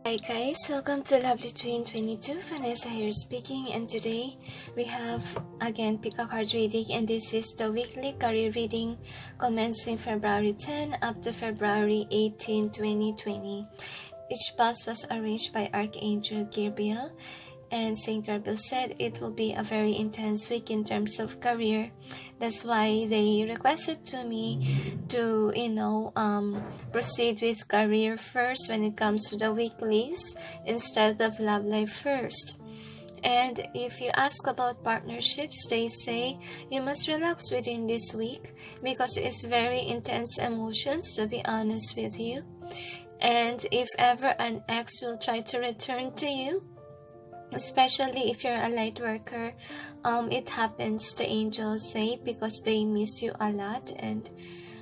Hi guys, welcome to Lovely Twin 22. Vanessa here speaking, and today we have again pick a card reading, and this is the weekly career reading commencing February 10 up to February 18, 2020. Each pass was arranged by Archangel Gabrielle, and Saint Gabriel said it will be a very intense week in terms of career. That's why they requested to me to, proceed with career first when it comes to the weeklies instead of love life first. And if you ask about partnerships, they say you must relax within this week because it's very intense emotions, to be honest with you. And if ever an ex will try to return to you, especially if you're a light worker, it happens, the angels say, because they miss you a lot. And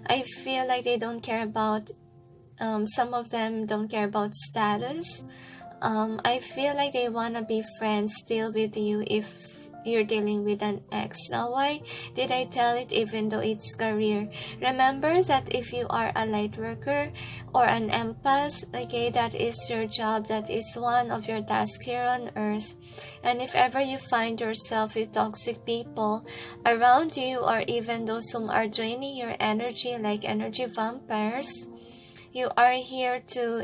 I feel like they don't care about, some of them don't care about status. I feel like they want to be friends still with you if you're dealing with an ex. Now, why did I tell it even though it's career? Remember that if you are a light worker or an empath, okay, that is your job, that is one of your tasks here on earth. And if ever you find yourself with toxic people around you, or even those whom are draining your energy like energy vampires, you are here to,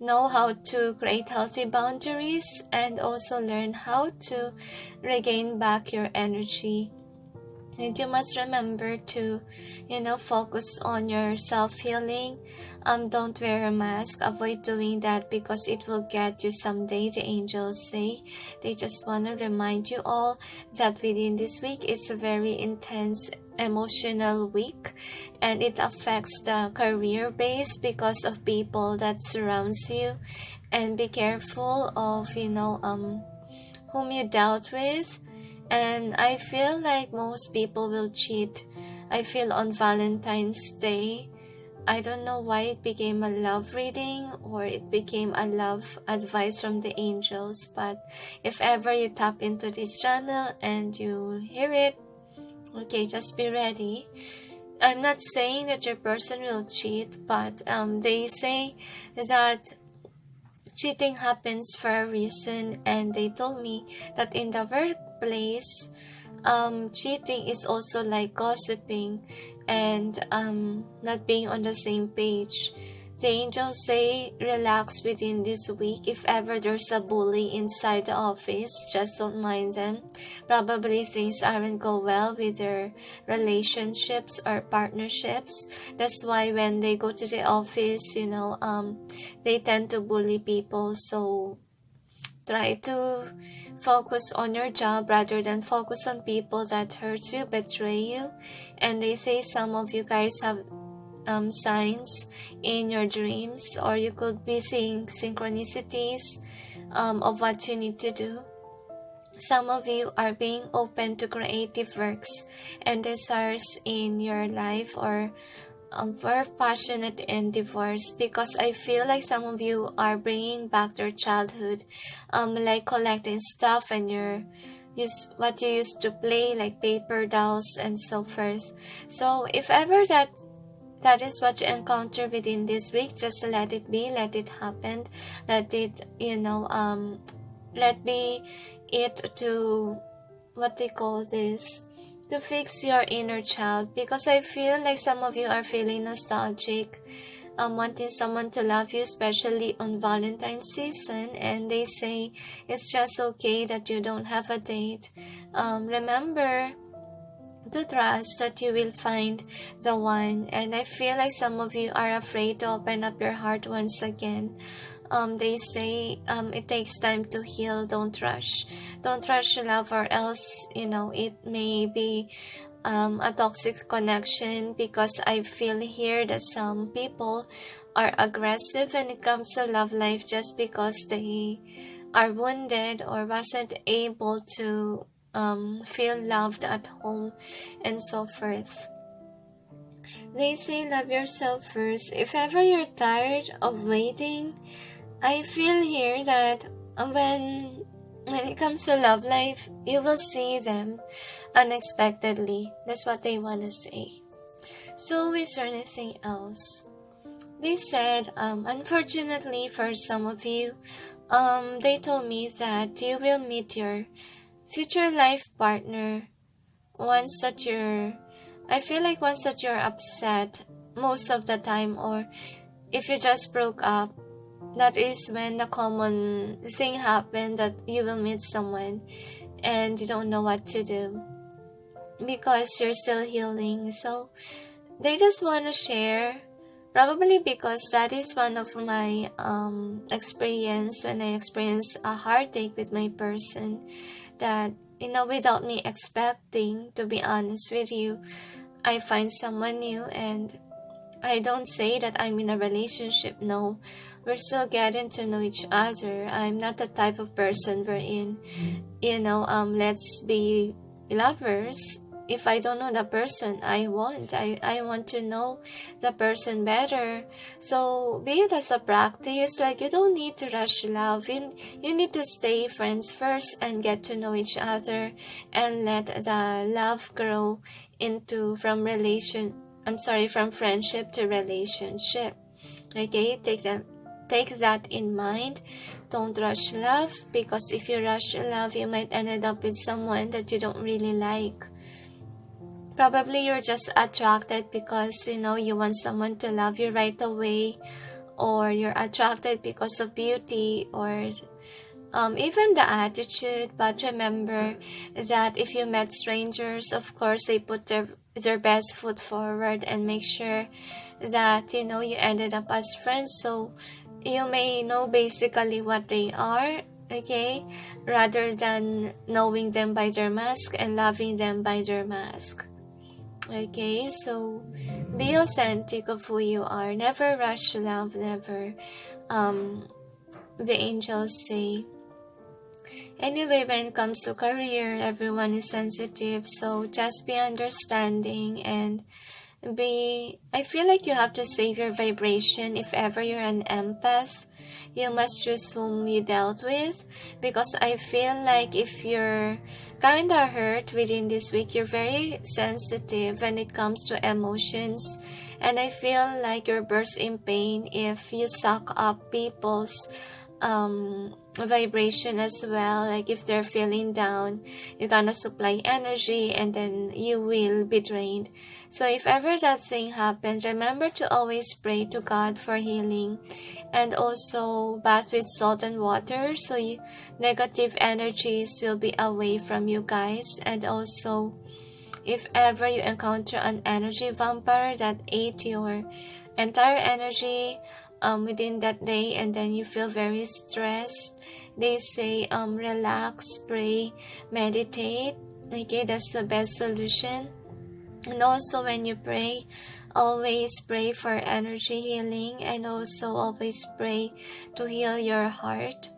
know how to create healthy boundaries and also learn how to regain back your energy. And you must remember to, focus on your self-healing. Don't wear a mask. Avoid doing that because it will get you someday, the angels say. They just want to remind you all that within this week it's a very intense emotional week, and it affects the career base because of people that surrounds you. And be careful of, whom you dealt with. And I feel like most people will cheat. I feel on Valentine's Day, I don't know why it became a love reading or it became a love advice from the angels, but if ever you tap into this channel and you hear it, okay, just be ready. I'm not saying that your person will cheat, but they say that cheating happens for a reason, and they told me that in the workplace, cheating is also like gossiping and not being on the same page. The angels say relax within this week. If ever there's a bully inside the office, just don't mind them. Probably things aren't go well with their relationships or partnerships. That's why when they go to the office, they tend to bully people. So try to focus on your job rather than focus on people that hurt you, betray you. And they say some of you guys have signs in your dreams, or you could be seeing synchronicities of what you need to do. Some of you are being open to creative works and desires in your life, or very passionate in divorce, because I feel like some of you are bringing back your childhood, like collecting stuff and what you used to play, like paper dolls and so forth. So if ever that is what you encounter within this week, just let it be, let it happen, let it, let be it to, what they call this, to fix your inner child. Because I feel like some of you are feeling nostalgic, wanting someone to love you, especially on Valentine's season, and they say it's just okay that you don't have a date. Remember to trust that you will find the one. And I feel like some of you are afraid to open up your heart once again. They say it takes time to heal. Don't rush love, or else it may be a toxic connection, because I feel here that some people are aggressive when it comes to love life just because they are wounded or wasn't able to feel loved at home and so forth. They say love yourself first. If ever you're tired of waiting, I feel here that when it comes to love life, you will see them unexpectedly. That's what they want to say. So is there anything else? they said, unfortunately for some of you, they told me that you will meet your future life partner once that I feel like once that you're upset most of the time, or if you just broke up, that is when the common thing happened, that you will meet someone and you don't know what to do because you're still healing. So they just want to share, probably because that is one of my experience when I experience a heartache with my person, that without me expecting, to be honest with you, I find someone new, and I don't say that I'm in a relationship. No, we're still getting to know each other. I'm not the type of person we're in, let's be lovers. If I don't know the person I want to know the person better. So be it as a practice, like you don't need to rush love. You need to stay friends first and get to know each other, and let the love grow into from friendship to relationship. Okay, take that in mind. Don't rush love, because if you rush love, you might end up with someone that you don't really like. Probably you're just attracted because you want someone to love you right away, or you're attracted because of beauty, or even the attitude. But remember that if you met strangers, of course they put their best foot forward and make sure that you ended up as friends, so you may know basically what they are, okay, rather than knowing them by their mask and loving them by their mask. Okay, so be authentic of who you are. Never rush love, never. The angels say. Anyway, when it comes to career, everyone is sensitive, so just be understanding and I feel like you have to save your vibration. If ever you're an empath, you must choose whom you dealt with, because I feel like if you're kinda hurt within this week, you're very sensitive when it comes to emotions, and I feel like you're burst in pain if you suck up people's vibration as well. Like if they're feeling down, you're gonna supply energy and then you will be drained. So if ever that thing happens, remember to always pray to God for healing, and also bath with salt and water, so negative energies will be away from you guys. And also, if ever you encounter an energy vampire that ate your entire energy within that day, and then you feel very stressed, they say relax, pray, meditate. Okay, that's the best solution. And also when you pray, always pray for energy healing, and also always pray to heal your heart,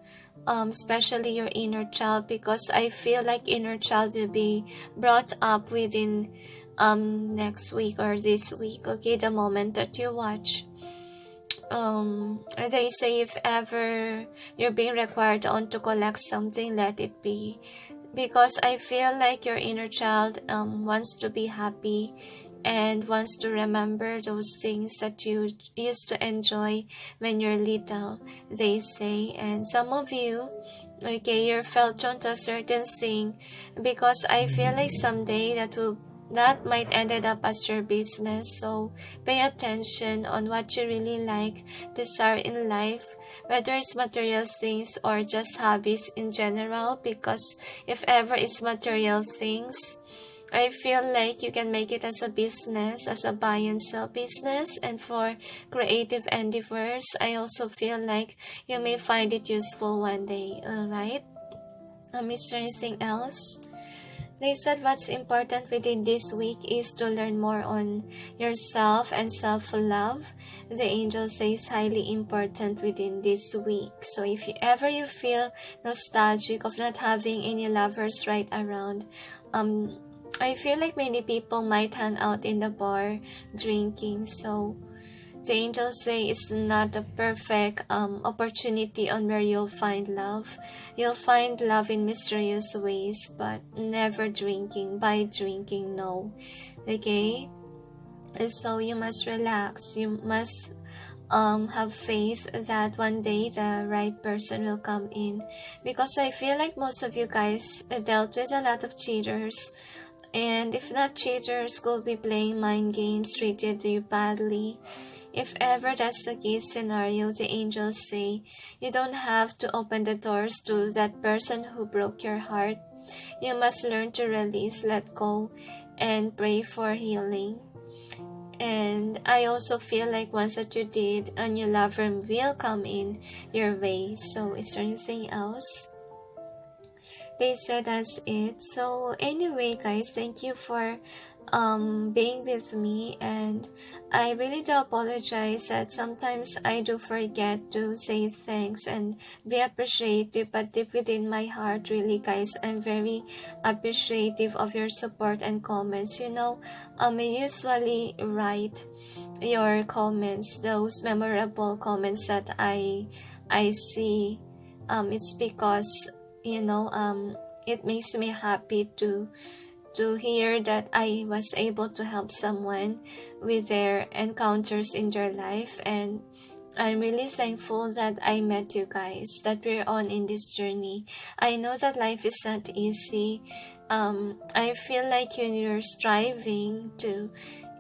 especially your inner child, because I feel like inner child will be brought up within next week or this week. Okay, the moment that you watch. They say if ever you're being required on to collect something, let it be, because I feel like your inner child wants to be happy and wants to remember those things that you used to enjoy when you're little, they say. And some of you, okay, you're felt drawn to a certain thing, because I feel like someday that might ended up as your business. So pay attention on what you really like, desire in life, whether it's material things or just hobbies in general, because if ever it's material things, I feel like you can make it as a business, as a buy and sell business. And for creative endeavors, I also feel like you may find it useful one day. Alright? Is there anything else? They said what's important within this week is to learn more on yourself and self-love. The angel says highly important within this week. So if ever you feel nostalgic of not having any lovers right around, I feel like many people might hang out in the bar drinking. So the angels say it's not a perfect opportunity on where you'll find love. You'll find love in mysterious ways, but never drinking. By drinking, no. Okay? So you must relax. You must have faith that one day the right person will come in, because I feel like most of you guys dealt with a lot of cheaters, and if not cheaters, could be playing mind games, treated you badly. If ever that's the case scenario, the angels say you don't have to open the doors to that person who broke your heart. You must learn to release, let go, and pray for healing. And I also feel like once that you did, a new lover will come in your way. So is there anything else? They said that's it. So anyway, guys, thank you for being with me, and I really do apologize that sometimes I do forget to say thanks and be appreciative, but deep within my heart, really guys, I'm very appreciative of your support and comments. I usually write your comments, those memorable comments that I see. It's because it makes me happy to hear that I was able to help someone with their encounters in their life. And I'm really thankful that I met you guys, that we're on in this journey. I know that life is not easy. I feel like you're striving to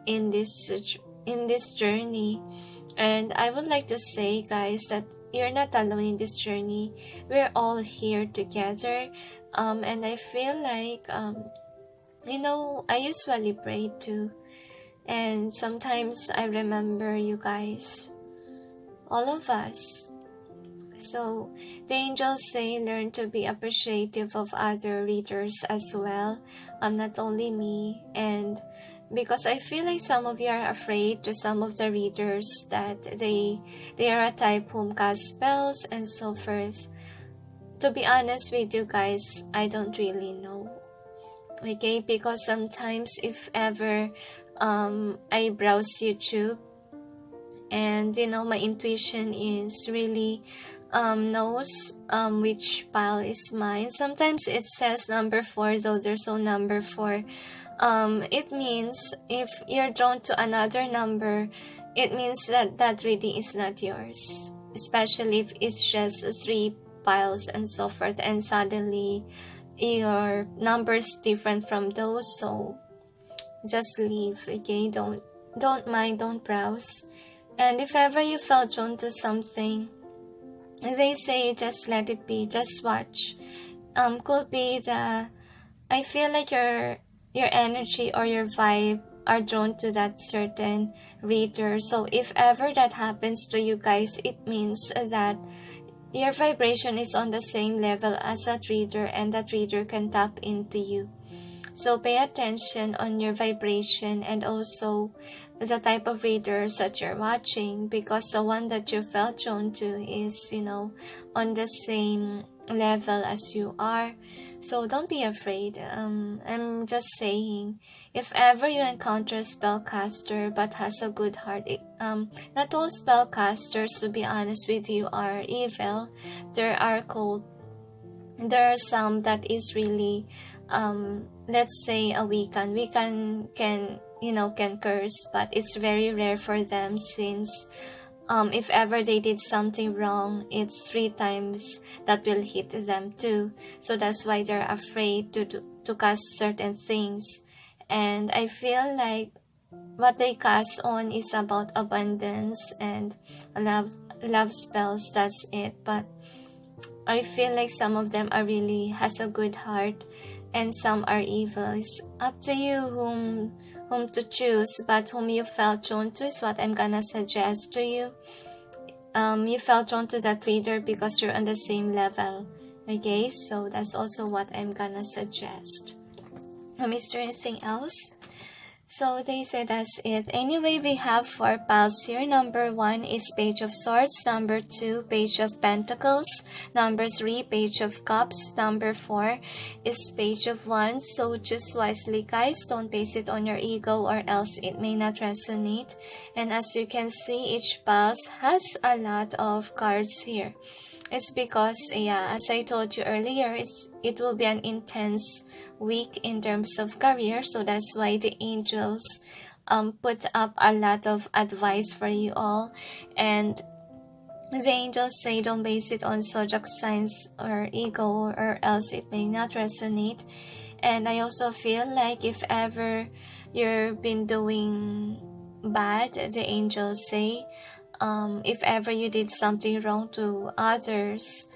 in this journey, and I would like to say, guys, that you're not alone in this journey. We're all here together, and I feel like I usually pray too, and sometimes I remember you guys, all of us. So the angels say learn to be appreciative of other readers as well, not only me. And because I feel like some of you are afraid to some of the readers that they are a type whom cast spells and so forth. To be honest with you guys, I don't really know. Okay, because sometimes if ever I browse YouTube, and my intuition is really knows which pile is mine. Sometimes it says number 4, though there's no number 4. It means if you're drawn to another number, it means that reading is not yours, especially if it's just 3 piles and so forth, and suddenly your numbers different from those. So just leave, okay? Don't mind, don't browse. And if ever you felt drawn to something, they say just let it be, just watch. Could be I feel like your energy or your vibe are drawn to that certain reader. So if ever that happens to you guys, it means that your vibration is on the same level as that reader, and that reader can tap into you. So pay attention on your vibration and also the type of readers that you're watching, because the one that you felt drawn to is, on the same level as you are. So don't be afraid. I'm just saying, if ever you encounter a spellcaster but has a good heart, not all spellcasters, to be honest with you, are evil. There are cold. There are some that is really, let's say a Wiccan can curse, but it's very rare for them, since if ever they did something wrong, it's 3 times that will hit them too. So that's why they're afraid to cast certain things. And I feel like what they cast on is about abundance and love spells, that's it. But I feel like some of them are really has a good heart, and some are evil. It's up to you whom to choose, but whom you felt drawn to is what I'm gonna suggest to you. You felt drawn to that reader because you're on the same level. Okay, so that's also what I'm gonna suggest. Is there anything else? So they said that's it. Anyway, we have 4 piles here. Number 1 is Page of Swords. Number 2, Page of Pentacles. Number 3, Page of Cups. Number 4 is Page of Wands. So choose wisely, guys. Don't base it on your ego, or else it may not resonate. And as you can see, each pile has a lot of cards here. It's because, as I told you earlier, it will be an intense week in terms of career. So that's why the angels put up a lot of advice for you all. And the angels say don't base it on zodiac signs or ego, or else it may not resonate. And I also feel like if ever you've been doing bad, the angels say, if ever you did something wrong to others,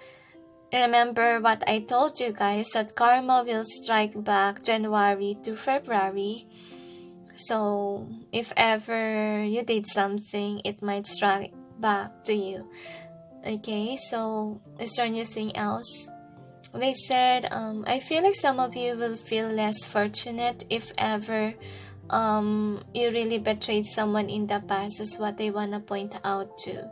remember what I told you guys, that karma will strike back January to February. So if ever you did something, it might strike back to you. Okay, so is there anything else? They said, I feel like some of you will feel less fortunate if ever you really betrayed someone in the past, is what they want to point out to.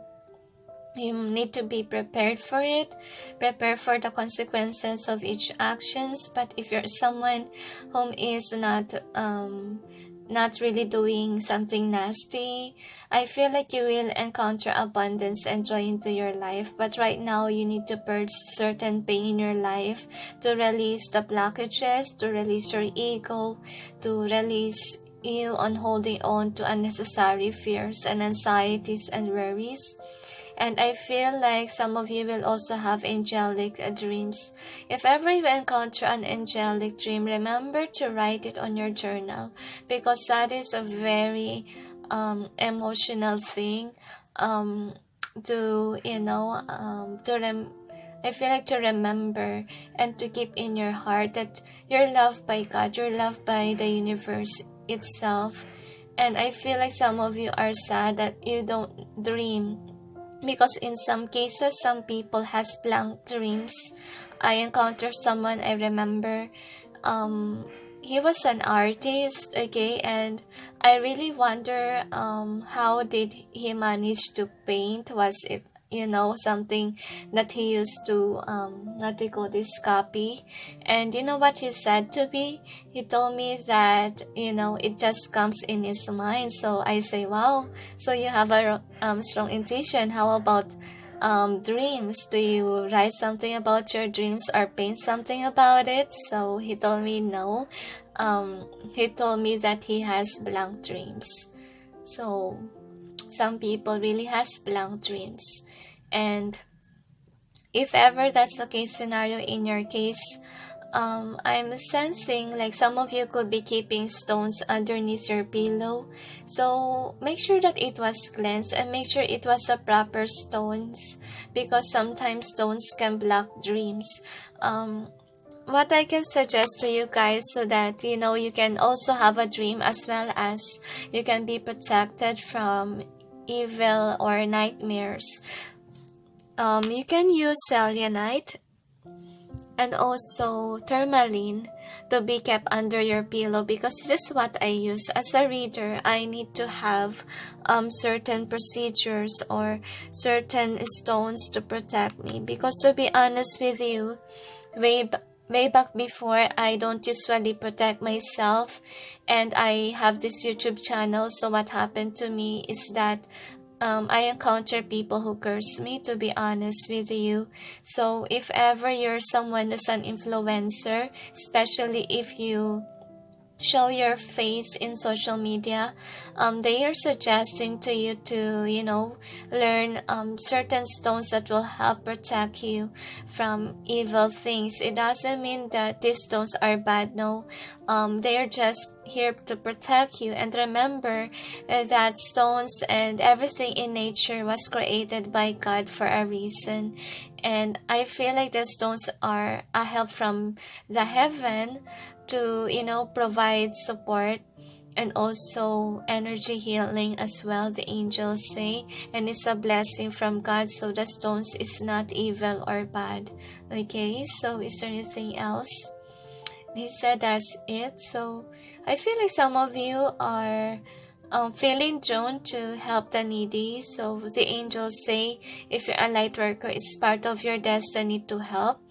You need to be prepared for it, prepare for the consequences of each actions. But if you're someone whom is not really doing something nasty, I feel like you will encounter abundance and joy into your life. But right now, you need to purge certain pain in your life to release the blockages, to release your ego, to release you on holding on to unnecessary fears and anxieties and worries. And I feel like some of you will also have angelic dreams. If ever you encounter an angelic dream, remember to write it on your journal, because that is a very emotional thing I feel like to remember and to keep in your heart that you're loved by God, you're loved by the universe itself. And I feel like some of you are sad that you don't dream, because in some cases, some people has blank dreams. I encountered someone, I remember, he was an artist, okay, and I really wonder how did he manage to paint. Was it something that he used to copy? And you know what he said to me? He told me that it just comes in his mind. So I say, wow, so you have a strong intuition. How about dreams? Do you write something about your dreams or paint something about it? So he told me no. He told me that he has blank dreams. So some people really has blank dreams. And if ever that's the case scenario in your case, I'm sensing like some of you could be keeping stones underneath your pillow. So make sure that it was cleansed and make sure it was a proper stones, because sometimes stones can block dreams. What I can suggest to you guys, so that you can also have a dream as well as you can be protected from evil or nightmares. You can use selenite and also tourmaline to be kept under your pillow, because this is what I use. As a reader, I need to have certain procedures or certain stones to protect me, because to be honest with you, way back before, I don't usually protect myself, and I have this YouTube channel. So what happened to me is that I encounter people who curse me, to be honest with you. So if ever you're someone who's an influencer, especially if you show your face in social media, they are suggesting to you to learn certain stones that will help protect you from evil things. It doesn't mean that these stones are bad. No, they are just here to protect you. And remember that stones and everything in nature was created by God for a reason. And I feel like the stones are a help from the heaven to provide support and also energy healing as well, the angels say. And it's a blessing from God, so the stones is not evil or bad. Okay, so is there anything else? He said that's it. So I feel like some of you are feeling drawn to help the needy. So the angels say if you're a light worker, it's part of your destiny to help.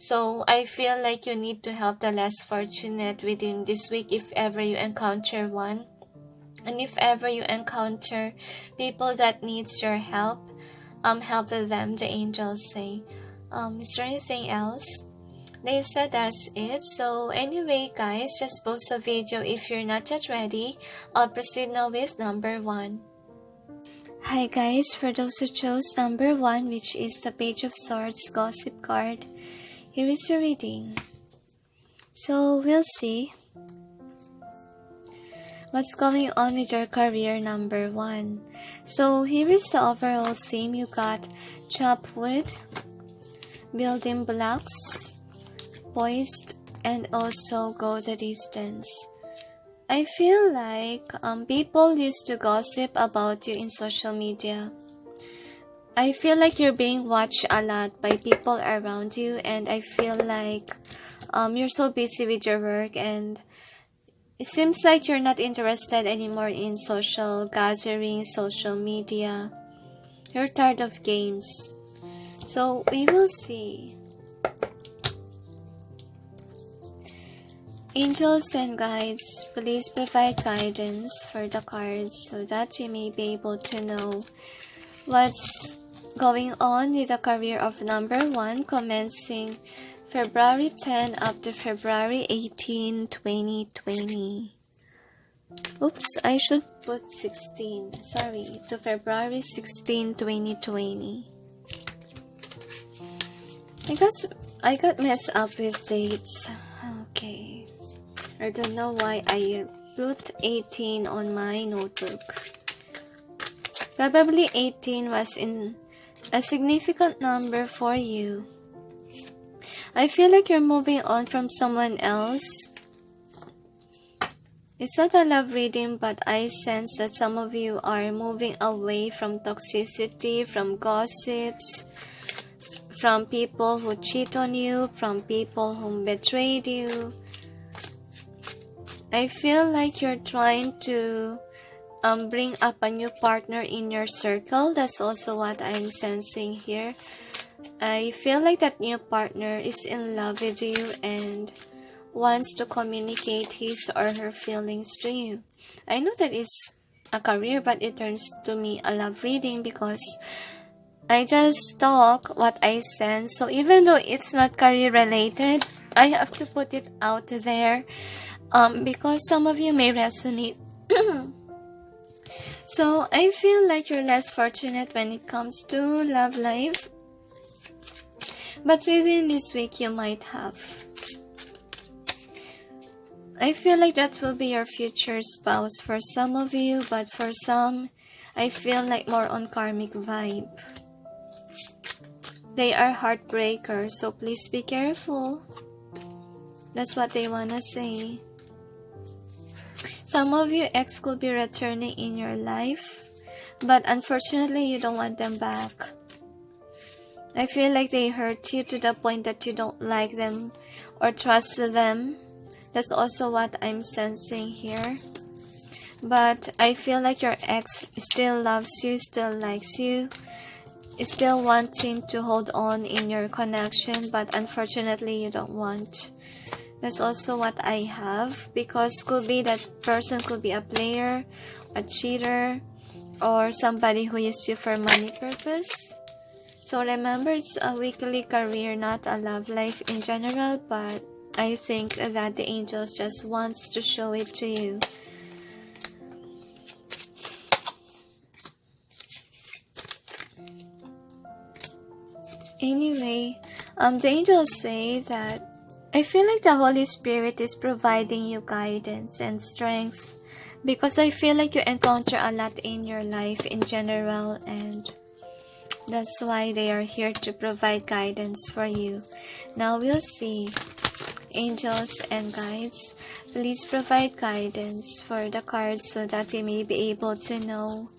So I feel like you need to help the less fortunate within this week if ever you encounter one. And if ever you encounter people that needs your help, help them, the angels say. Is there anything else? They said that's it. So anyway guys, just pause the video if you're not yet ready. I'll proceed now with number 1. Hi guys, for those who chose number 1, which is the Page of Swords gossip card, here is your reading. So we'll see what's going on with your career, number 1. So here is the overall theme. You got chop wood, building blocks, poised, and also go the distance. I feel like people used to gossip about you in social media. I feel like you're being watched a lot by people around you, and I feel like you're so busy with your work, and it seems like you're not interested anymore in social gatherings, social media. You're tired of games. So we will see. Angels and guides, please provide guidance for the cards so that you may be able to know what's going on with the career of number 1, commencing February 10 up to February 18, 2020. Oops, I should put 16. Sorry, to February 16, 2020. I got messed up with dates. Okay. I don't know why I wrote 18 on my notebook. Probably 18 was in a significant number for you. I feel like you're moving on from someone else. It's not a love reading, but I sense that some of you are moving away from toxicity, from gossips, from people who cheat on you, from people who betrayed you. I feel like you're trying to bring up a new partner in your circle. That's also what I'm sensing here. I feel like that new partner is in love with you and wants to communicate his or her feelings to you. I know that it's a career, but it turns to me a love reading because I just talk what I sense. So even though it's not career related, I have to put it out there. Because some of you may resonate. So I feel like you're less fortunate when it comes to love life, but within this week you might have. I feel like that will be your future spouse for some of you, but for some, I feel like more on karmic vibe. They are heartbreakers, so please be careful. That's what they wanna say. Some of you ex could be returning in your life, but unfortunately you don't want them back. I feel like they hurt you to the point that you don't like them or trust them. That's also what I'm sensing here. But I feel like your ex still loves you, still likes you, is still wanting to hold on in your connection, but unfortunately you don't want. That's also what I have, because could be that person could be a player, a cheater, or somebody who used you for money purpose. So remember, it's a weekly career, not a love life in general, but I think that the angels just wants to show it to you. Anyway, the angels say that I feel like the Holy Spirit is providing you guidance and strength, because I feel like you encounter a lot in your life in general, and that's why they are here to provide guidance for you. Now we'll see. Angels and guides, please provide guidance for the cards so that you may be able to know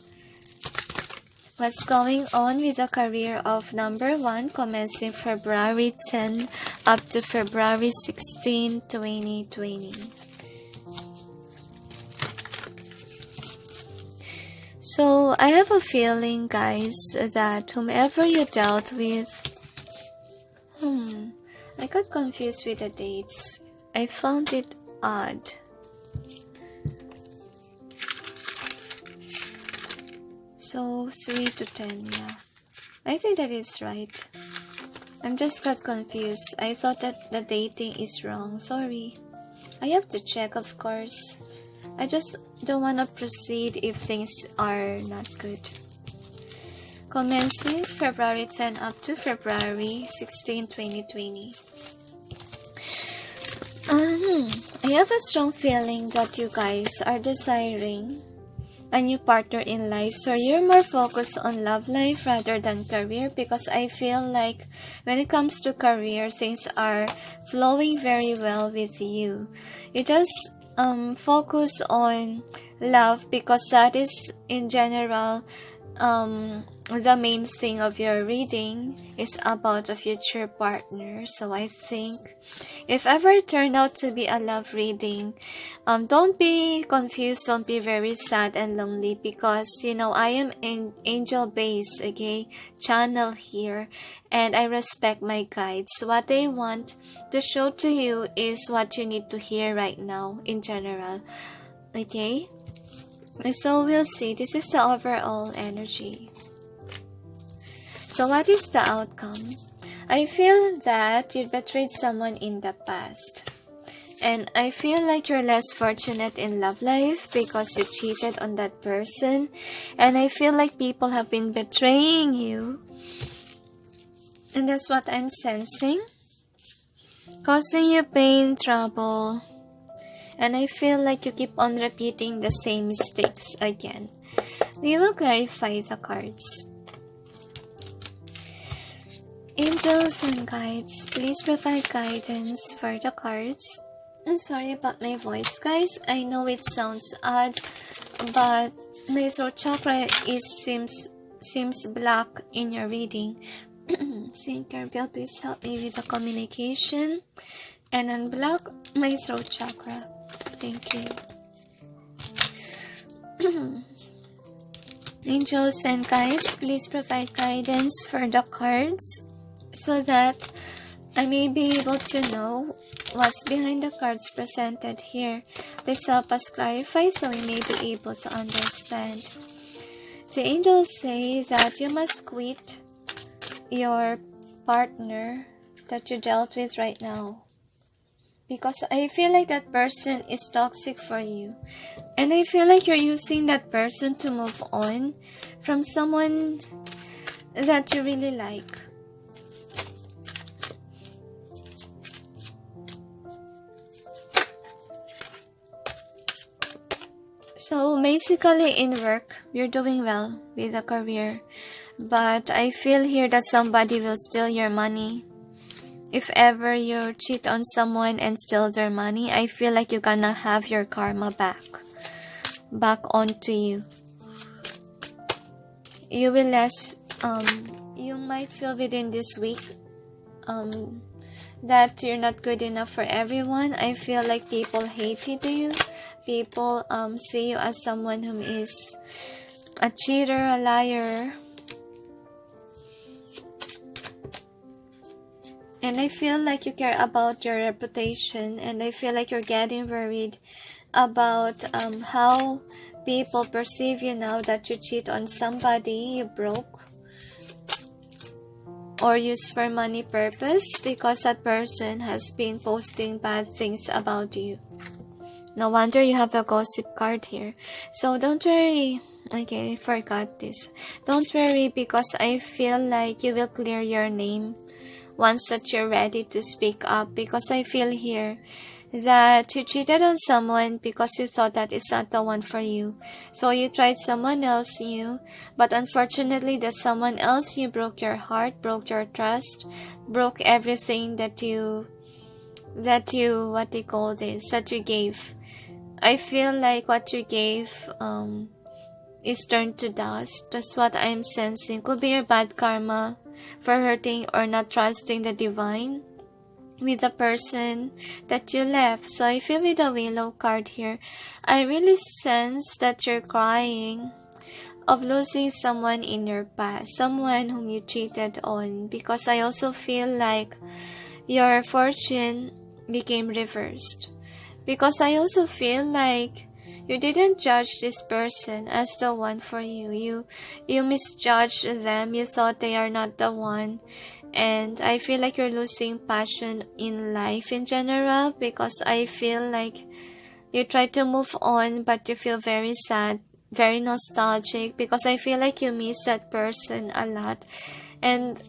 what's going on with the career of number 1, commencing February 10 up to February 16, 2020. So I have a feeling, guys, that whomever you dealt with, I got confused with the dates. I found it odd. So 3 to 10, yeah. I think that is right. I'm just got confused. I thought that the dating is wrong. Sorry. I have to check, of course. I just don't want to proceed if things are not good. Commencing February 10 up to February 16, 2020. I have a strong feeling that you guys are desiring a new partner in life, so you're more focused on love life rather than career, because I feel like when it comes to career, things are flowing very well with you. You just focus on love because that is in general the main thing of your reading is about a future partner. So I think if ever it turned out to be a love reading, don't be confused, don't be very sad and lonely, because I am an angel base, okay, channel here, and I respect my guides. What they want to show to you is what you need to hear right now in general, okay? So we'll see. This is the overall energy. So what is the outcome? I feel that you betrayed someone in the past. And I feel like you're less fortunate in love life because you cheated on that person. And I feel like people have been betraying you. And that's what I'm sensing. Causing you pain, trouble. And I feel like you keep on repeating the same mistakes again. We will clarify the cards. Angels and guides, please provide guidance for the cards. I'm sorry about my voice, guys. I know it sounds odd, but my throat chakra seems black in your reading. Saint Gabrielle, please help me with the communication and unblock my throat chakra. Thank you. Angels and guides, please provide guidance for the cards so that I may be able to know what's behind the cards presented here. Please help us clarify so we may be able to understand. The angels say that you must quit your partner that you dealt with right now, because I feel like that person is toxic for you. And I feel like you're using that person to move on from someone that you really like. So basically in work, you're doing well with a career. But I feel here that somebody will steal your money. If ever you cheat on someone and steal their money, I feel like you're gonna have your karma back onto you. You will you might feel within this week that you're not good enough for everyone. I feel like people hated you. People see you as someone who is a cheater, a liar. And I feel like you care about your reputation, and I feel like you're getting worried about how people perceive you now that you cheat on somebody you broke or use for money purpose, because that person has been posting bad things about you. No wonder you have a gossip card here. So don't worry. Okay, I forgot this. Don't worry, because I feel like you will clear your name once that you're ready to speak up, because I feel here that you cheated on someone because you thought that it's not the one for you. So you tried someone else new, but unfortunately that someone else you broke your heart, broke your trust, broke everything that you that you gave. I feel like what you gave is turned to dust. That's what I'm sensing. Could be your bad karma for hurting or not trusting the divine with the person that you left. So I feel with the Willow card here, I really sense that you're crying of losing someone in your past, someone whom you cheated on, because I also feel like your fortune became reversed, because I also feel like you didn't judge this person as the one for you. You misjudged them. You thought they are not the one. And I feel like you're losing passion in life in general, because I feel like you try to move on but you feel very sad, very nostalgic, because I feel like you miss that person a lot. And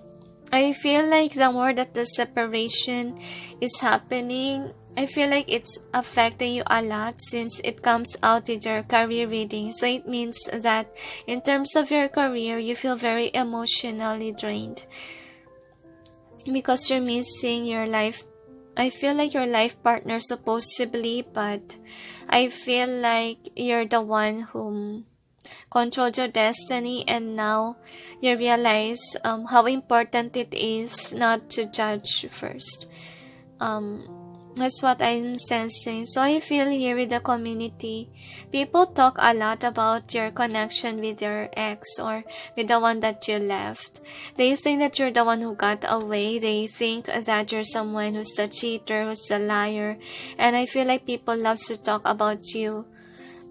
I feel like the more that the separation is happening, I feel like it's affecting you a lot, since it comes out with your career reading. So it means that in terms of your career, you feel very emotionally drained because you're missing your life. I feel like your life partner supposedly, but I feel like you're the one who controlled your destiny, and now you realize how important it is not to judge first. That's what I'm sensing. So I feel here with the community, people talk a lot about your connection with your ex or with the one that you left. They think that you're the one who got away. They think that you're someone who's the cheater, who's the liar. And I feel like people love to talk about you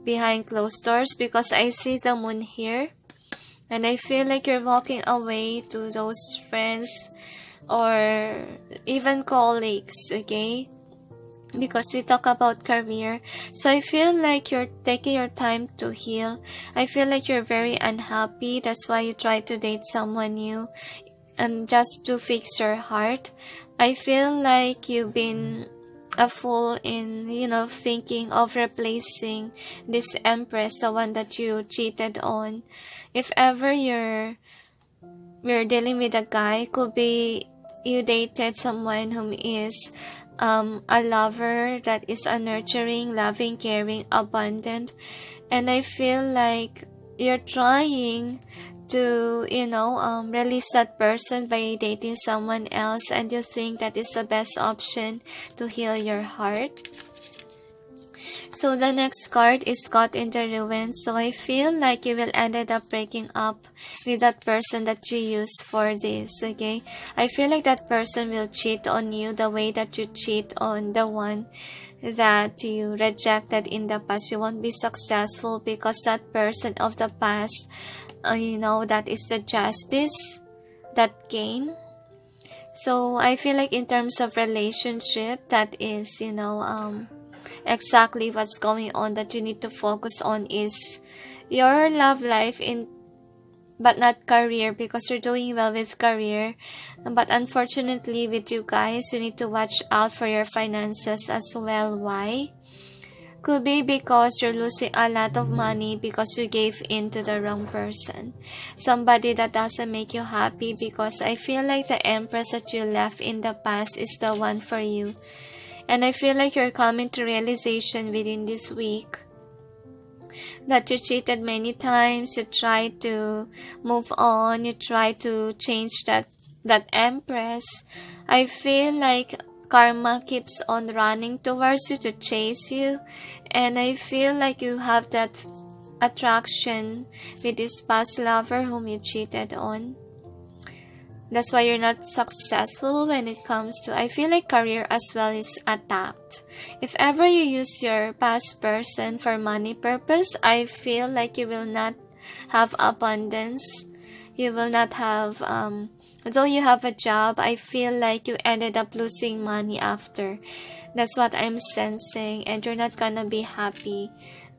behind closed doors, because I see the moon here. And I feel like you're walking away to those friends or even colleagues, okay? Because we talk about career. So I feel like you're taking your time to heal. I feel like you're very unhappy. That's why you try to date someone new and just to fix your heart. I feel like you've been a fool in, thinking of replacing this empress, the one that you cheated on. If ever you're dealing with a guy, could be you dated someone whom is a lover that is a nurturing, loving, caring, abundant. And I feel like you're trying to, release that person by dating someone else, and you think that is the best option to heal your heart. So the next card is Caught in the Ruins. So I feel like you will end up breaking up with that person that you used for this, okay? I feel like that person will cheat on you the way that you cheat on the one that you rejected in the past. You won't be successful because that person of the past, that is the justice, that game. So I feel like in terms of relationship, that is, exactly what's going on, that you need to focus on is your love life but not career, because you're doing well with career. But unfortunately with you guys, you need to watch out for your finances as well. Why? Could be because you're losing a lot of money because you gave in to the wrong person, somebody that doesn't make you happy, because I feel like the empress that you left in the past is the one for you. And I feel like you're coming to realization within this week that you cheated many times. You try to move on. You try to change that empress. I feel like karma keeps on running towards you to chase you. And I feel like you have that attraction with this past lover whom you cheated on. That's why you're not successful when it comes to, I feel like career as well is attacked. If ever you use your past person for money purpose, I feel like you will not have abundance. You will not have, although you have a job, I feel like you ended up losing money after. That's what I'm sensing, and you're not gonna be happy,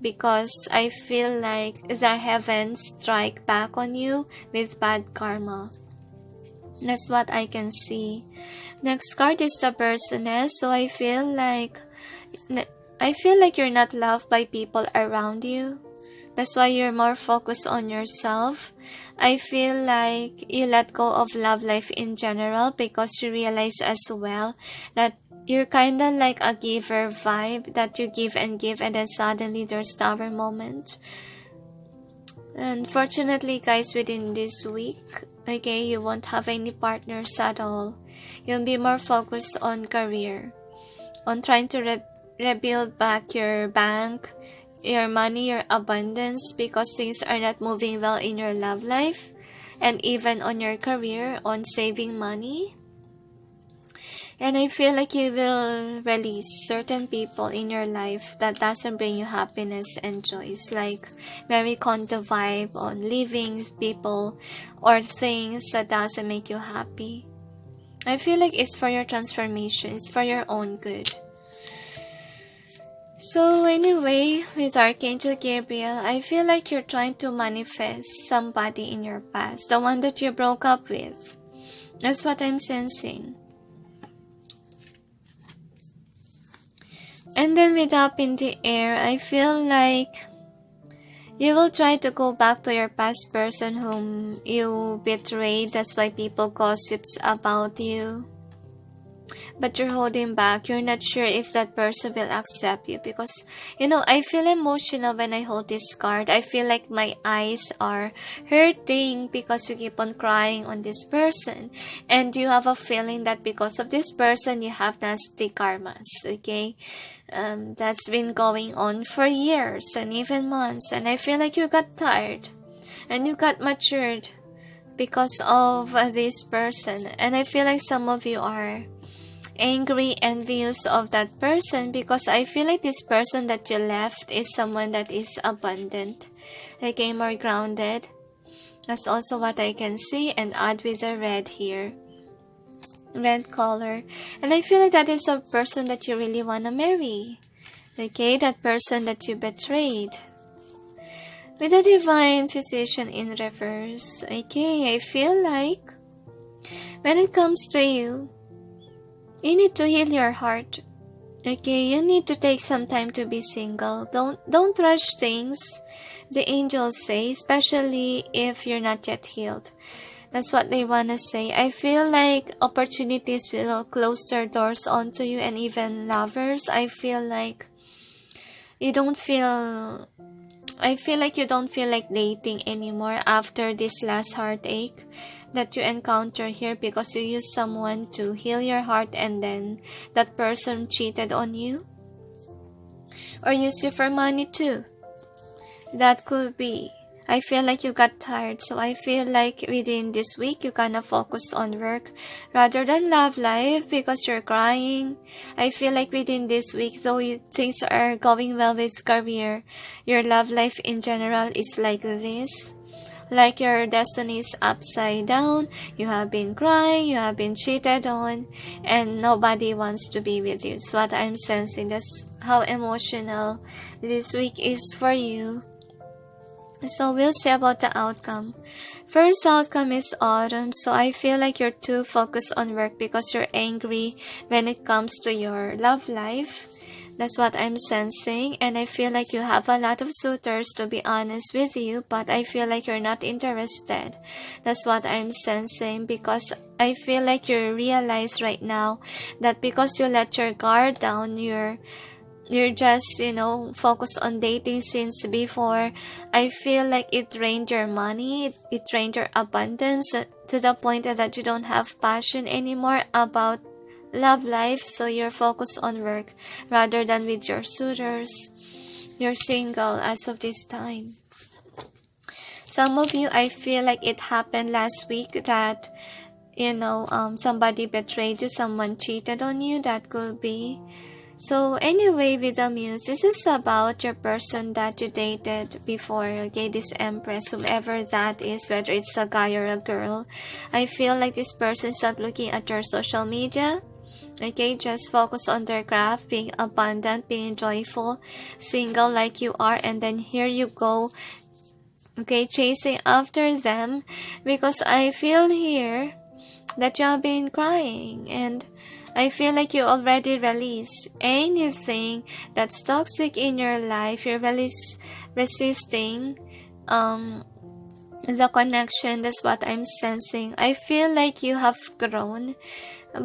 because I feel like the heavens strike back on you with bad karma. That's what I can see. Next card is the Personess. So I feel like you're not loved by people around you. That's why you're more focused on yourself. I feel like you let go of love life in general, because you realize as well that you're kind of like a giver vibe, that you give, and then suddenly there's tower moment. Unfortunately, guys, within this week, okay, you won't have any partners at all. You'll be more focused on career, on trying to rebuild back your bank, your money, your abundance, because things are not moving well in your love life, and even on your career, on saving money. And I feel like you will release certain people in your life that doesn't bring you happiness and joy. It's like very condo vibe on leaving people or things that doesn't make you happy. I feel like it's for your transformation. It's for your own good. So anyway, with Archangel Gabriel, I feel like you're trying to manifest somebody in your past. The one that you broke up with. That's what I'm sensing. And then with Up in the Air, I feel like you will try to go back to your past person whom you betrayed. That's why people gossips about you. But you're holding back. You're not sure if that person will accept you. Because, I feel emotional when I hold this card. I feel like my eyes are hurting because you keep on crying on this person. And you have a feeling that because of this person, you have nasty karmas. Okay? That's been going on for years and even months. And I feel like you got tired. And you got matured because of this person. And I feel like some of you are angry, envious of that person, because I feel like this person that you left is someone that is abundant, okay, more grounded. That's also what I can see, and add with the red here, red color. And I feel like that is a person that you really want to marry, okay, that person that you betrayed. With the Divine Physician in reverse, okay, I feel like when it comes to you need to heal your heart. Okay, you need to take some time to be single. Don't rush things. The angels say, especially if you're not yet healed. That's what they want to say. I feel like opportunities will close their doors onto you, and even lovers. I feel like you don't feel like dating anymore after this last heartache that you encounter here, because you use someone to heal your heart and then that person cheated on you or used you for money too. That could be. I feel like you got tired, so I feel like within this week you kind of focus on work rather than love life because you're crying. I feel like within this week, though things are going well with career, your love life in general is like this. Like your destiny is upside down, you have been crying, you have been cheated on, and nobody wants to be with you. It's what I'm sensing. That's how emotional this week is for you. So we'll see about the outcome. First outcome is autumn. So I feel like you're too focused on work because you're angry when it comes to your love life. That's what I'm sensing. And I feel like you have a lot of suitors, to be honest with you, but I feel like you're not interested. That's what I'm sensing, because I feel like you realize right now that because you let your guard down, you're just, focused on dating since before. I feel like it drained your money, it drained your abundance to the point that you don't have passion anymore about love life, so you're focused on work rather than with your suitors. You're single as of this time. Some of you, I feel like it happened last week that, somebody betrayed you, someone cheated on you. That could be. So anyway, with the Muse, this is about your person that you dated before, okay? This Empress, whomever that is, whether it's a guy or a girl. I feel like this person is not looking at your social media. Okay, just focus on their craft, being abundant, being joyful, single like you are, and then here you go, okay, chasing after them, because I feel here that you have been crying, and I feel like you already released anything that's toxic in your life. You're really resisting the connection. That's what I'm sensing. I feel like you have grown,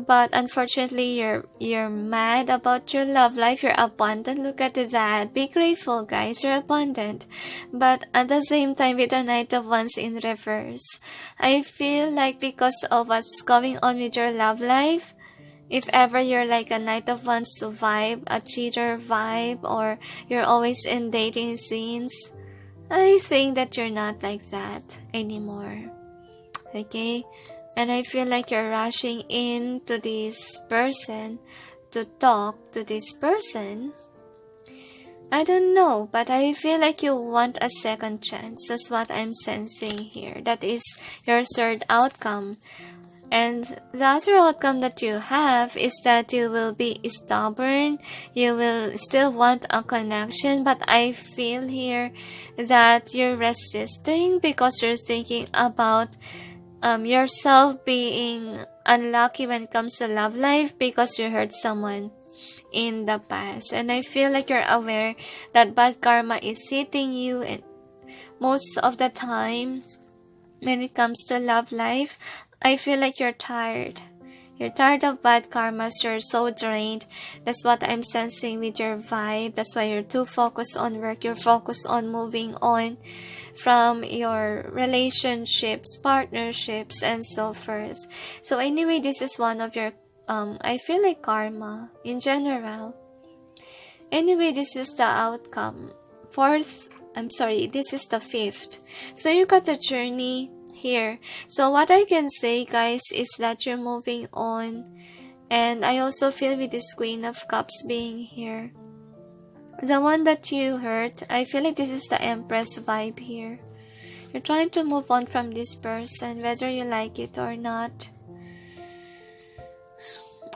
but unfortunately you're mad about your love life. You're abundant. Look at that. Be grateful, guys. You're abundant. But at the same time, with the Knight of Wands in reverse, I feel like because of what's going on with your love life, if ever you're like a Knight of Wands vibe, a cheater vibe, or you're always in dating scenes, I think that you're not like that anymore. Okay? And I feel like you're rushing into this person to talk to this person. I don't know, but I feel like you want a second chance. That's what I'm sensing here. That is your third outcome. And the other outcome that you have is that you will be stubborn. You will still want a connection, but I feel here that you're resisting because you're thinking about yourself being unlucky when it comes to love life because you hurt someone in the past. And I feel like you're aware that bad karma is hitting you, and most of the time when it comes to love life, I feel like you're tired. You're tired of bad karmas. You're so drained. That's what I'm sensing with your vibe. That's why you're too focused on work. You're focused on moving on from your relationships, partnerships, and so forth. So anyway, this is one of your, I feel like karma in general. Anyway, this is the outcome. This is the 5th. So you got the journey here. So what I can say, guys, is that you're moving on. And I also feel with this Queen of Cups being here, the one that you hurt, I feel like this is the Empress vibe here. You're trying to move on from this person, whether you like it or not.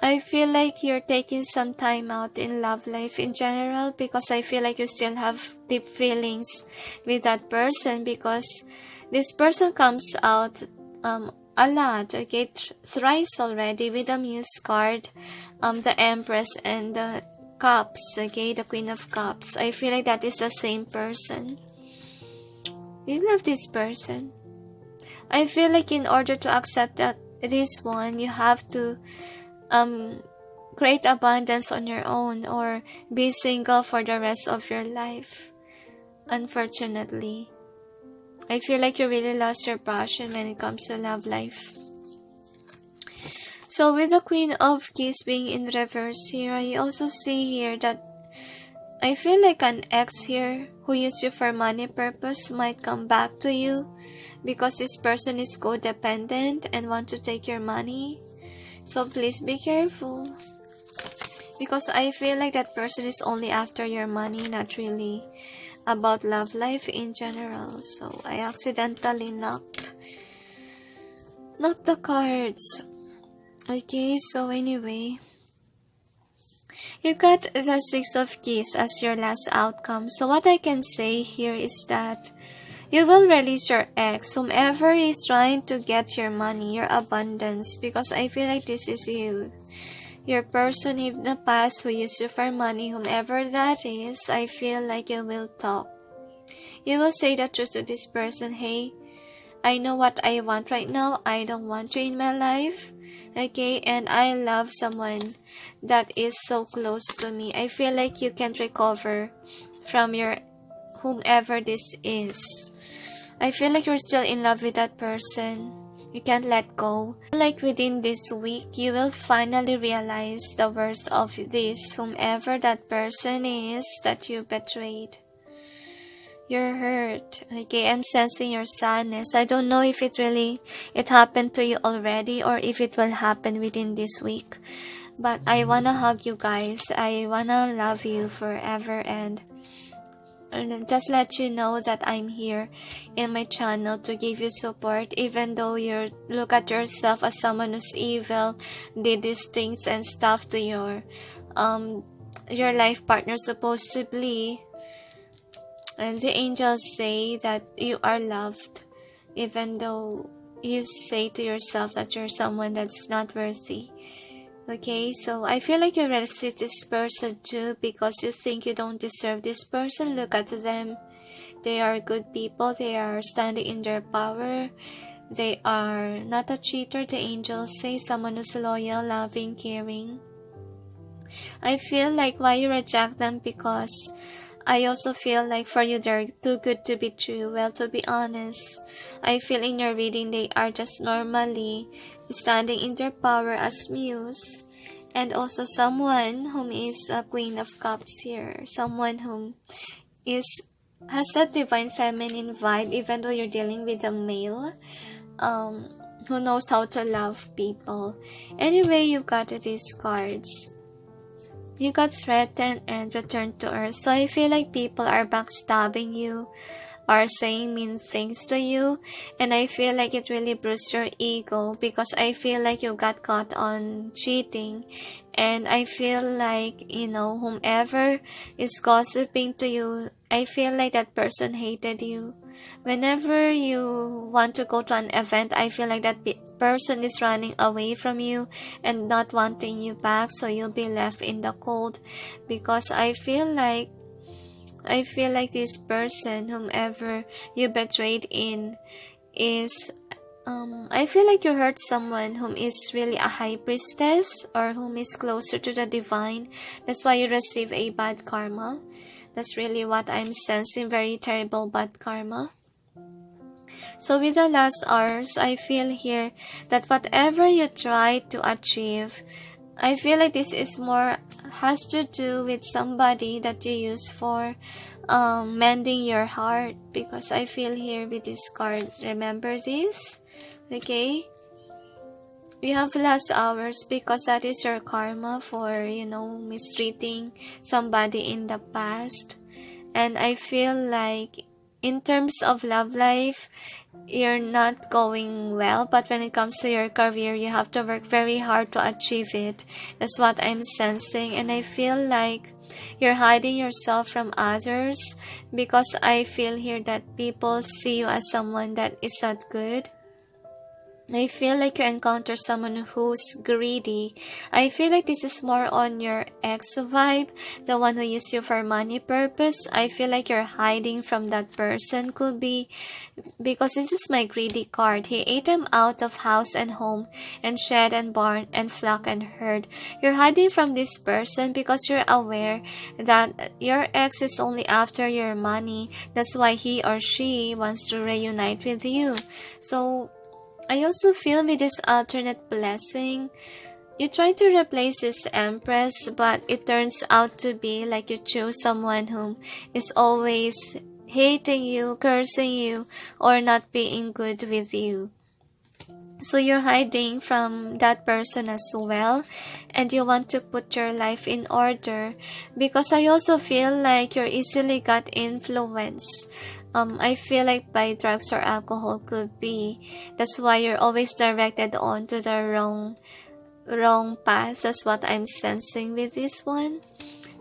I feel like you're taking some time out in love life in general, because I feel like you still have deep feelings with that person, because this person comes out a lot, okay, thrice already with the Muse card, the Empress and the Cups, okay, the Queen of Cups. I feel like that is the same person. You love this person. I feel like in order to accept that this one, you have to create abundance on your own, or be single for the rest of your life. Unfortunately, I feel like you really lost your passion when it comes to love life. So with the Queen of Keys being in reverse here, I also see here that I feel like an ex here who used you for money purpose might come back to you, because this person is codependent and want to take your money. So please be careful, because I feel like that person is only after your money, not really about love life in general. So I accidentally knocked the cards. Okay, so anyway, you got the 6 of Keys as your last outcome. So what I can say here is that you will release your ex, whomever is trying to get your money, your abundance, because I feel like this is you. Your person in the past who used you for money, whomever that is, I feel like you will talk. You will say the truth to this person. Hey, I know what I want right now. I don't want you in my life. Okay, and I love someone that is so close to me. I feel like you can't recover from your whomever this is. I feel like you're still in love with that person. You can't let go. Like within this week, you will finally realize the worth of this, whomever that person is that you betrayed. You're hurt. Okay, I'm sensing your sadness. I don't know if it happened to you already, or if it will happen within this week. But I wanna hug you guys. I wanna love you forever, and just let you know that I'm here in my channel to give you support, even though you look at yourself as someone who's evil, did these things and stuff to your life partner supposedly. And the angels say that you are loved, even though you say to yourself that you're someone that's not worthy. Okay, so I feel like you resist this person too, because you think you don't deserve this person. Look at them. They are good people. They are standing in their power. They are not a cheater. The angels say someone who's loyal, loving, caring. I feel like why you reject them, because I also feel like for you they're too good to be true. Well, to be honest, I feel in your reading they are just normally standing in their power as muse, and also someone whom is a Queen of Cups here, someone whom has that divine feminine vibe, even though you're dealing with a male who knows how to love people. Anyway, you got these cards. You got threatened and returned to earth. So I feel like people are backstabbing you. are saying mean things to you, and I feel like it really bruised your ego, because I feel like you got caught on cheating. And I feel like, whomever is gossiping to you, I feel like that person hated you. Whenever you want to go to an event, I feel like that person is running away from you and not wanting you back, so you'll be left in the cold. Because I feel like this person, whomever you betrayed in, is I feel like you hurt someone whom is really a high priestess, or whom is closer to the divine. That's why you receive a bad karma. That's really what I'm sensing, very terrible bad karma. So with the last hours, I feel here that whatever you try to achieve, I feel like this is more has to do with somebody that you use for mending your heart. Because I feel here with this card, remember this, okay? You have last hours because that is your karma for, mistreating somebody in the past. And I feel like in terms of love life, you're not going well, but when it comes to your career, you have to work very hard to achieve it. That's what I'm sensing. And I feel like you're hiding yourself from others, because I feel here that people see you as someone that is not good. I feel like you encounter someone who's greedy. I feel like this is more on your ex vibe, the one who used you for money purpose. I feel like you're hiding from that person, could be, because this is my greedy card. He ate them out of house and home, and shed and barn and flock and herd. You're hiding from this person because you're aware that your ex is only after your money. That's why he or she wants to reunite with you. So I also feel with this alternate blessing, you try to replace this empress, but it turns out to be like you choose someone whom is always hating you, cursing you, or not being good with you. So you're hiding from that person as well, and you want to put your life in order, because I also feel like you're easily got influenced. I feel like by drugs or alcohol, could be. That's why you're always directed on to the wrong path. That's what I'm sensing with this one.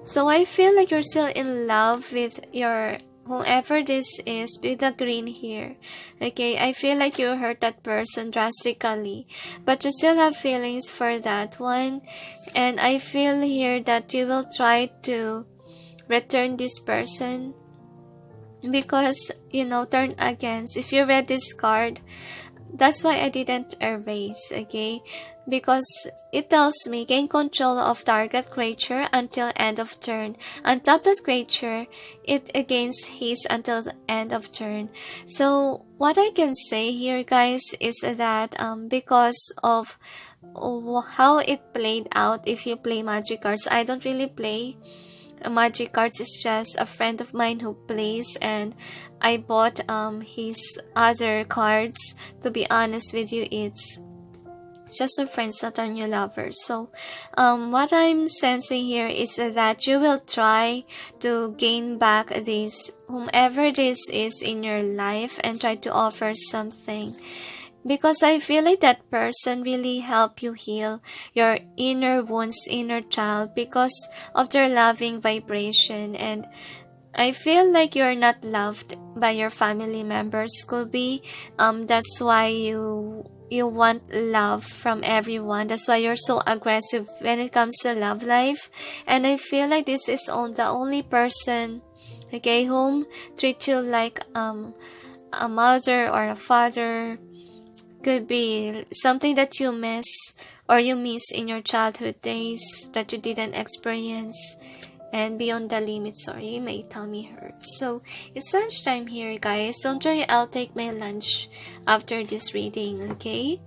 So I feel like you're still in love with your whoever this is, with the green here. Okay, I feel like you hurt that person drastically, but you still have feelings for that one. And I feel here that you will try to return this person, because turn against. If you read this card, that's why I didn't erase, okay? Because it tells me gain control of target creature until end of turn. Untap that creature, it gains haste until the end of turn. So what I can say here, guys, is that because of how it played out, if you play magic cards, I don't really play magic cards. Is just a friend of mine who plays, and I bought his other cards. To be honest with you, it's just a friend, not a new lover. So what I'm sensing here is that you will try to gain back this whomever this is in your life, and try to offer something. Because I feel like that person really helped you heal your inner wounds, inner child, because of their loving vibration. And I feel like you're not loved by your family members, could be. That's why you want love from everyone. That's why you're so aggressive when it comes to love life. And I feel like this is the only person, okay, whom treat you like a mother or a father. Could be something that you miss in your childhood days that you didn't experience. And beyond the limit, sorry, my tummy hurts. So it's lunchtime here, guys. Don't worry, I'll take my lunch after this reading, okay?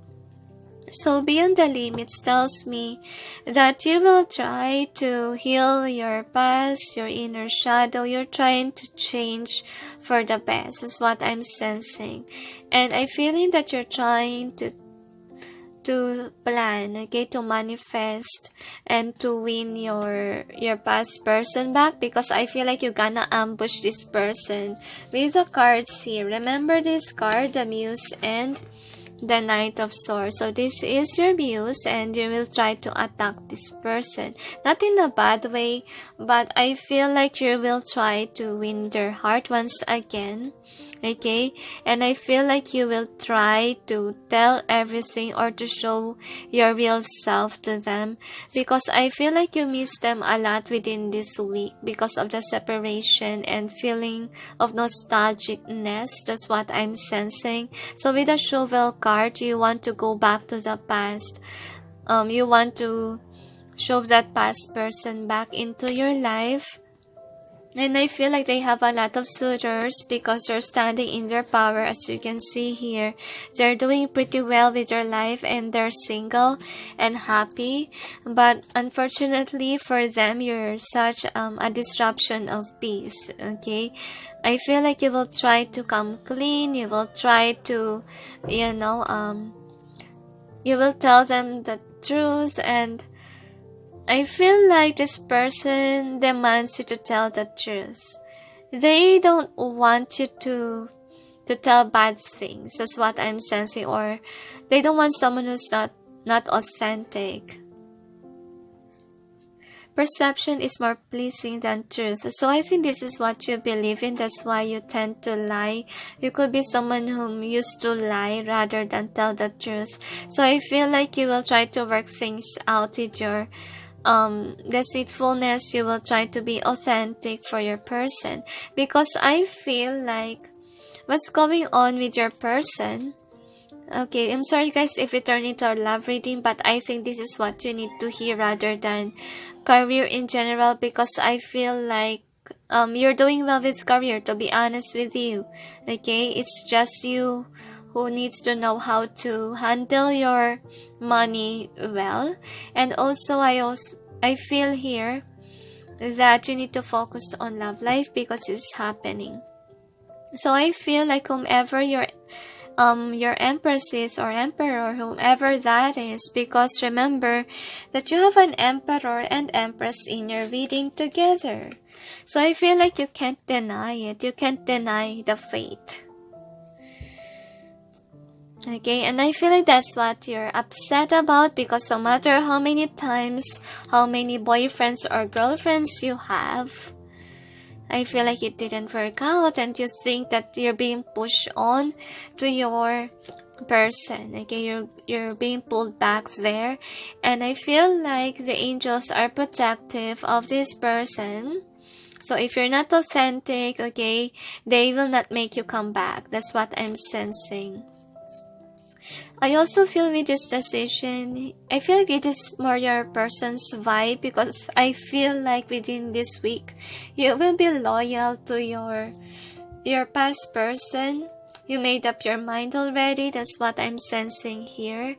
So beyond the limits tells me that you will try to heal your past, your inner shadow. You're trying to change for the best, is what I'm sensing. And I'm feeling that you're trying to plan, okay, to manifest and to win your past person back, because I feel like you're gonna ambush this person with the cards here. Remember this card, the Muse and the Knight of Swords. So this is your Muse, and you will try to attack this person. Not in a bad way, but I feel like you will try to win their heart once again. Okay, and I feel like you will try to tell everything or to show your real self to them, because I feel like you miss them a lot within this week because of the separation and feeling of nostalgicness. That's what I'm sensing. So with the Shovel card, you want to go back to the past. You want to shove that past person back into your life. And I feel like they have a lot of suitors because they're standing in their power, as you can see here. They're doing pretty well with their life and they're single and happy. But unfortunately for them, you're such a disruption of peace, okay? I feel like you will try to come clean. You will try to, you will tell them the truth, and I feel like this person demands you to tell the truth. They don't want you to tell bad things. That's what I'm sensing. Or they don't want someone who's not authentic. Perception is more pleasing than truth. So I think this is what you believe in. That's why you tend to lie. You could be someone who used to lie rather than tell the truth. So I feel like you will try to work things out with your deceitfulness. You will try to be authentic for your person, because I feel like what's going on with your person. Okay, I'm sorry guys if it turned into a love reading, but I think this is what you need to hear rather than career in general, because I feel like you're doing well with career, to be honest with you. Okay, it's just you who needs to know how to handle your money well. And also I feel here that you need to focus on love life because it's happening. So I feel like whomever your empress is, or emperor, whomever that is, because remember that you have an emperor and empress in your reading together. So I feel like you can't deny it. You can't deny the fate. Okay, and I feel like that's what you're upset about, because no matter how many times, how many boyfriends or girlfriends you have, I feel like it didn't work out, and you think that you're being pushed on to your person. Okay, you're being pulled back there, and I feel like the angels are protective of this person. So if you're not authentic, okay, they will not make you come back. That's what I'm sensing. I also feel with this decision, I feel like it is more your person's vibe, because I feel like within this week, you will be loyal to your past person. You made up your mind already. That's what I'm sensing here.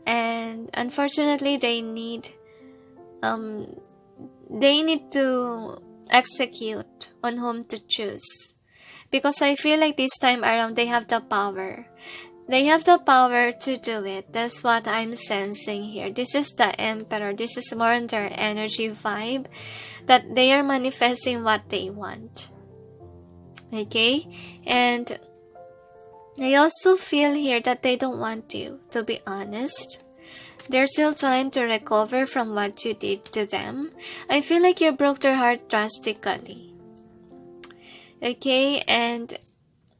And unfortunately, they need to execute on whom to choose. Because I feel like this time around, they have the power. They have the power to do it. That's what I'm sensing here. This is the Emperor. This is more on their energy vibe, that they are manifesting what they want. Okay? And I also feel here that they don't want you, to be honest. They're still trying to recover from what you did to them. I feel like you broke their heart drastically. Okay? And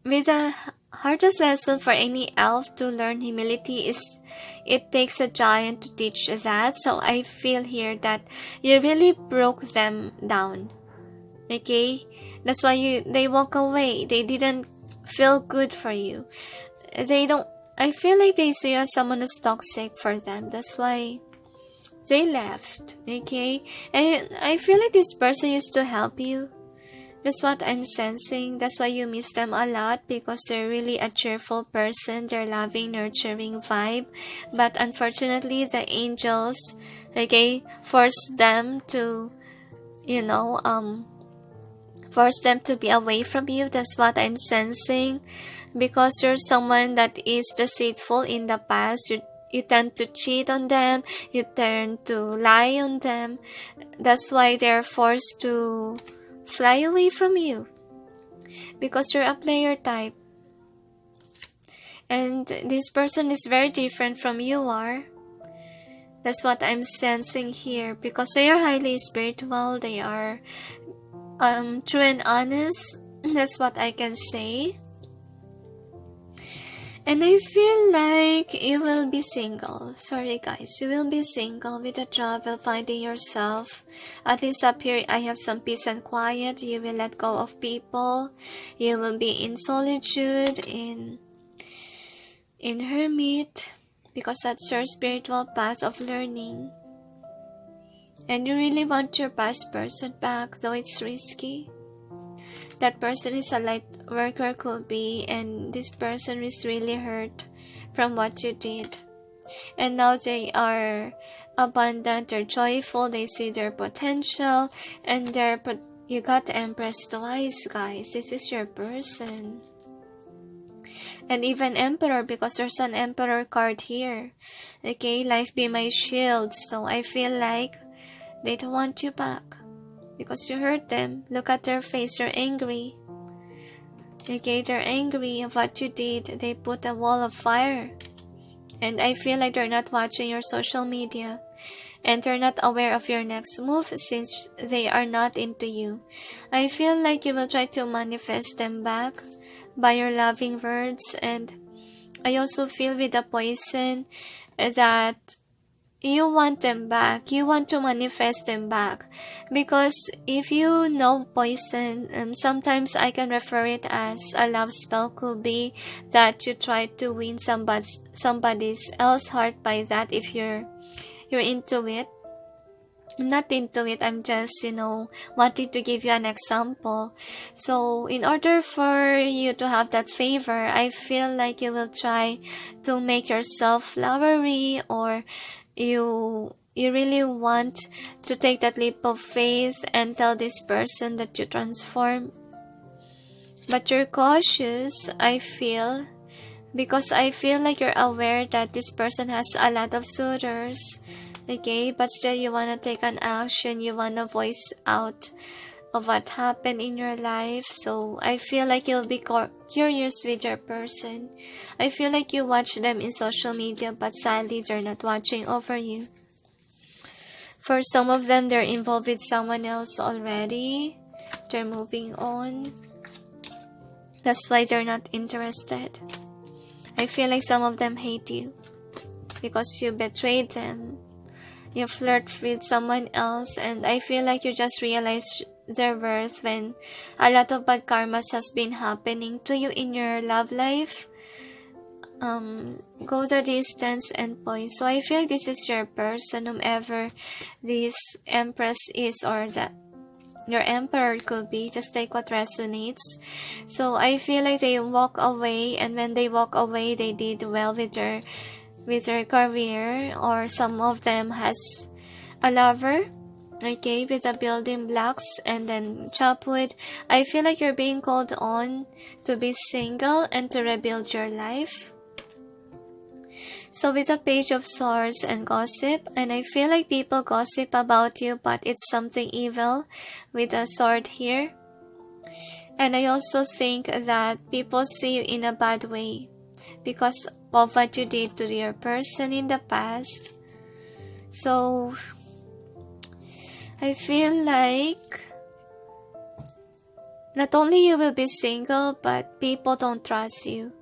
with a hardest lesson for any elf to learn humility is it takes a giant to teach that. So I feel here that you really broke them down. Okay? That's why they walk away. They didn't feel good for you. I feel like they see you as someone who's toxic for them. That's why they left. Okay? And I feel like this person used to help you. That's what I'm sensing. That's why you miss them a lot, because they're really a cheerful person. They're loving, nurturing vibe. But unfortunately, the angels, okay, force them to, force them to be away from you. That's what I'm sensing. Because you're someone that is deceitful in the past. you tend to cheat on them, you tend to lie on them. That's why they're forced to fly away from you, because you're a player type. And this person is very different from you are. That's what I'm sensing here, because they are highly spiritual, they are true and honest. That's what I can say. And I feel like you will be single. Sorry guys, you will be single with the travel, finding yourself. At least up here I have some peace and quiet. You will let go of people. You will be in solitude, in hermit, because that's your spiritual path of learning. And you really want your past person back, though it's risky. That person is a light worker, could be, and this person is really hurt from what you did. And now they are abundant, they're joyful, they see their potential, and you got Empress twice, guys. This is your person. And even Emperor, because there's an Emperor card here. Okay, life be my shield. So I feel like they don't want you back, because you hurt them. Look at their face, they're angry. Okay, they're angry of what you did. They put a wall of fire. And I feel like they're not watching your social media. And they're not aware of your next move, since they are not into you. I feel like you will try to manifest them back by your loving words. And I also feel with the poison that you want them back. You want to manifest them back. Because if you know poison, sometimes I can refer it as a love spell. Could be that you try to win somebody's else heart by that, if you're into it. I'm not into it, I'm just, wanting to give you an example. So in order for you to have that favor, I feel like you will try to make yourself flowery, or you really want to take that leap of faith and tell this person that you transform. But you're cautious, I feel, because I feel like you're aware that this person has a lot of suitors. Okay, but still you want to take an action, you want to voice out of what happened in your life. So I feel like you'll be curious with your person. I feel like you watch them in social media, but sadly they're not watching over you. For some of them, they're involved with someone else already. They're moving on. That's why they're not interested. I feel like some of them hate you because you betrayed them. You flirt with someone else, and I feel like you just realized their worth when a lot of bad karmas has been happening to you in your love life. Go the distance and point. So I feel like this is your person, whomever this Empress is, or that your Emperor could be. Just take what resonates. So I feel like they walk away, and when they walk away, they did well with their career, or some of them has a lover, okay, with the building blocks and then chopwood. I feel like you're being called on to be single and to rebuild your life. So with the Page of Swords and gossip, and I feel like people gossip about you, but it's something evil with a sword here. And I also think that people see you in a bad way because of what you did to your person in the past. So I feel like not only you will be single, but people don't trust you,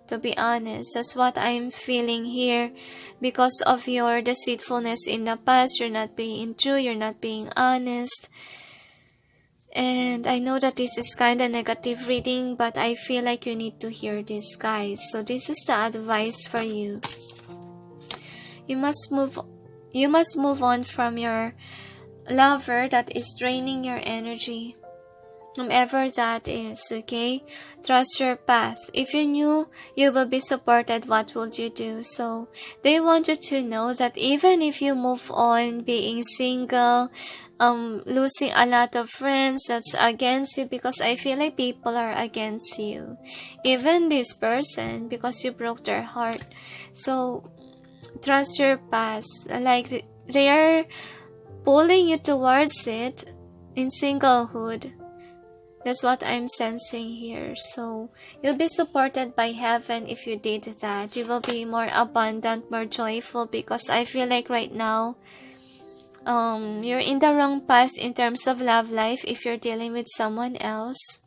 to be honest. That's what I'm feeling here. Because of your deceitfulness in the past, you're not being true, you're not being honest. And I know that this is kind of negative reading, but I feel like you need to hear this, guys. So this is the advice for you. You must move on from your lover that is draining your energy. Whomever that is, okay? Trust your path. If you knew you will be supported, what would you do? So they want you to know that even if you move on being single, losing a lot of friends that's against you, because I feel like people are against you, even this person, because you broke their heart. So trust your past. Like they are pulling you towards it in singlehood. That's what I'm sensing here. So you'll be supported by heaven if you did that. You will be more abundant, more joyful, because I feel like right now you're in the wrong path in terms of love life if you're dealing with someone else.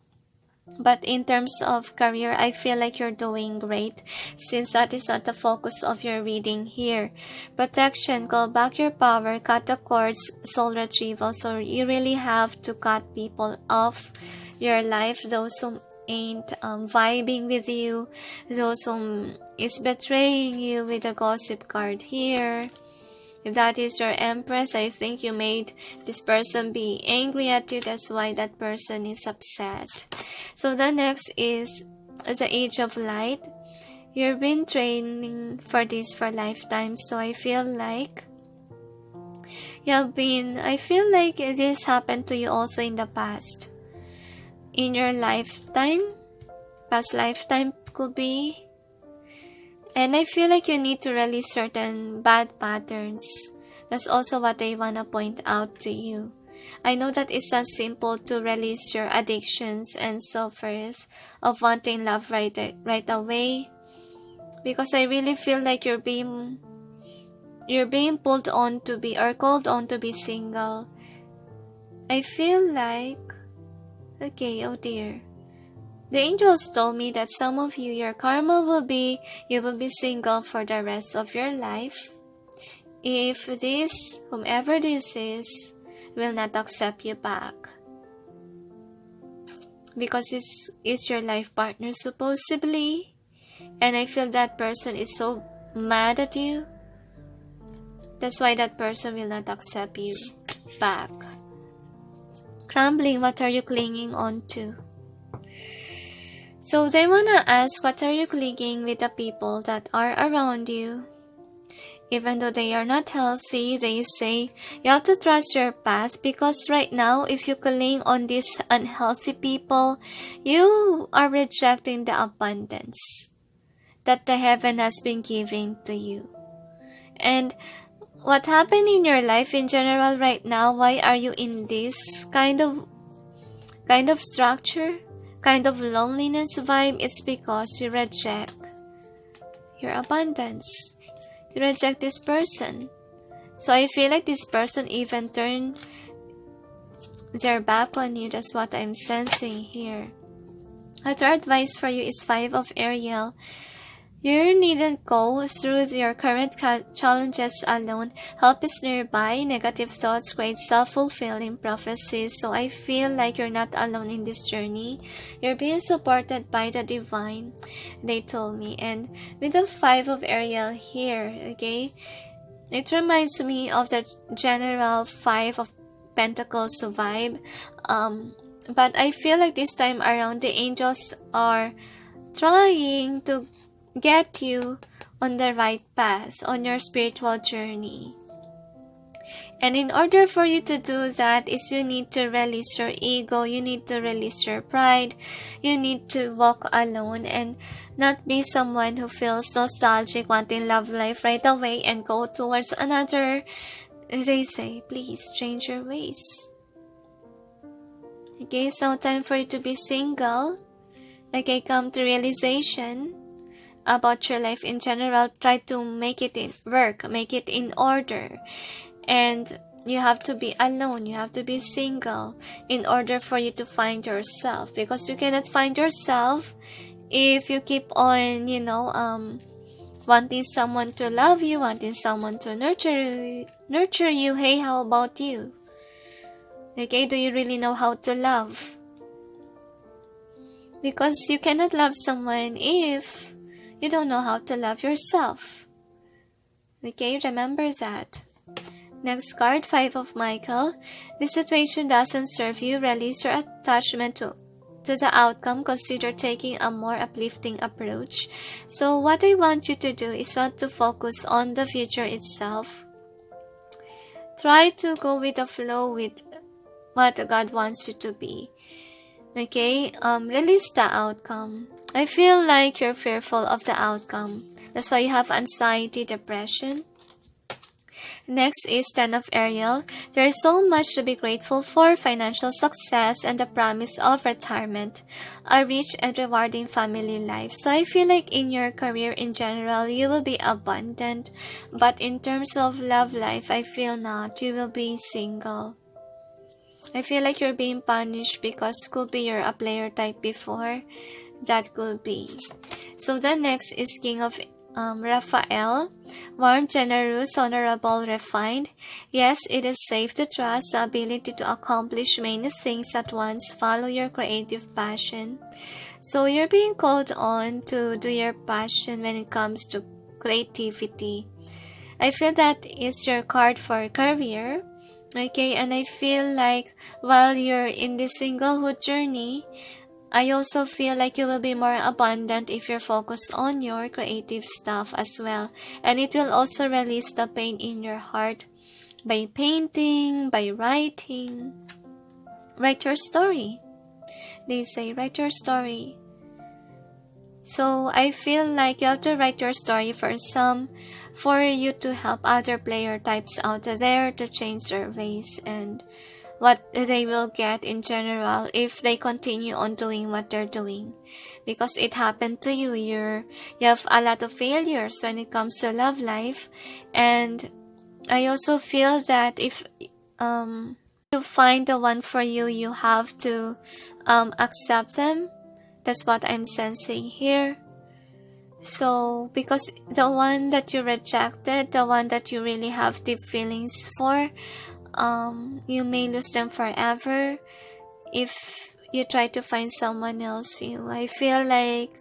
But in terms of career, I feel like you're doing great, since that is not the focus of your reading here. Protection, call back your power, cut the cords, soul retrieval. So you really have to cut people off your life, those who ain't vibing with you, those who is betraying you with a gossip card here. If that is your Empress, I think you made this person be angry at you. That's why that person is upset. So the next is the Age of Light. You've been training for this for lifetime. So I feel like this happened to you also in the past. In your lifetime, past lifetime could be. And I feel like you need to release certain bad patterns. That's also what I want to point out to you. I know that it's not simple to release your addictions and so forth of wanting love right away. Because I really feel like you're being pulled on to be, or called on to be single. I feel like, okay, oh dear. The angels told me that some of you, your karma will be, you will be single for the rest of your life. If this, whomever this is, will not accept you back. Because it's your life partner supposedly. And I feel that person is so mad at you. That's why that person will not accept you back. Crumbling, what are you clinging on to? So they want to ask, what are you clinging with the people that are around you? Even though they are not healthy, they say you have to trust your path, because right now, if you cling on these unhealthy people, you are rejecting the abundance that the heaven has been giving to you. And what happened in your life in general right now? Why are you in this kind of structure? Kind of loneliness vibe? It's because you reject your abundance. You reject this person. So I feel like this person even turned their back on you. That's what I'm sensing here. Our advice for you is 5 of Ariel. You needn't go through your current challenges alone. Help is nearby. Negative thoughts create self-fulfilling prophecies. So I feel like you're not alone in this journey. You're being supported by the divine, they told me. And with the 5 of Ariel here, okay, it reminds me of the general 5 of Pentacles vibe. But I feel like this time around, the angels are trying to get you on the right path, on your spiritual journey. And in order for you to do that, is you need to release your ego, you need to release your pride, you need to walk alone and not be someone who feels nostalgic, wanting love life right away and go towards another. They say, please change your ways. Okay, so time for you to be single. Okay, come to realization about your life in general. Try to make it in work, make it in order. And you have to be alone, you have to be single in order for you to find yourself, because you cannot find yourself if you keep on, wanting someone to love you, wanting someone to nurture you. Hey, how about you? Okay, do you really know how to love? Because you cannot love someone if you don't know how to love yourself. Okay, remember that. Next card, 5 of Michael. This situation doesn't serve you. Release your attachment to the outcome. Consider taking a more uplifting approach. So what I want you to do is not to focus on the future itself. Try to go with the flow with what God wants you to be. Okay, release the outcome. I feel like you're fearful of the outcome. That's why you have anxiety, depression. Next is 10 of Ariel. There is so much to be grateful for: financial success and the promise of retirement, a rich and rewarding family life. So I feel like in your career in general, you will be abundant. But in terms of love life, I feel not. You will be single. I feel like you're being punished because could be you're a player type before. That could be. So the next is King of Raphael. Warm, generous, honorable, refined. Yes, it is safe to trust the ability to accomplish many things at once. Follow your creative passion. So you're being called on to do your passion when it comes to creativity. I feel that is your card for career. Okay, and I feel like while you're in this singlehood journey, I also feel like you will be more abundant if you're focused on your creative stuff as well. And it will also release the pain in your heart by painting, by writing. Write your story. They say, write your story. So I feel like you have to write your story for you to help other player types out there to change their ways and what they will get in general if they continue on doing what they're doing. Because it happened to you. You have a lot of failures when it comes to love life. And I also feel that if you find the one for you, you have to accept them. That's what I'm sensing here. So, because the one that you rejected, the one that you really have deep feelings for, you may lose them forever if you try to find someone else. I feel like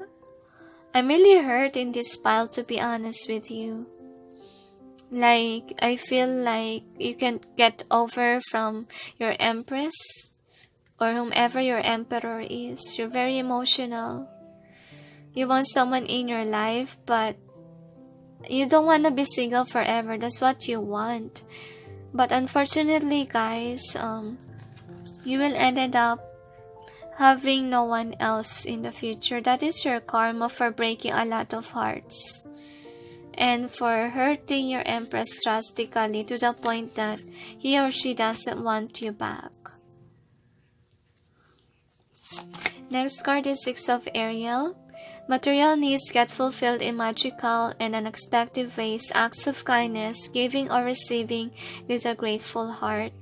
I'm really hurt in this pile, to be honest with you. Like, I feel like you can't get over from your empress or whomever your emperor is. You're very emotional. You want someone in your life, but you don't want to be single forever. That's what you want. But unfortunately, guys, you will end up having no one else in the future. That is your karma for breaking a lot of hearts and for hurting your empress drastically to the point that he or she doesn't want you back. Next card is 6 of Ariel. Material needs get fulfilled in magical and unexpected ways, acts of kindness, giving or receiving with a grateful heart.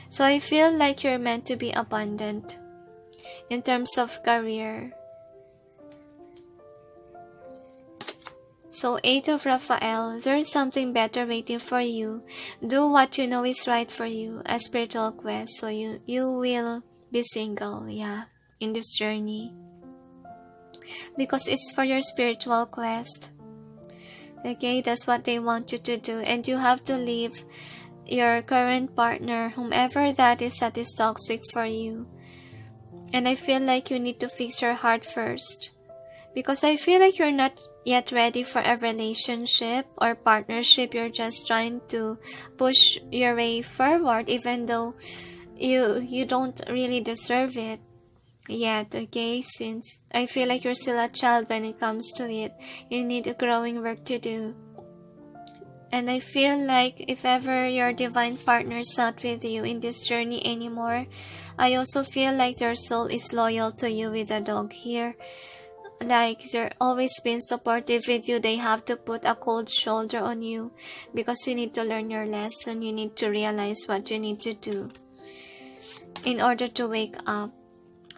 So I feel like you're meant to be abundant in terms of career. So 8 of Raphael, there's something better waiting for you. Do what you know is right for you, a spiritual quest. So you will be single, in this journey. Because it's for your spiritual quest. Okay, that's what they want you to do. And you have to leave your current partner, whomever that is toxic for you. And I feel like you need to fix your heart first. Because I feel like you're not yet ready for a relationship or partnership. You're just trying to push your way forward even though you don't really deserve it yet, okay? Since I feel like you're still a child when it comes to it. You need a growing work to do. And I feel like if ever your divine partner is not with you in this journey anymore, I also feel like their soul is loyal to you with a dog here. Like they're always been supportive with you. They have to put a cold shoulder on you because you need to learn your lesson. You need to realize what you need to do in order to wake up.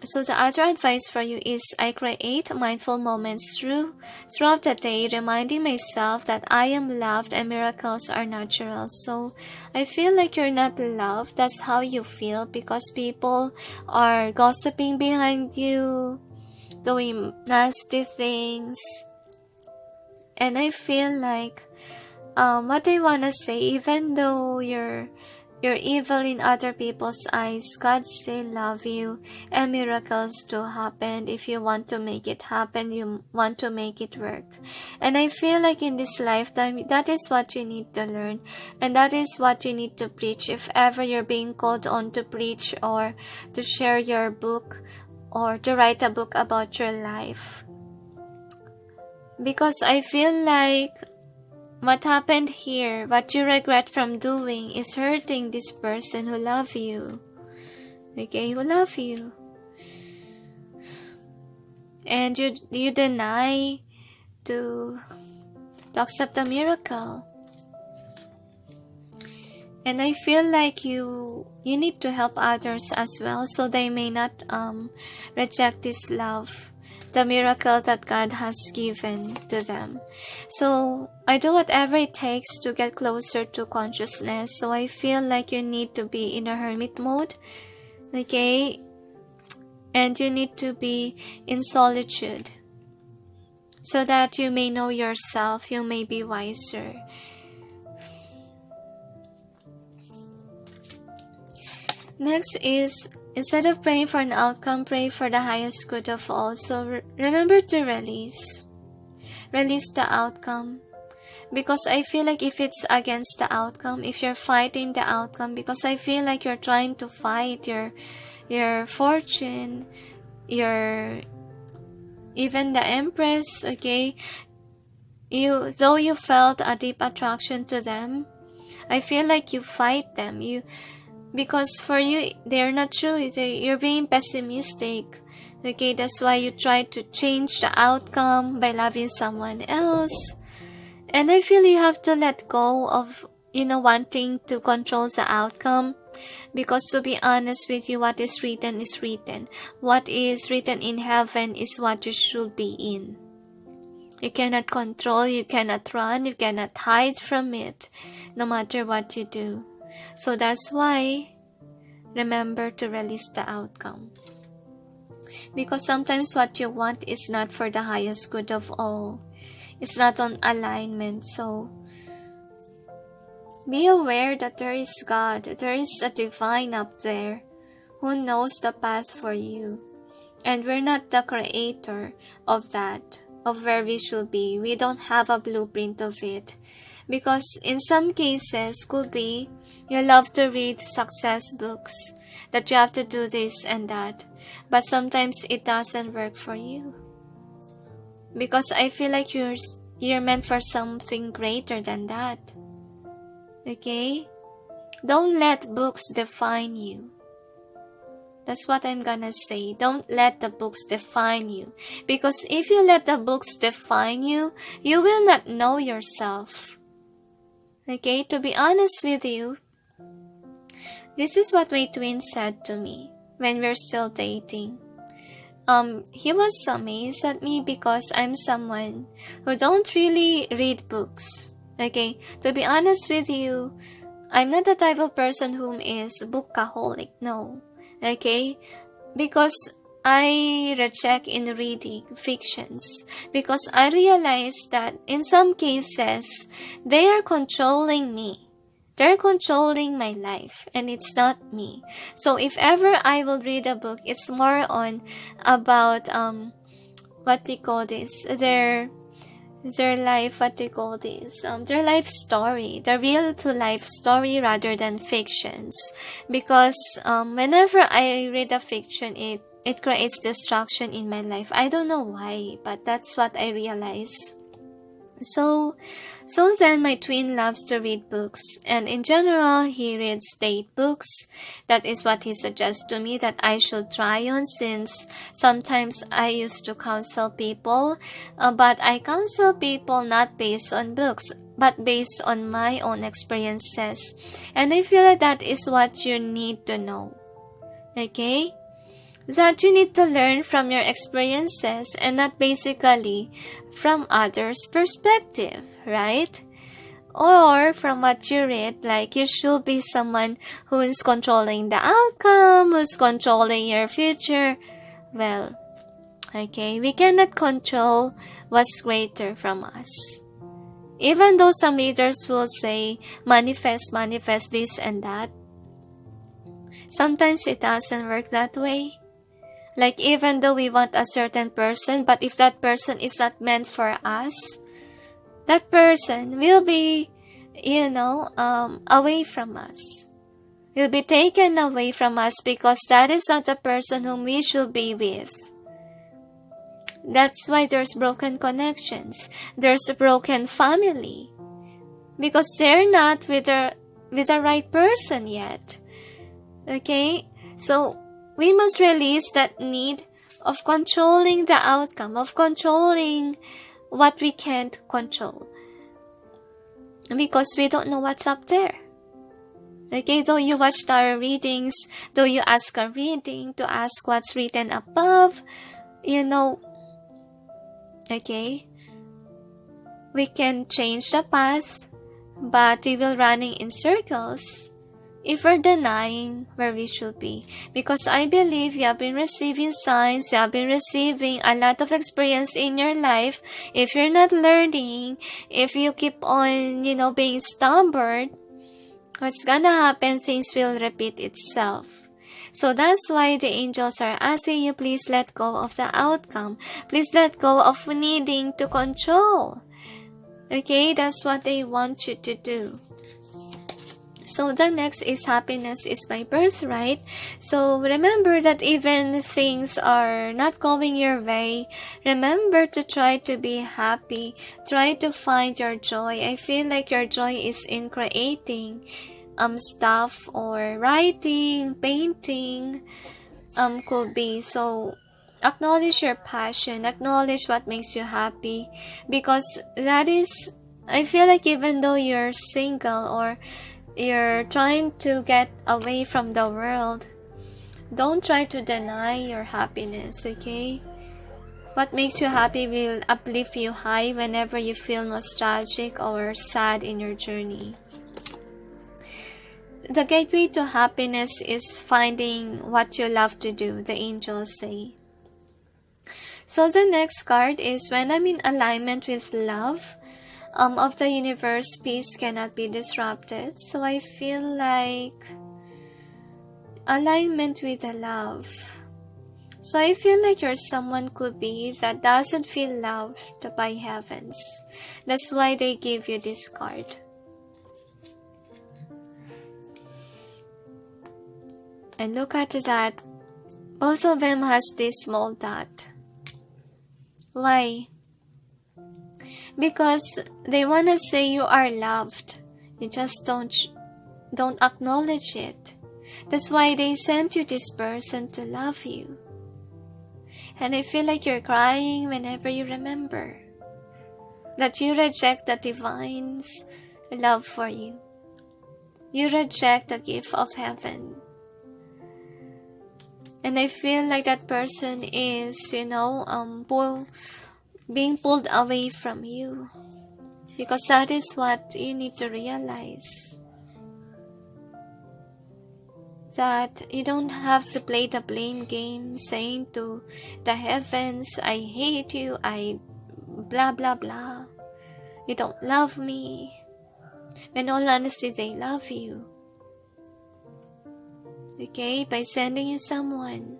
So the other advice for you is I create mindful moments throughout the day, reminding myself that I am loved and miracles are natural. So I feel like you're not loved. That's how you feel because people are gossiping behind you, doing nasty things. And I feel like what I want to say, even though you're evil in other people's eyes, God still love you and miracles do happen. If you want to make it happen, you want to make it work. And I feel like in this lifetime, that is what you need to learn. And that is what you need to preach if ever you're being called on to preach or to share your book or to write a book about your life. Because I feel like what happened here, what you regret from doing, is hurting this person who love you. Okay, who love you. And you deny to accept a miracle. And I feel like you need to help others as well, so they may not reject this love, the miracle that God has given to them. So I do whatever it takes to get closer to consciousness. So I feel like you need to be in a hermit mode, okay? And you need to be in solitude so that you may know yourself, you may be wiser. Next is, instead of praying for an outcome, pray for the highest good of all. So remember to release the outcome. Because I feel like if it's against the outcome, if you're fighting the outcome, because I feel like you're trying to fight your fortune, even the Empress, okay? Though you felt a deep attraction to them, I feel like you fight them. Because for you, they're not true. You're being pessimistic. Okay, that's why you try to change the outcome by loving someone else. And I feel you have to let go of, wanting to control the outcome. Because to be honest with you, what is written is written. What is written in heaven is what you should be in. You cannot control, you cannot run, you cannot hide from it, no matter what you do. So that's why, remember to release the outcome. Because sometimes what you want is not for the highest good of all. It's not on alignment. So be aware that there is God, there is a divine up there who knows the path for you. And we're not the creator of that, of where we should be. We don't have a blueprint of it. Because in some cases, could be, you love to read success books, that you have to do this and that. But sometimes it doesn't work for you. Because I feel like you're meant for something greater than that. Okay? Don't let books define you. That's what I'm gonna say. Don't let the books define you. Because if you let the books define you, you will not know yourself. Okay? To be honest with you, this is what my twin said to me when we're still dating. He was amazed at me because I'm someone who don't really read books. Okay? To be honest with you, I'm not the type of person who is bookaholic. No. Okay? Because I reject in reading fictions. Because I realize that in some cases, they are controlling me. They're controlling my life, and it's not me. So if ever I will read a book, it's more on about what do you call this? Their life, what do you call this? Their life story, the real to life story rather than fictions. Because whenever I read a fiction, it creates destruction in my life. I don't know why, but that's what I realize. So then my twin loves to read books, and in general he reads date books. That is what he suggests to me that I should try on, since sometimes I used to counsel people, but I counsel people not based on books, but based on my own experiences. And I feel that is what you need to know. Okay? That you need to learn from your experiences and not basically from others' perspective, right? Or from what you read, like you should be someone who is controlling the outcome, who's controlling your future. Well, okay, we cannot control what's greater from us. Even though some leaders will say, manifest this and that, sometimes it doesn't work that way. Like even though we want a certain person, but if that person is not meant for us, that person will be, away from us. Will be taken away from us because that is not the person whom we should be with. That's why there's broken connections. There's a broken family. Because they're not with the right person yet. Okay? So, we must release that need of controlling the outcome, of controlling what we can't control. Because we don't know what's up there. Okay, though you watch tarot readings, though you ask a reading to ask what's written above, okay, we can change the path, but we will running in circles if we're denying where we should be. Because I believe you have been receiving signs, you have been receiving a lot of experience in your life. If you're not learning, if you keep on, being stubborn, what's gonna happen? Things will repeat itself. So that's why the angels are asking you, please let go of the outcome. Please let go of needing to control. Okay, that's what they want you to do. So the next is happiness is my birthright. So remember that even things are not going your way, remember to try to be happy. Try to find your joy. I feel like your joy is in creating stuff or writing, painting, could be. So acknowledge your passion, acknowledge what makes you happy, because that is, I feel like even though you're single or you're trying to get away from the world, don't try to deny your happiness, okay? What makes you happy will uplift you high whenever you feel nostalgic or sad in your journey. The gateway to happiness is finding what you love to do, the angels say. So the next card is when I'm in alignment with love, of the universe, peace cannot be disrupted. So I feel like alignment with the love. So I feel like you're someone could be that doesn't feel loved by heavens. That's why they give you this card. And look at that. Both of them has this small dot. Why? Because they want to say you are loved. You just don't acknowledge it. That's why they sent you this person to love you. And I feel like you're crying whenever you remember that you reject the divine's love for you. You reject the gift of heaven. And I feel like that person is, being pulled away from you. Because that is what you need to realize. That you don't have to play the blame game, saying to the heavens, I hate you, I blah blah blah. You don't love me. In all honesty, they love you. Okay, by sending you someone.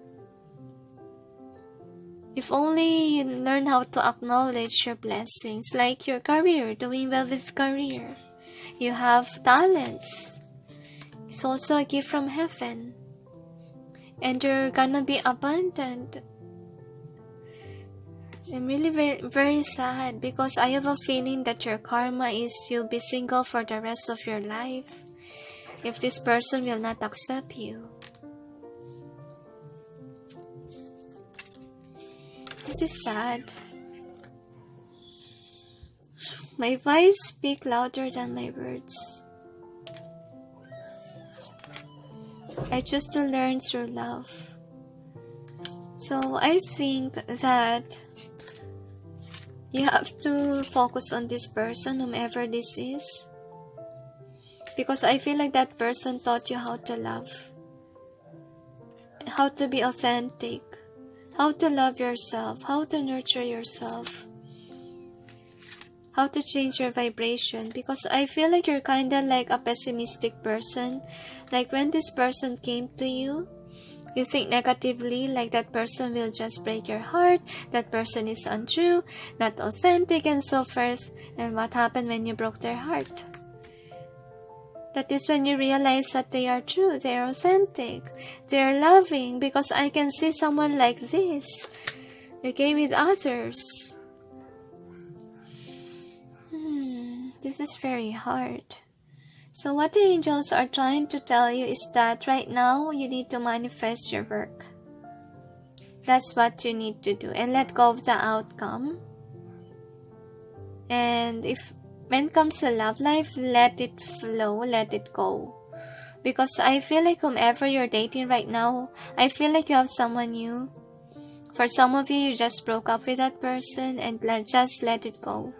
If only you learn how to acknowledge your blessings, like your career, doing well with career. You have talents. It's also a gift from heaven. And you're gonna be abundant. I'm really very, very sad because I have a feeling that your karma is you'll be single for the rest of your life if this person will not accept you. This is sad. My vibes speak louder than my words. I choose to learn through love. So I think that you have to focus on this person, whomever this is. Because I feel like that person taught you how to love. How to be authentic. How to love yourself. How to nurture yourself. How to change your vibration. Because I feel like you're kinda like a pessimistic person. Like when this person came to you, you think negatively, like that person will just break your heart, that person is untrue, not authentic, and so forth. And what happened when you broke their heart? That is when you realize that they are true, they are authentic, they are loving, because I can see someone like this. Okay, with others. This is very hard. So what the angels are trying to tell you is that right now you need to manifest your work. That's what you need to do, and let go of the outcome. And when it comes to love life, let it flow, let it go. Because I feel like whomever you're dating right now, I feel like you have someone new. For some of you, you just broke up with that person and just let it go.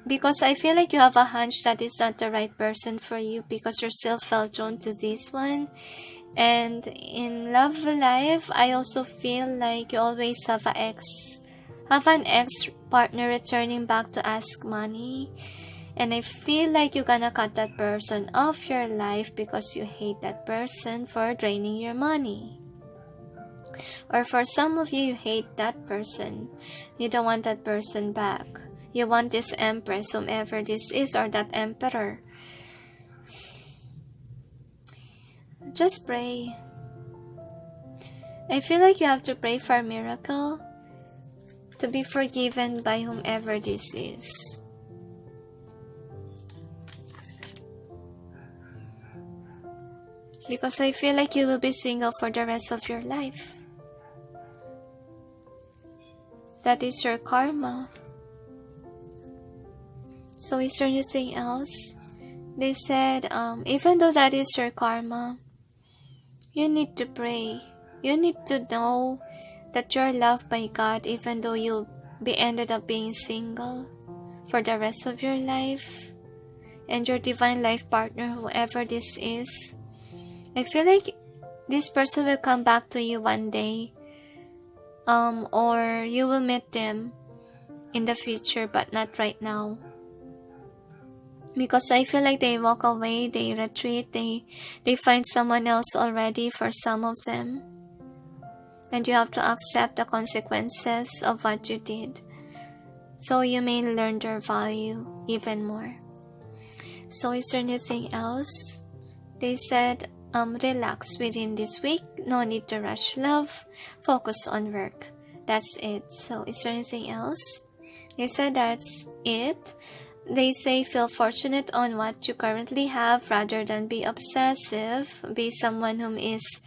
Because I feel like you have a hunch that is not the right person for you, because you're still felt drawn to this one. And in love life, I also feel like you always have an ex partner returning back to ask money. And I feel like you're gonna cut that person off your life because you hate that person for draining your money. Or for some of you, you hate that person. You don't want that person back. You want this empress, whomever this is, or that emperor. Just pray. I feel like you have to pray for a miracle to be forgiven by whomever this is. Because I feel like you will be single for the rest of your life. That is your karma. So is there anything else? They said, even though that is your karma, you need to pray. You need to know that you're loved by God, even though you'll be ended up being single for the rest of your life. And your divine life partner, whoever this is, I feel like this person will come back to you one day. Or you will meet them in the future, but not right now. Because I feel like they walk away, they retreat, they find someone else already for some of them. And you have to accept the consequences of what you did, so you may learn their value even more. So is there anything else? They said, relax within this week. No need to rush love. Focus on work. That's it. So is there anything else? They said that's it. They say feel fortunate on what you currently have rather than be obsessive. Be someone whom is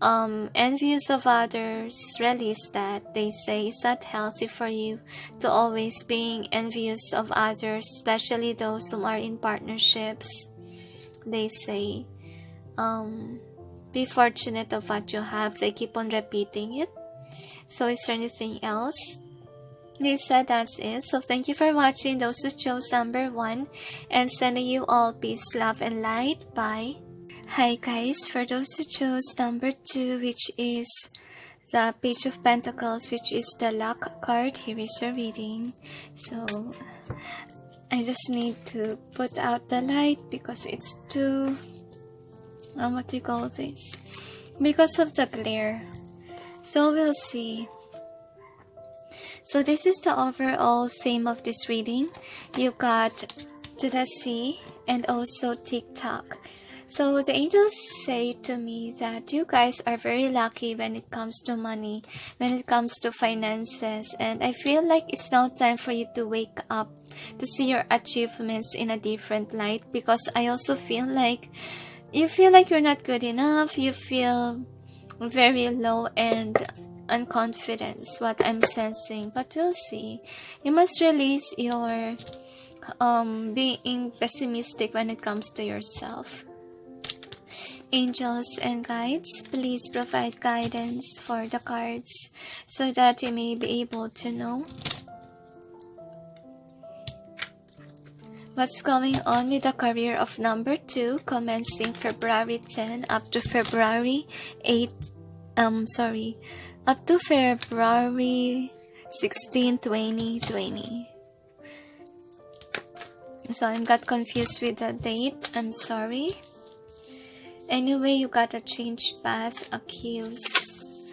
envious of others. Release that. They say it's not healthy for you to always being envious of others, especially those who are in partnerships. They say be fortunate of what you have. They keep on repeating it. So is there anything else? They said that's it. So thank you for watching. Those who chose number 1, and sending you all peace, love, and light. Bye. Hi guys, for those who chose number 2, which is the Page of Pentacles, which is the luck card, here is your reading. So I just need to put out the light because it's too what do you call this? Because of the glare. So we'll see. So this is the overall theme of this reading. You got To the Sea and also TikTok. So the angels say to me that you guys are very lucky when it comes to money, when it comes to finances. And I feel like it's now time for you to wake up, to see your achievements in a different light. Because I also feel like you feel like you're not good enough. You feel very low and unconfident, what I'm sensing. But we'll see. You must release your being pessimistic when it comes to yourself. Angels and guides, please provide guidance for the cards so that you may be able to know what's going on with the career of number 2, commencing February 10 up to February 8. Up to February 16, 2020. So I got confused with the date. I'm sorry. Anyway, you got a change path, accuse.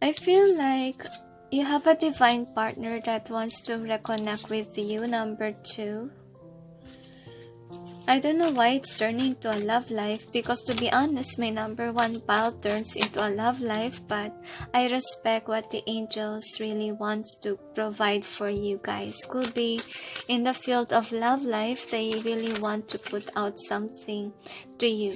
I feel like you have a divine partner that wants to reconnect with you, number 2. I don't know why it's turning to a love life, because to be honest, my number one pile turns into a love life, but I respect what the angels really wants to provide for you guys. Could be in the field of love life, they really want to put out something to you.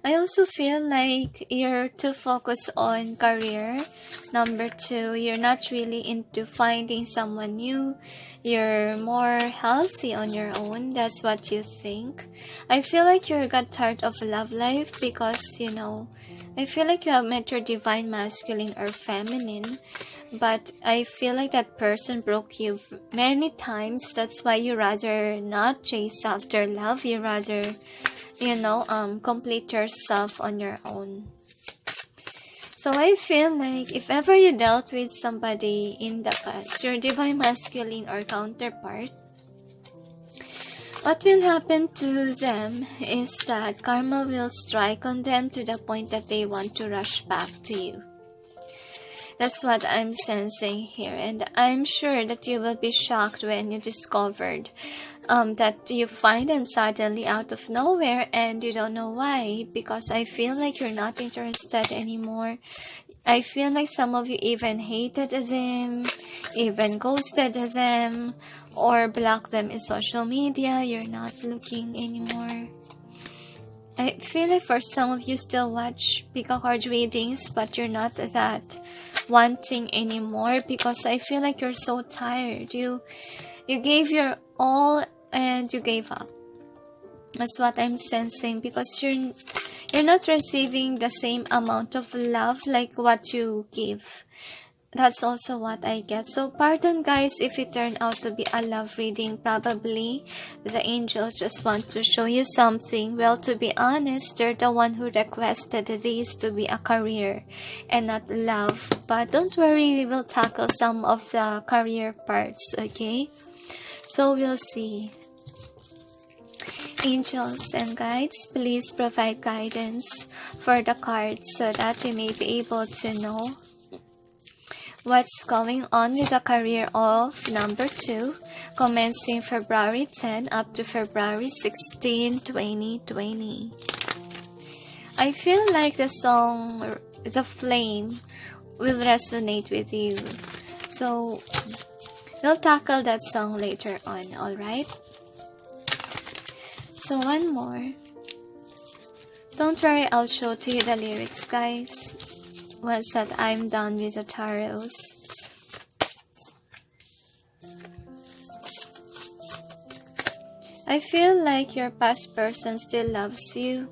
I also feel like you're too focused on career. Number 2, you're not really into finding someone new. You're more healthy on your own. That's what you think. I feel like you got tired of love life because, I feel like you have met your divine masculine or feminine. But I feel like that person broke you many times. That's why you rather not chase after love. You rather complete yourself on your own. So I feel like if ever you dealt with somebody in the past, your divine masculine or counterpart, what will happen to them is that karma will strike on them to the point that they want to rush back to you. That's what I'm sensing here, and I'm sure that you will be shocked when you discovered that you find them suddenly out of nowhere and you don't know why, because I feel like you're not interested anymore. I feel like some of you even hated them, even ghosted them, or blocked them in social media. You're not looking anymore. I feel like for some of you still watch pick-a card readings, but you're not that wanting anymore, because I feel like you're so tired. You gave your all and you gave up. That's what I'm sensing, because you're not receiving the same amount of love like what you give. That's also what I get. So pardon guys if it turned out to be a love reading. Probably the angels just want to show you something. Well, to be honest, they're the one who requested this to be a career and not love. But don't worry, we will tackle some of the career parts, okay? So we'll see. Angels and guides, please provide guidance for the cards so that we may be able to know what's going on with the career of number 2, commencing February 10 up to February 16, 2020. I feel like the song, The Flame, will resonate with you. So, we'll tackle that song later on, alright? So, one more. Don't worry, I'll show to you the lyrics, guys, once that I'm done with the tarots. I feel like your past person still loves you,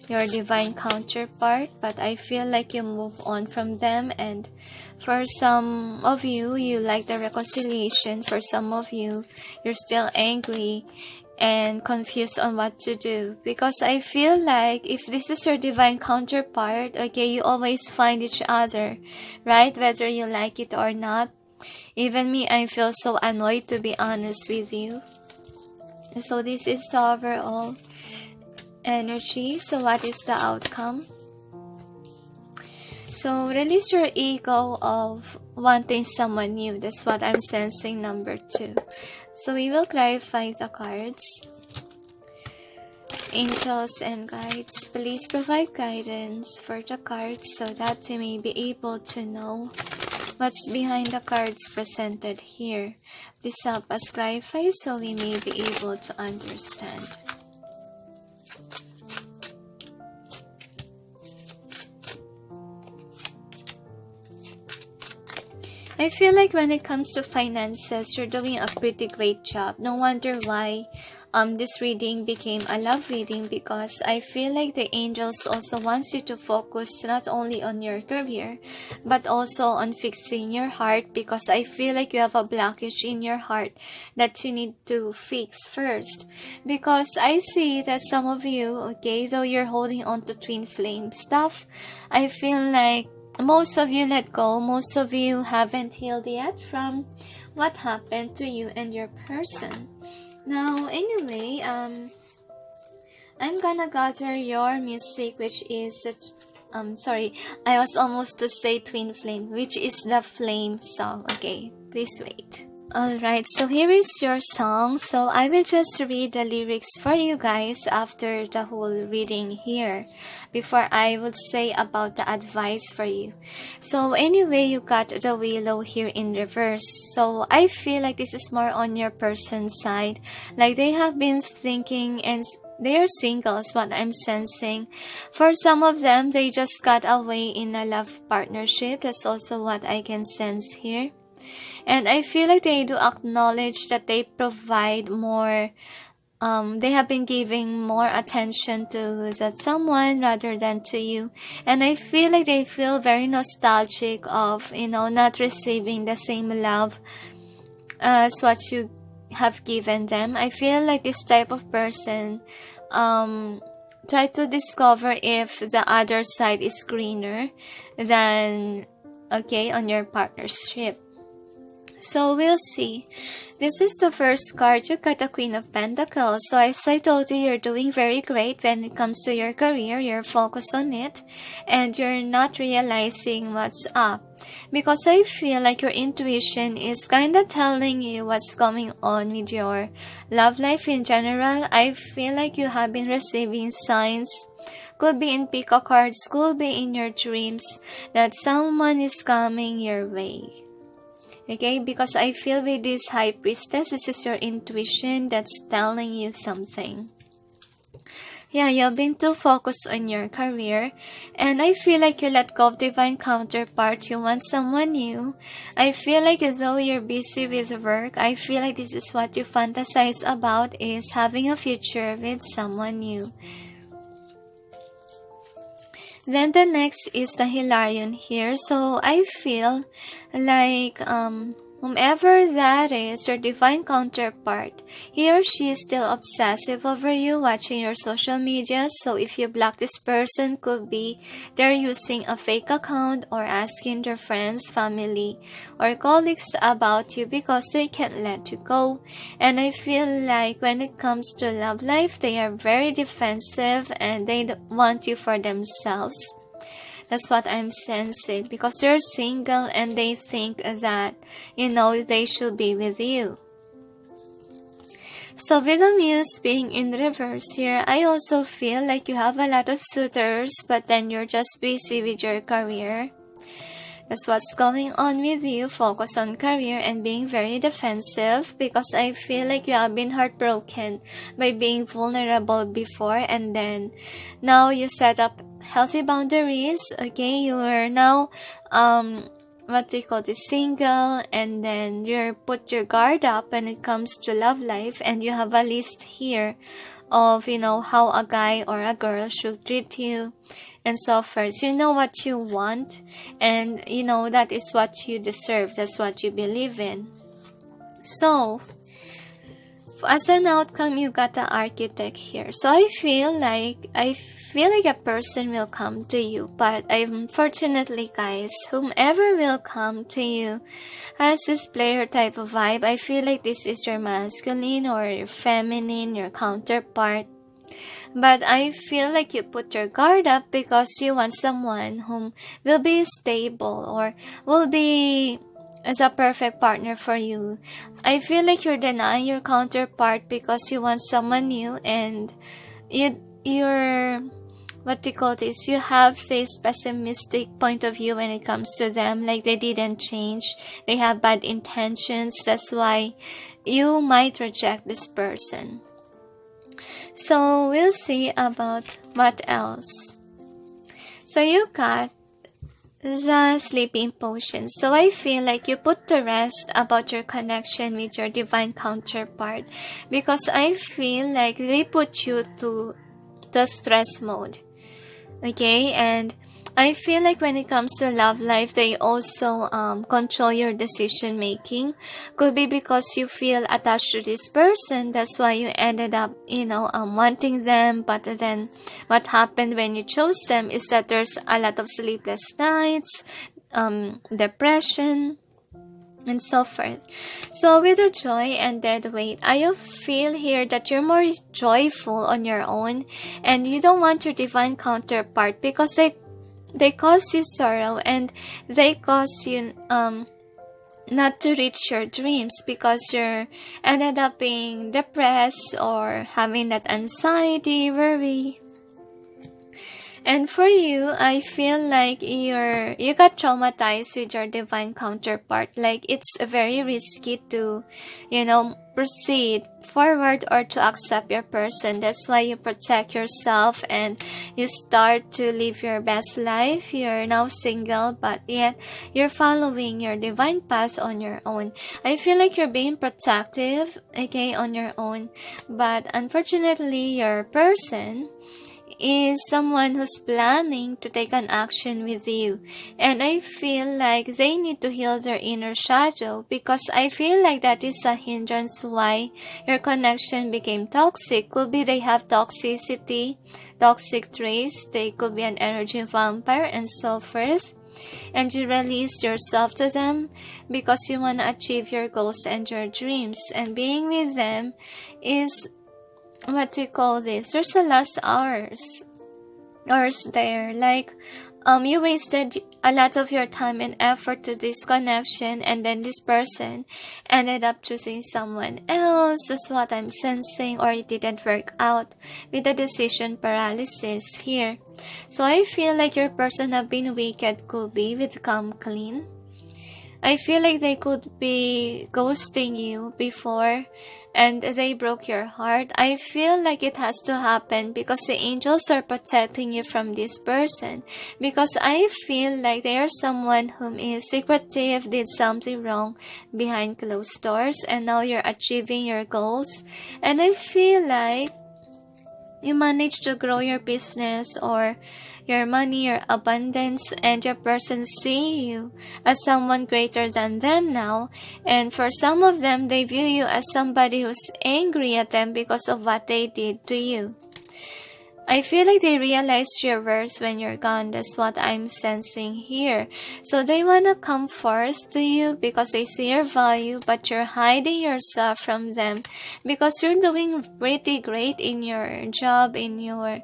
your divine counterpart, but I feel like you move on from them, and for some of you, you like the reconciliation. For some of you, you're still angry and confused on what to do, because I feel like if this is your divine counterpart, okay, you always find each other, right? Whether you like it or not. Even me, I feel so annoyed, to be honest with you. So this is the overall energy. So what is the outcome? So release your ego of wanting someone new. That's what I'm sensing, number 2. So we will clarify the cards. Angels and guides, please provide guidance for the cards so that we may be able to know what's behind the cards presented here. Please help us clarify so we may be able to understand. I feel like when it comes to finances, you're doing a pretty great job. No wonder why this reading became a love reading, because I feel like the angels also wants you to focus not only on your career, but also on fixing your heart, because I feel like you have a blockage in your heart that you need to fix first. Because I see that some of you, okay, though you're holding on to twin flame stuff, I feel like most of you let go. Most of you haven't healed yet from what happened to you and your person. Now, anyway, I'm gonna gather your music, which is, sorry, I was almost to say twin flame, which is the flame song. Okay, please wait. Alright, so here is your song. So I will just read the lyrics for you guys after the whole reading here, before I would say about the advice for you. So anyway, you got the willow here in reverse. So I feel like this is more on your person's side. Like they have been thinking and they are single is what I'm sensing. For some of them, they just got away in a love partnership. That's also what I can sense here. And I feel like they do acknowledge that they provide more, they have been giving more attention to that someone rather than to you. And I feel like they feel very nostalgic of, not receiving the same love as what you have given them. I feel like this type of person, try to discover if the other side is greener than, on your partnership. So we'll see. This is the first card. You got the Queen of Pentacles. So as I told you, you're doing very great when it comes to your career. You're focused on it. And you're not realizing what's up. Because I feel like your intuition is kind of telling you what's going on with your love life in general. I feel like you have been receiving signs. Could be in Pica cards. Could be in your dreams. That someone is coming your way. Okay, because I feel with this High Priestess, this is your intuition that's telling you something. Yeah, you've been too focused on your career. And I feel like you let go of divine counterpart. You want someone new. I feel like though you're busy with work, I feel like this is what you fantasize about, is having a future with someone new. Then the next is the Hilarion here. So I feel like whomever that is, your divine counterpart, he or she is still obsessive over you, watching your social media. So if you block this person, could be they're using a fake account or asking their friends, family, or colleagues about you because they can't let you go. And I feel like when it comes to love life, they are very defensive and they want you for themselves. That's what I'm sensing, because they're single and they think that, they should be with you. So with the Muse being in reverse here, I also feel like you have a lot of suitors, but then you're just busy with your career. That's what's going on with you. Focus on career and being very defensive, because I feel like you have been heartbroken by being vulnerable before, and then now you set up healthy boundaries. Okay, you are now single, and then you put your guard up when it comes to love life, and you have a list here of how a guy or a girl should treat you and so forth. You know what you want, and that is what you deserve. That's what you believe in. So as an outcome, you got the Architect here. So I feel like a person will come to you, but unfortunately, guys, whomever will come to you has this player type of vibe. I feel like this is your masculine or your feminine, your counterpart. But I feel like you put your guard up because you want someone whom will be stable or will be as a perfect partner for you. I feel like you're denying your counterpart because you want someone new, and you're you have this pessimistic point of view when it comes to them, like they didn't change, they have bad intentions. That's why you might reject this person. So we'll see about what else. So you got the sleeping potion. So I feel like you put to rest about your connection with your divine counterpart, because I feel like they put you to the stress mode. Okay, and I feel like when it comes to love life, they also control your decision making. Could be because you feel attached to this person. That's why you ended up, wanting them. But then what happened when you chose them is that there's a lot of sleepless nights, depression, and so forth. So with the joy and dead weight, I feel here that you're more joyful on your own, and you don't want your divine counterpart because they cause you sorrow, and they cause you not to reach your dreams because you're ended up being depressed or having that anxiety, worry. And for you, I feel like you got traumatized with your divine counterpart. Like it's very risky to, proceed forward or to accept your person. That's why you protect yourself and you start to live your best life. You're now single, but yet you're following your divine path on your own. I feel like you're being protective, okay, on your own. But unfortunately, your person is someone who's planning to take an action with you, and I feel like they need to heal their inner shadow, because I feel like that is a hindrance why your connection became toxic. Could be they have toxicity, toxic traits, they could be an energy vampire and so forth, and you release yourself to them because you want to achieve your goals and your dreams, and being with them is what do you call this? There's a last hours there. Like, you wasted a lot of your time and effort to this connection, and then this person ended up choosing someone else. That's what I'm sensing, or it didn't work out with the decision paralysis here. So I feel like your person have been wicked, could be with come clean. I feel like they could be ghosting you before, and they broke your heart. I feel like it has to happen because the angels are protecting you from this person, because I feel like they are someone whom is secretive, did something wrong behind closed doors, and now you're achieving your goals. And I feel like you managed to grow your business or your money, your abundance, and your person see you as someone greater than them now. And for some of them, they view you as somebody who's angry at them because of what they did to you. I feel like they realized your worth when you're gone. That's what I'm sensing here. So they want to come forth to you because they see your value, but you're hiding yourself from them because you're doing pretty great in your job, in your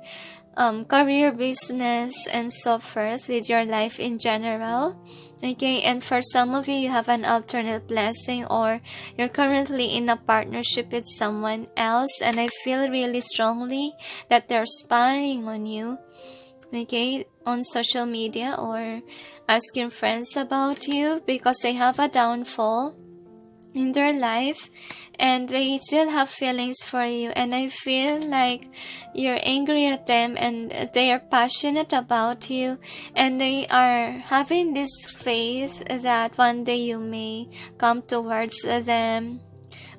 career, business, and so forth, with your life in general. Okay, and for some of you, you have an alternate blessing, or you're currently in a partnership with someone else, and I feel really strongly that they're spying on you, okay, on social media, or asking friends about you because they have a downfall in their life and they still have feelings for you. And I feel like you're angry at them, and they are passionate about you, and they are having this faith that one day you may come towards them,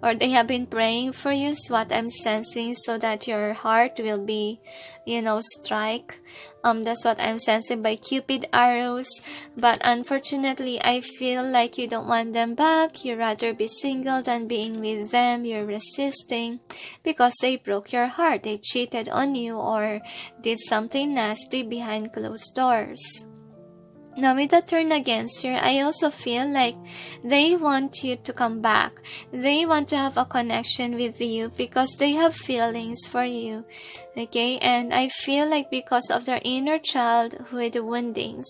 or they have been praying for you, is what I'm sensing, so that your heart will be, strike. That's what I'm sensing by Cupid arrows. But unfortunately, I feel like you don't want them back. You'd rather be single than being with them. You're resisting because they broke your heart. They cheated on you or did something nasty behind closed doors. Now, with the turn against here, I also feel like they want you to come back. They want to have a connection with you because they have feelings for you. Okay? And I feel like because of their inner childhood woundings,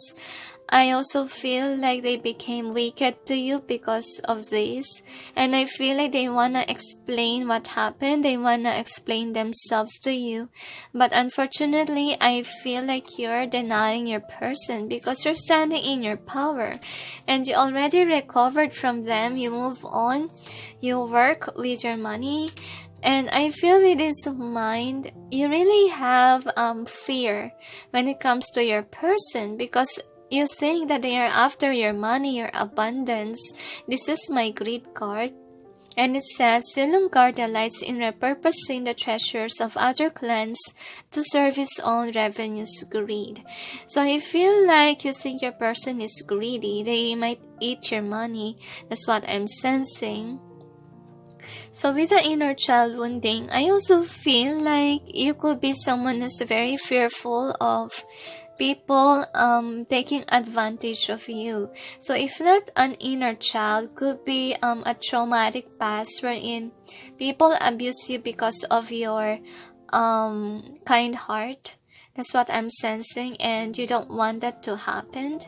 I also feel like they became wicked to you because of this. And I feel like they want to explain what happened. They want to explain themselves to you. But unfortunately, I feel like you're denying your person because you're standing in your power. And you already recovered from them. You move on. You work with your money. And I feel with this mind, you really have fear when it comes to your person, because you think that they are after your money, your abundance. This is my greed card. And it says, Silumgar delights in repurposing the treasures of other clans to serve his own revenues. Greed. So I feel like you think your person is greedy. They might eat your money. That's what I'm sensing. So with the inner child wounding, I also feel like you could be someone who's very fearful of people taking advantage of you. So if not an inner child, could be a traumatic past wherein people abuse you because of your kind heart. That's what I'm sensing, and you don't want that to happen.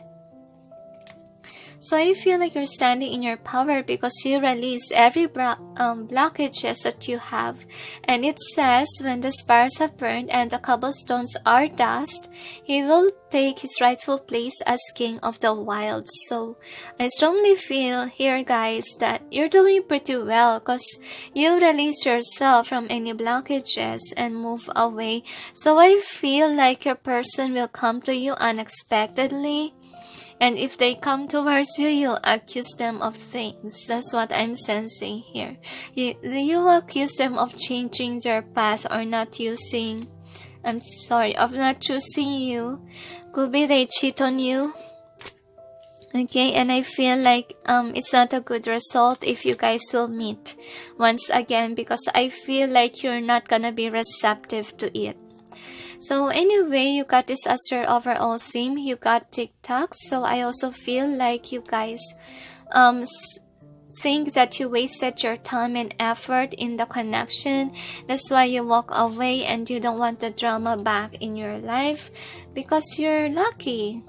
So I feel like you're standing in your power because you release every blockages that you have. And it says, when the spires have burned and the cobblestones are dust, he will take his rightful place as king of the wilds. So I strongly feel here, guys, that you're doing pretty well because you release yourself from any blockages and move away. So I feel like your person will come to you unexpectedly. And if they come towards you, you accuse them of things. That's what I'm sensing here. You accuse them of changing their past or of not choosing you. Could be they cheat on you. Okay, and I feel like it's not a good result if you guys will meet once again, because I feel like you're not gonna be receptive to it. So anyway, you got this as your overall theme. You got TikTok. So I also feel like you guys think that you wasted your time and effort in the connection. That's why you walk away and you don't want the drama back in your life because you're lucky.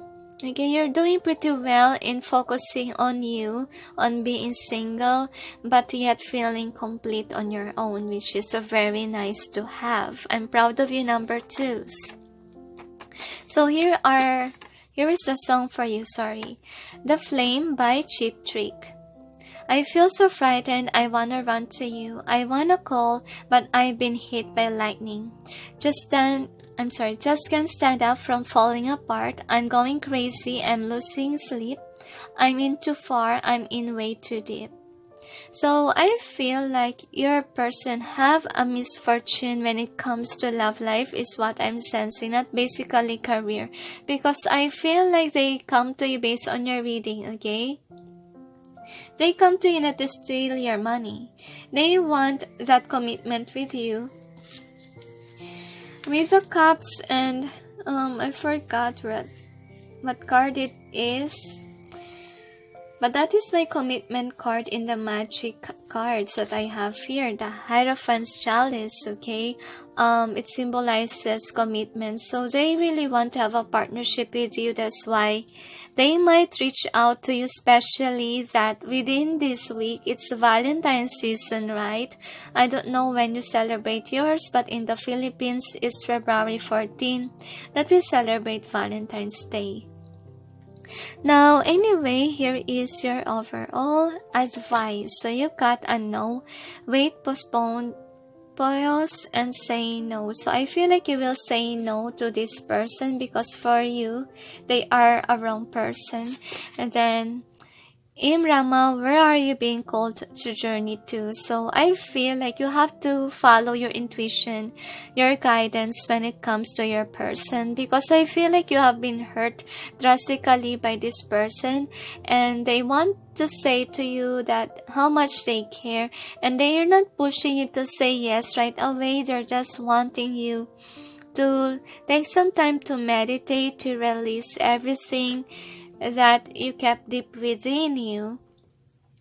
Okay, you're doing pretty well in focusing on you, on being single, but yet feeling complete on your own, which is very nice to have. I'm proud of you, number 2s. So here is the song for you, The Flame by Cheap Trick. I feel so frightened, I wanna run to you. I wanna call, but I've been hit by lightning. Just can't stand up from falling apart. I'm going crazy, I'm losing sleep. I'm in too far, I'm in way too deep. So I feel like your person have a misfortune when it comes to love life is what I'm sensing, not basically career. Because I feel like they come to you based on your reading, okay? They come to you not to steal your money. They want that commitment with you. With the cups and I forgot what card it is, but that is my commitment card in the magic cards that I have here, the Hierophant's Chalice. Okay, it symbolizes commitment, so they really want to have a partnership with you. That's why they might reach out to you, especially that within this week, it's Valentine's season, right? I don't know when you celebrate yours, but in the Philippines, it's February 14 that we celebrate Valentine's Day. Now, anyway, here is your overall advice. So you got a no, wait, postpone, pause, and say no. So I feel like you will say no to this person because for you, they are a wrong person. And then, Rama, where are you being called to journey to? So I feel like you have to follow your intuition, your guidance when it comes to your person, because I feel like you have been hurt drastically by this person and they want to say to you that how much they care, and they are not pushing you to say yes right away. They're just wanting you to take some time to meditate, to release everything that you kept deep within you,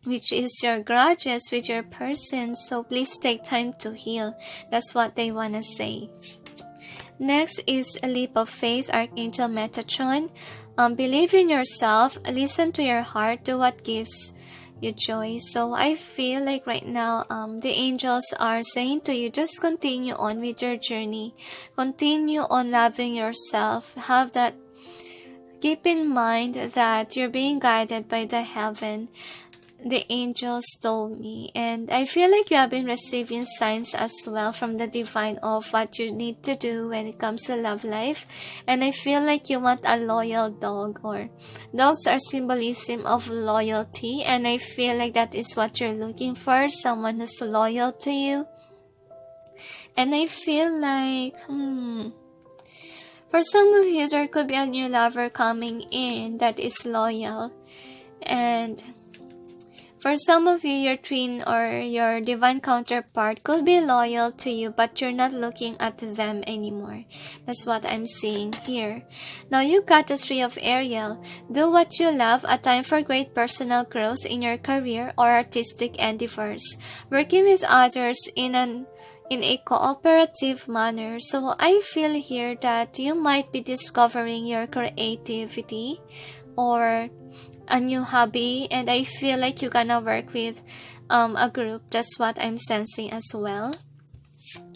which is your grudges with your person. So please take time to heal. That's what they want to say. Next is a leap of faith, Archangel Metatron. Believe in yourself, listen to your heart, do what gives you joy. So I feel like right now the angels are saying to you, just continue on with your journey, continue on loving yourself. Keep in mind that you're being guided by the heaven. The angels told me, and I feel like you have been receiving signs as well from the divine of what you need to do when it comes to love life. And I feel like you want a loyal dog, or dogs are symbolism of loyalty, and I feel like that is what you're looking for, someone who's loyal to you. And I feel like for some of you, there could be a new lover coming in that is loyal. And for some of you, your twin or your divine counterpart could be loyal to you, but you're not looking at them anymore. That's what I'm seeing here. Now, you got the 3 of Ariel. Do what you love, a time for great personal growth in your career or artistic endeavors. Working with others in a cooperative manner. So I feel here that you might be discovering your creativity, or a new hobby, and I feel like you're gonna work with a group. That's what I'm sensing as well.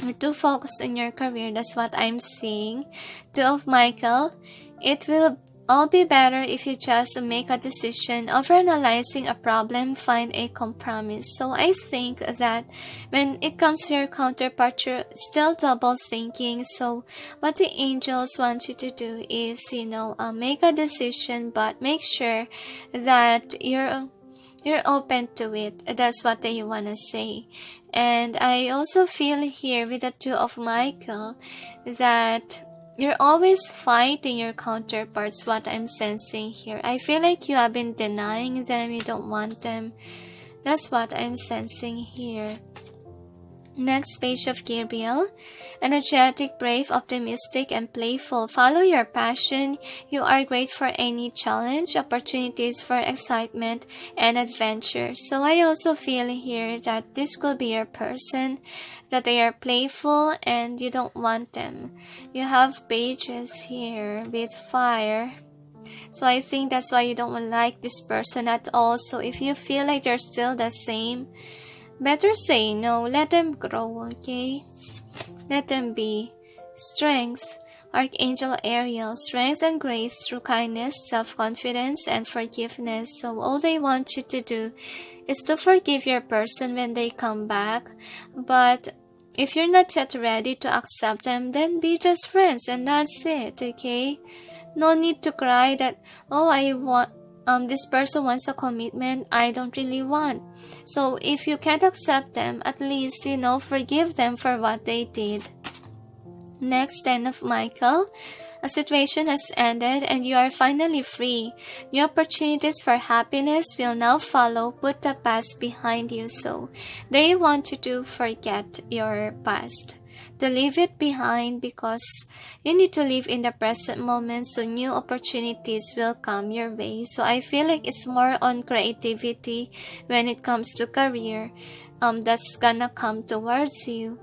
Or to focus on your career, that's what I'm seeing. Two of Michael, it will all be better if you just make a decision. Overanalyzing a problem, find a compromise. So I think that when it comes to your counterpart, you're still double thinking. So what the angels want you to do is, make a decision, but make sure that you're open to it. That's what they want to say. And I also feel here with the Two of Michael that you're always fighting your counterparts, what I'm sensing here. I feel like you have been denying them, you don't want them. That's what I'm sensing here. Next, Page of Gabrielle. Energetic, brave, optimistic, and playful. Follow your passion. You are great for any challenge, opportunities for excitement and adventure. So I also feel here that this could be your person, that they are playful and you don't want them. You have pages here with fire. So I think that's why you don't like this person at all. So if you feel like they're still the same, better say no. Let them grow, okay? Let them be. Strength. Archangel Ariel. Strength and grace through kindness, self-confidence, and forgiveness. So all they want you to do is to forgive your person when they come back. But if you're not yet ready to accept them, then be just friends and that's it, okay? No need to cry that, oh, I want this person wants a commitment I don't really want. So if you can't accept them, at least, forgive them for what they did. Next, 10 of Michael. A situation has ended and you are finally free. New opportunities for happiness will now follow. Put the past behind you. So they want you to forget your past, to leave it behind, because you need to live in the present moment, so new opportunities will come your way. So I feel like it's more on creativity when it comes to career that's gonna come towards you.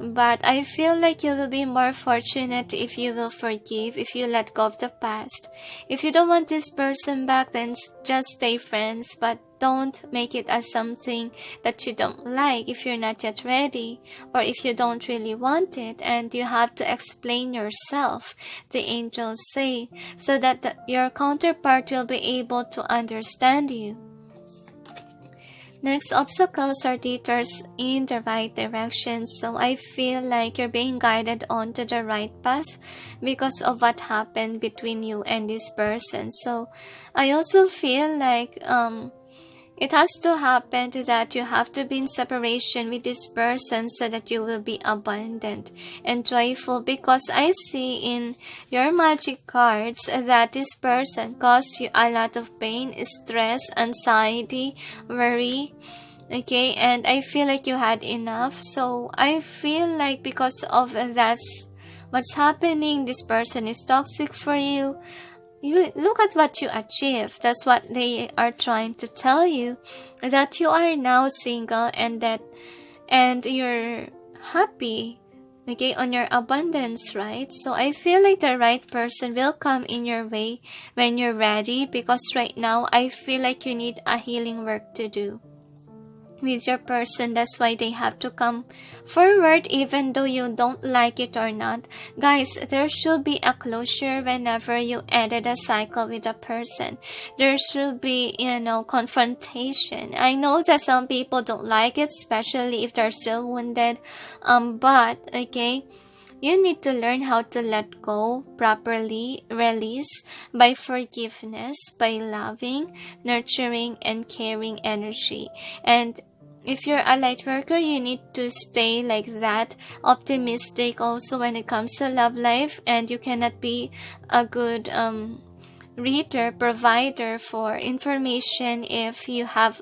But I feel like you will be more fortunate if you will forgive, if you let go of the past. If you don't want this person back, then just stay friends, but don't make it as something that you don't like if you're not yet ready, or if you don't really want it, and you have to explain yourself, the angels say, so that your counterpart will be able to understand you. Next, obstacles are detours in the right direction. So I feel like you're being guided onto the right path because of what happened between you and this person. So I also feel like it has to happen that you have to be in separation with this person so that you will be abundant and joyful, because I see in your magic cards that this person caused you a lot of pain, stress, anxiety, worry, okay, and I feel like you had enough. So I feel like because of that's what's happening, this person is toxic for you. You look at what you achieved. That's what they are trying to tell you, that you are now single and you're happy, okay, on your abundance, right? So I feel like the right person will come in your way when you're ready, because right now I feel like you need a healing work to do with your person. That's why they have to come forward even though you don't like it or not. Guys, there should be a closure whenever you ended a cycle with a person. There should be, confrontation. I know that some people don't like it, especially if they're still wounded. But, okay, you need to learn how to let go properly, release by forgiveness, by loving, nurturing, and caring energy. And if you're a light worker, you need to stay like that, optimistic also when it comes to love life, and you cannot be a good reader, provider for information if you have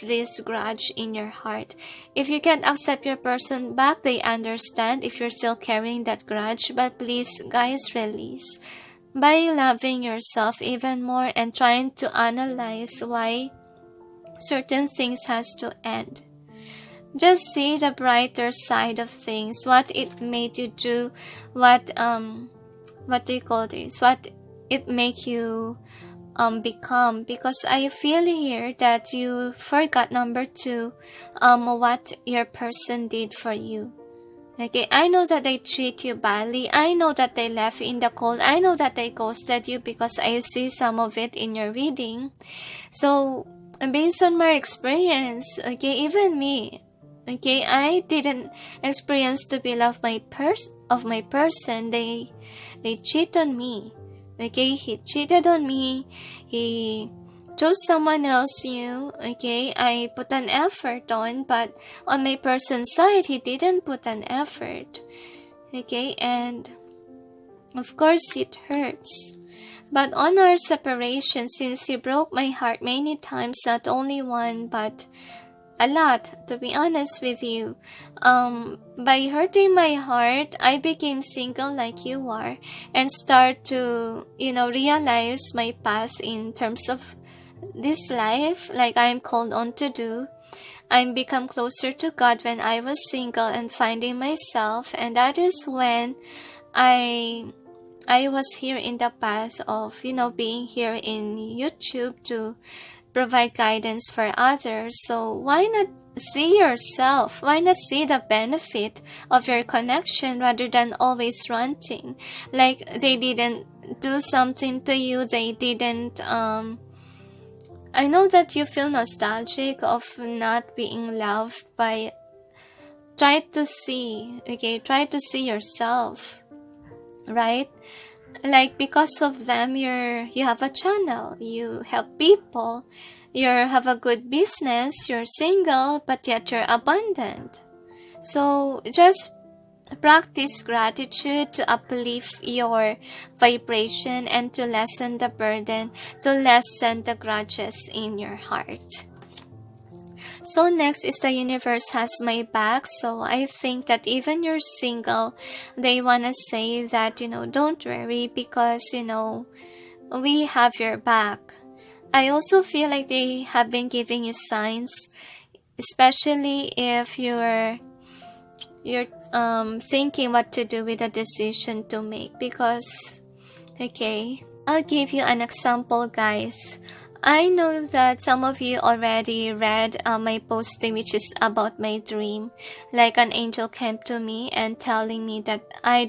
this grudge in your heart. If you can't accept your person back, they understand if you're still carrying that grudge. But please, guys, release by loving yourself even more and trying to analyze why certain things has to end. Just see the brighter side of things, what it made you do, what do you call this, what it make you become, because I feel here that you forgot, number 2, what your person did for you. Okay, I know that they treat you badly. I know that they left you in the cold. I know that they ghosted you, because I see some of it in your reading. So, based on my experience, okay, even me, okay, I didn't experience to be loved of my person. They cheat on me. Okay, he cheated on me. He chose someone else new. Okay, I put an effort on, but on my person's side, he didn't put an effort. Okay, and of course it hurts. But on our separation, since he broke my heart many times, not only one, but a lot, to be honest with you, by hurting my heart, I became single like you are, and start to, realize my past in terms of this life, like I'm called on to do. I become closer to God when I was single and finding myself, and that is when I was here in the past of, being here in YouTube to provide guidance for others. So why not see yourself? Why not see the benefit of your connection rather than always ranting? Like they didn't do something to you. They didn't, I know that you feel nostalgic of not being loved, but try to see yourself, right? Like because of them, you have a channel, you help people, you have a good business, you're single, but yet you're abundant. So just practice gratitude to uplift your vibration and to lessen the burden, to lessen the grudges in your heart. So next is the universe has my back. So I think that even you're single, they want to say that, don't worry, because, we have your back. I also feel like they have been giving you signs, especially if you're thinking what to do with a decision to make, because, okay, I'll give you an example, guys. I know that some of you already read my posting, which is about my dream. Like an angel came to me and telling me that I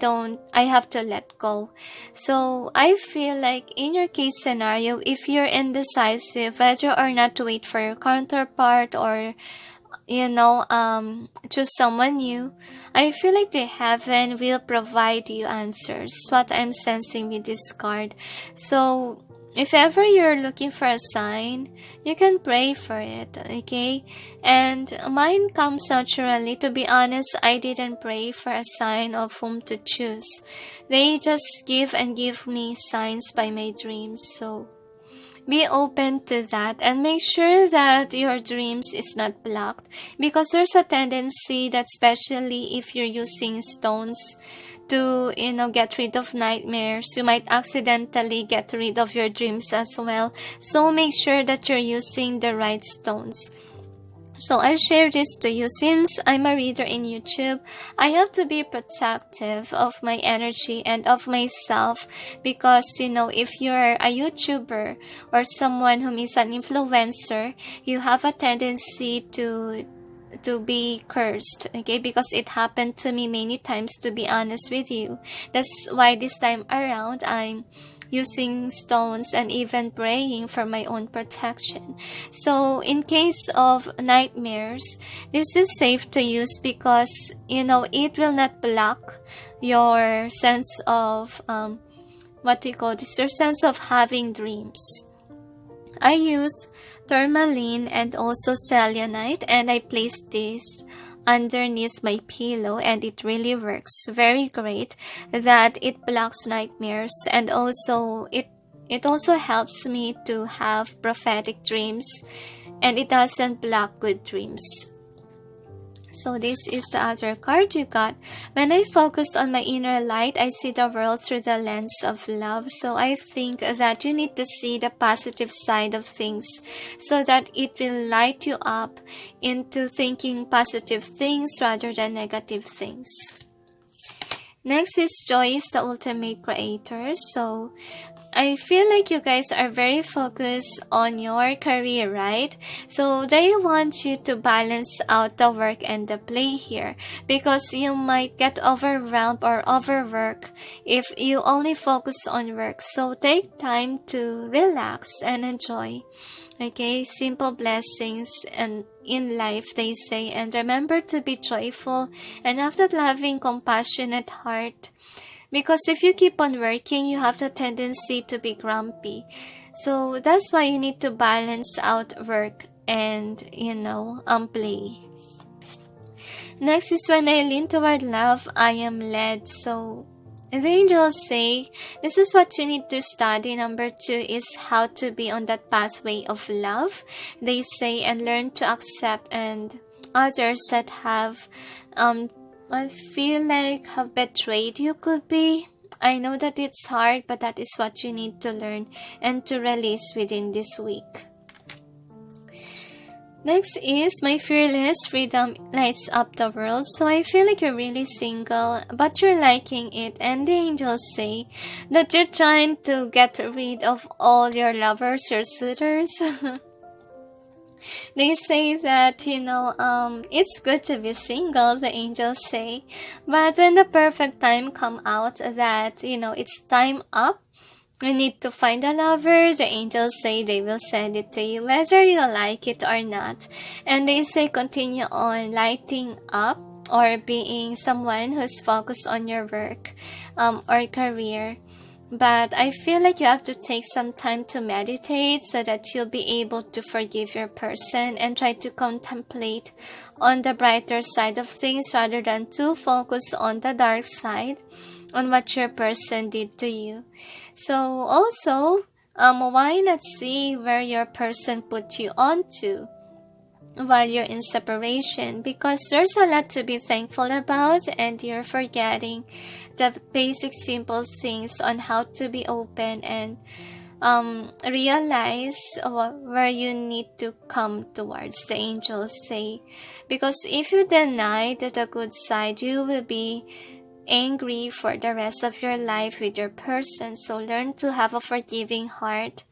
have to let go. So I feel like in your case scenario, if you're indecisive whether or not to wait for your counterpart or, choose someone new, I feel like the heaven will provide you answers. What I'm sensing with this card. So if ever you're looking for a sign, you can pray for it, okay? And mine comes naturally. To be honest, I didn't pray for a sign of whom to choose. They just give me signs by my dreams. So be open to that and make sure that your dreams is not blocked, because there's a tendency that, especially if you're using stones to, get rid of nightmares, you might accidentally get rid of your dreams as well. So make sure that you're using the right stones. So I share this to you. Since I'm a reader in YouTube, I have to be protective of my energy and of myself, because, if you're a YouTuber or someone who is an influencer, you have a tendency to be cursed, okay? Because it happened to me many times, to be honest with you. That's why this time around I'm using stones and even praying for my own protection. So in case of nightmares, this is safe to use, because it will not block your sense of your sense of having dreams. I use tourmaline and also selenite, and I place this underneath my pillow, and it really works very great that it blocks nightmares, and also it also helps me to have prophetic dreams, and it doesn't block good dreams. So this is the other card you got. When I focus on my inner light, I see the world through the lens of love. So I think that you need to see the positive side of things so that it will light you up into thinking positive things rather than negative things. Next is Joy is the ultimate creator. So I feel like you guys are very focused on your career, right? So they want you to balance out the work and the play here, because you might get overwhelmed or overworked if you only focus on work. So take time to relax and enjoy. Okay, simple blessings and in life, they say, and remember to be joyful and have that loving, compassionate heart. Because if you keep on working, you have the tendency to be grumpy. So that's why you need to balance out work and, play. Next is when I lean toward love, I am led. So the angels say this is what you need to study. Number 2 is how to be on that pathway of love. They say, and learn to accept and others that have I feel like have betrayed you, could be. I know that it's hard, but that is what you need to learn and to release within this week. Next is my fearless freedom lights up the world. So I feel like you're really single, but you're liking it. And the angels say that you're trying to get rid of all your lovers, your suitors. They say that, it's good to be single, the angels say. But when the perfect time come out that, it's time up, you need to find a lover, the angels say they will send it to you, whether you like it or not. And they say continue on lighting up or being someone who's focused on your work or career. But I feel like you have to take some time to meditate so that you'll be able to forgive your person and try to contemplate on the brighter side of things rather than to focus on the dark side, on what your person did to you. So also, why not see where your person put you onto while you're in separation, because there's a lot to be thankful about and you're forgetting the basic simple things on how to be open and realize where you need to come towards, the angels say. Because if you deny the good side, you will be angry for the rest of your life with your person. So learn to have a forgiving heart.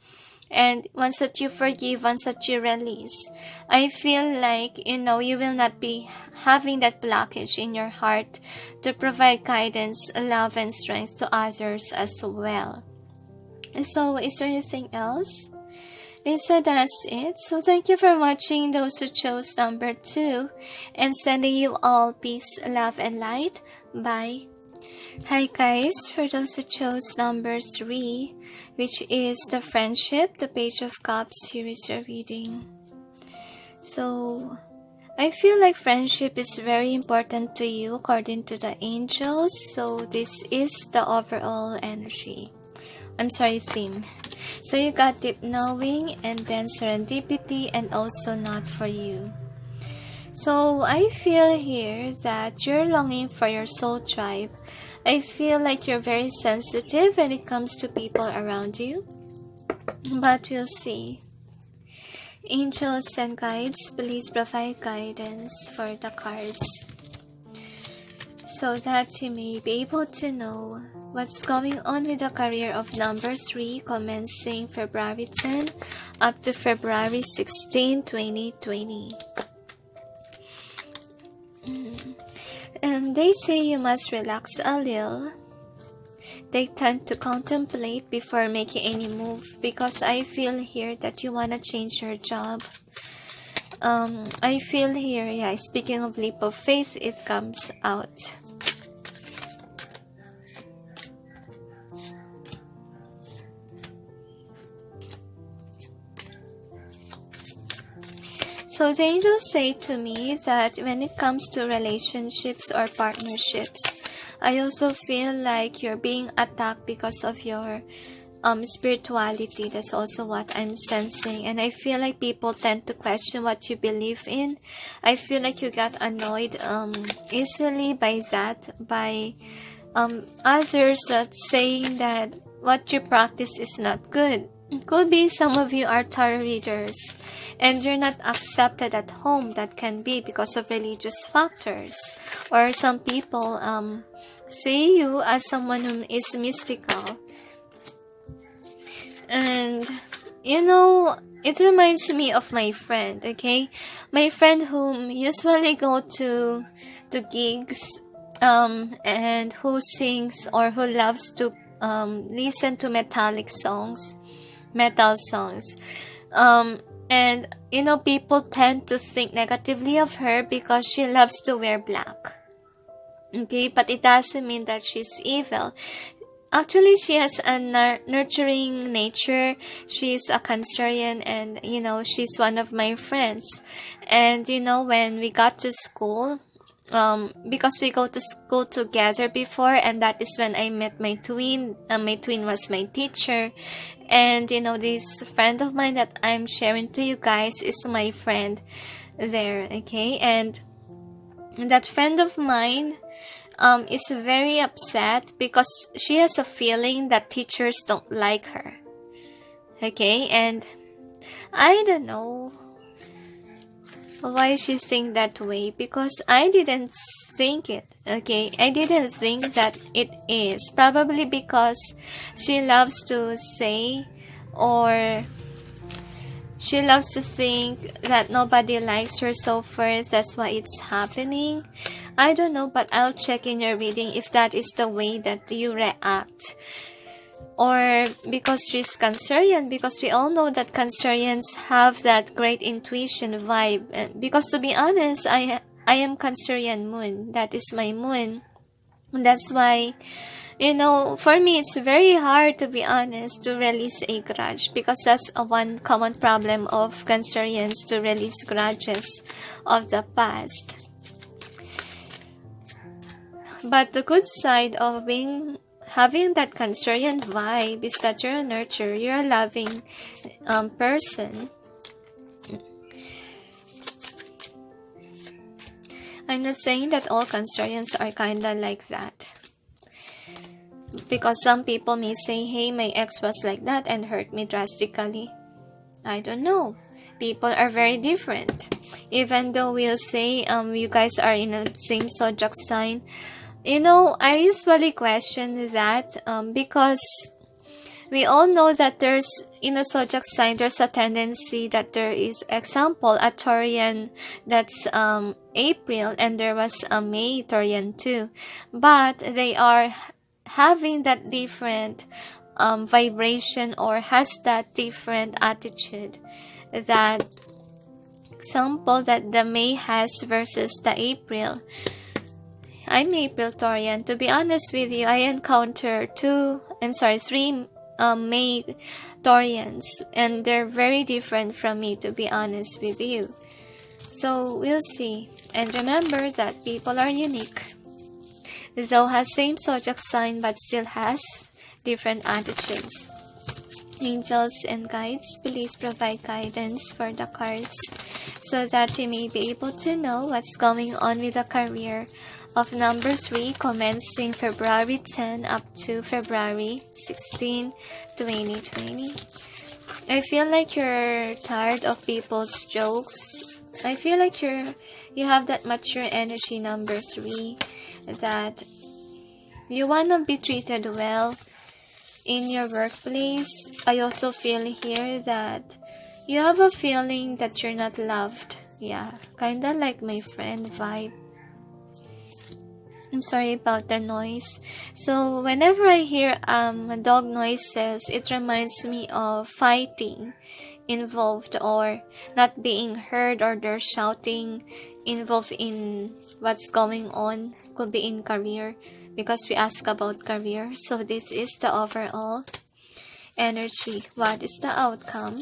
And once that you forgive, once that you release, I feel like, you will not be having that blockage in your heart to provide guidance, love, and strength to others as well. So, is there anything else? They said that's it. So, thank you for watching those who chose number 2. And sending you all peace, love, and light. Bye. Hi guys, for those who chose number 3, which is the friendship, the Page of Cups, here is your reading. So, I feel like friendship is very important to you according to the angels. So, this is the overall energy. Theme. So, you got deep knowing and then serendipity and also not for you. So, I feel here that you're longing for your soul tribe. I feel like you're very sensitive when it comes to people around you. But we'll see. Angels and guides, please provide guidance for the cards, so that you may be able to know what's going on with the career of number 3, commencing February 10 up to February 16, 2020. And they say you must relax a little. Take time to contemplate before making any move, because I feel here that you want to change your job. I feel here, speaking of leap of faith, it comes out. So the angels say to me that when it comes to relationships or partnerships, I also feel like you're being attacked because of your spirituality. That's also what I'm sensing. And I feel like people tend to question what you believe in. I feel like you got annoyed easily by that, by others that saying that what you practice is not good. It could be some of you are tarot readers and you're not accepted at home. That can be because of religious factors. Or some people see you as someone who is mystical. And it reminds me of my friend, okay? My friend whom usually go to gigs, and who sings or who loves to listen to metal songs. And people tend to think negatively of her because she loves to wear black. Okay, but it doesn't mean that she's evil. Actually, she has a nurturing nature. She's a Cancerian, and she's one of my friends. And when we got to school, because we go to school together before, and that is when I met my twin. My twin was my teacher, and this friend of mine that I'm sharing to you guys is my friend there. Okay, and that friend of mine is very upset because she has a feeling that teachers don't like her. Okay, and I don't know why she think that way, because I didn't think it. Okay, I didn't think that it is. Probably because she loves to say, or she loves to think that nobody likes her, so first that's why it's happening. I don't know, but I'll check in your reading if that is the way that you react. Or because she's Cancerian, because we all know that Cancerians have that great intuition vibe. Because to be honest, I am Cancerian moon. That is my moon. That's why, for me it's very hard, to be honest, to release a grudge, because that's one common problem of Cancerians, to release grudges of the past. But the good side of having that Cancerian vibe is that you're a nurturer, you're a loving person. I'm not saying that all Cancerians are kinda like that, because some people may say, hey, my ex was like that and hurt me drastically. I don't know. People are very different. Even though we'll say you guys are in the same zodiac sign, I usually question that because we all know that there's, in a zodiac sign, there's a tendency that there is, example, a Taurian that's April, and there was a May Taurian too. But they are having that different vibration, or has that different attitude, that example that the May has versus the April. I'm April Taurian. To be honest with you, I encounter three May Taurians, and they're very different from me, to be honest with you. So we'll see. And remember that people are unique. Though has same zodiac sign, but still has different attitudes. Angels and guides, please provide guidance for the cards so that you may be able to know what's going on with the career of number 3, commencing February 10 up to February 16, 2020. I feel like you're tired of people's jokes. I feel like you have that mature energy, number 3, that you want to be treated well in your workplace. I also feel here that you have a feeling that you're not loved. Yeah, kinda like my friend vibe. I'm sorry about the noise. So whenever I hear dog noises, it reminds me of fighting involved, or not being heard, or they're shouting involved in what's going on. Could be in career, because we ask about career. So this is the overall energy. What is the outcome?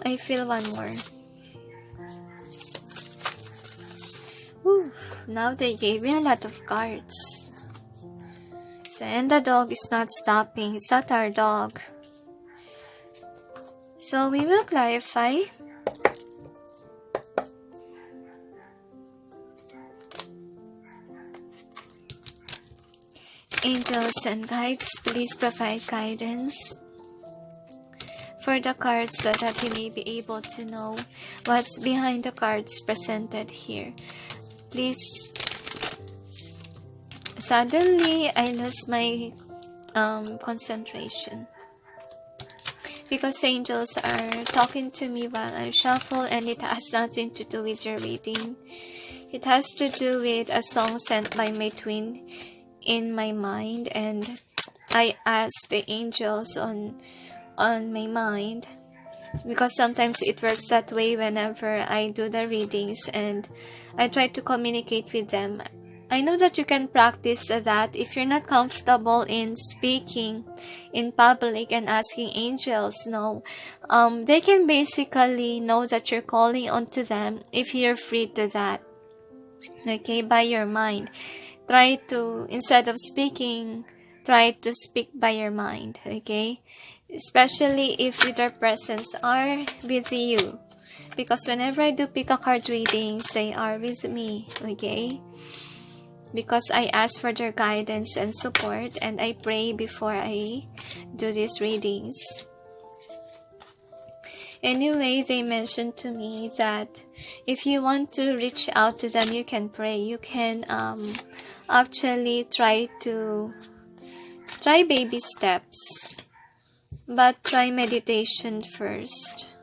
I feel one more. Whew, now they gave me a lot of cards. So, and the dog is not stopping. It's not our dog. So we will clarify. Angels and guides, please provide guidance for the cards so that you may be able to know what's behind the cards presented here. Please. Suddenly, I lost my concentration. Because angels are talking to me while I shuffle, and it has nothing to do with your reading. It has to do with a song sent by my twin in my mind, and I ask the angels on my mind, because sometimes it works that way whenever I do the readings and I try to communicate with them. I know that you can practice that if you're not comfortable in speaking in public and asking angels. No, they can basically know that you're calling onto them if you're free to that. Okay, by your mind. Try to, instead of speaking, try to speak by your mind. Okay, especially if their presence are with you. Because whenever I do pick a card readings, they are with me. Okay, because I ask for their guidance and support, and I pray before I do these readings. Anyway, they mentioned to me that if you want to reach out to them, you can pray. You can actually try baby steps, but try meditation first.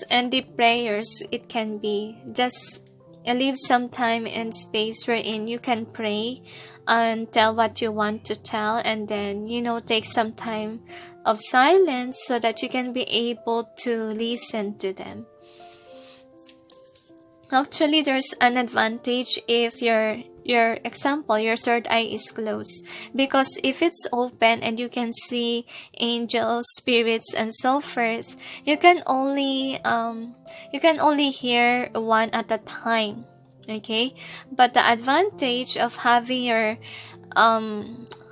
And the prayers, it can be just leave some time and space wherein you can pray and tell what you want to tell, and then take some time of silence so that you can be able to listen to them. Actually, there's an advantage if your third eye is closed, because if it's open and you can see angels, spirits, and so forth, you can only hear one at a time. Okay, but the advantage of having your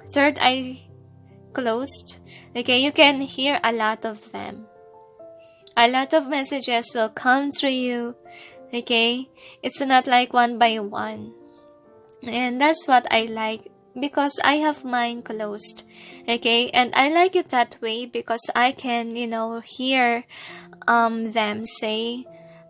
third eye closed, okay, you can hear a lot of them. A lot of messages will come through you. Okay, it's not like one by one. And that's what I like, because I have mine closed. Okay, and I like it that way because I can, hear them say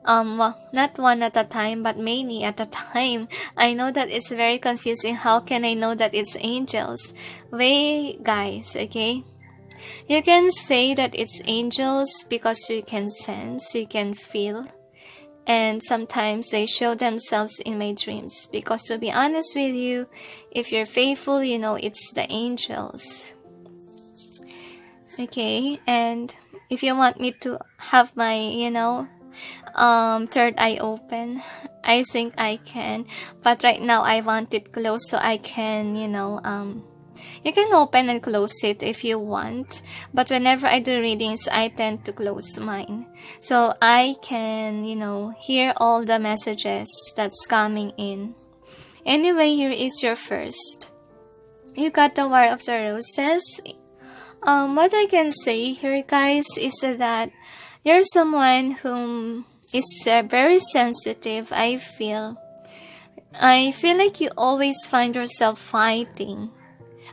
not one at a time, but many at a time. I know that it's very confusing. How can I know that it's angels? Wait, guys, okay? You can say that it's angels because you can sense, you can feel. And sometimes they show themselves in my dreams. Because to be honest with you, if you're faithful, it's the angels. Okay, and if you want me to have my, third eye open, I think I can. But right now I want it closed so I can, you can open and close it if you want. But whenever I do readings, I tend to close mine, so I can, hear all the messages that's coming in. Anyway, here is your first. You got the War of the Roses. What I can say here, guys, is that you're someone whom is very sensitive. I feel like you always find yourself fighting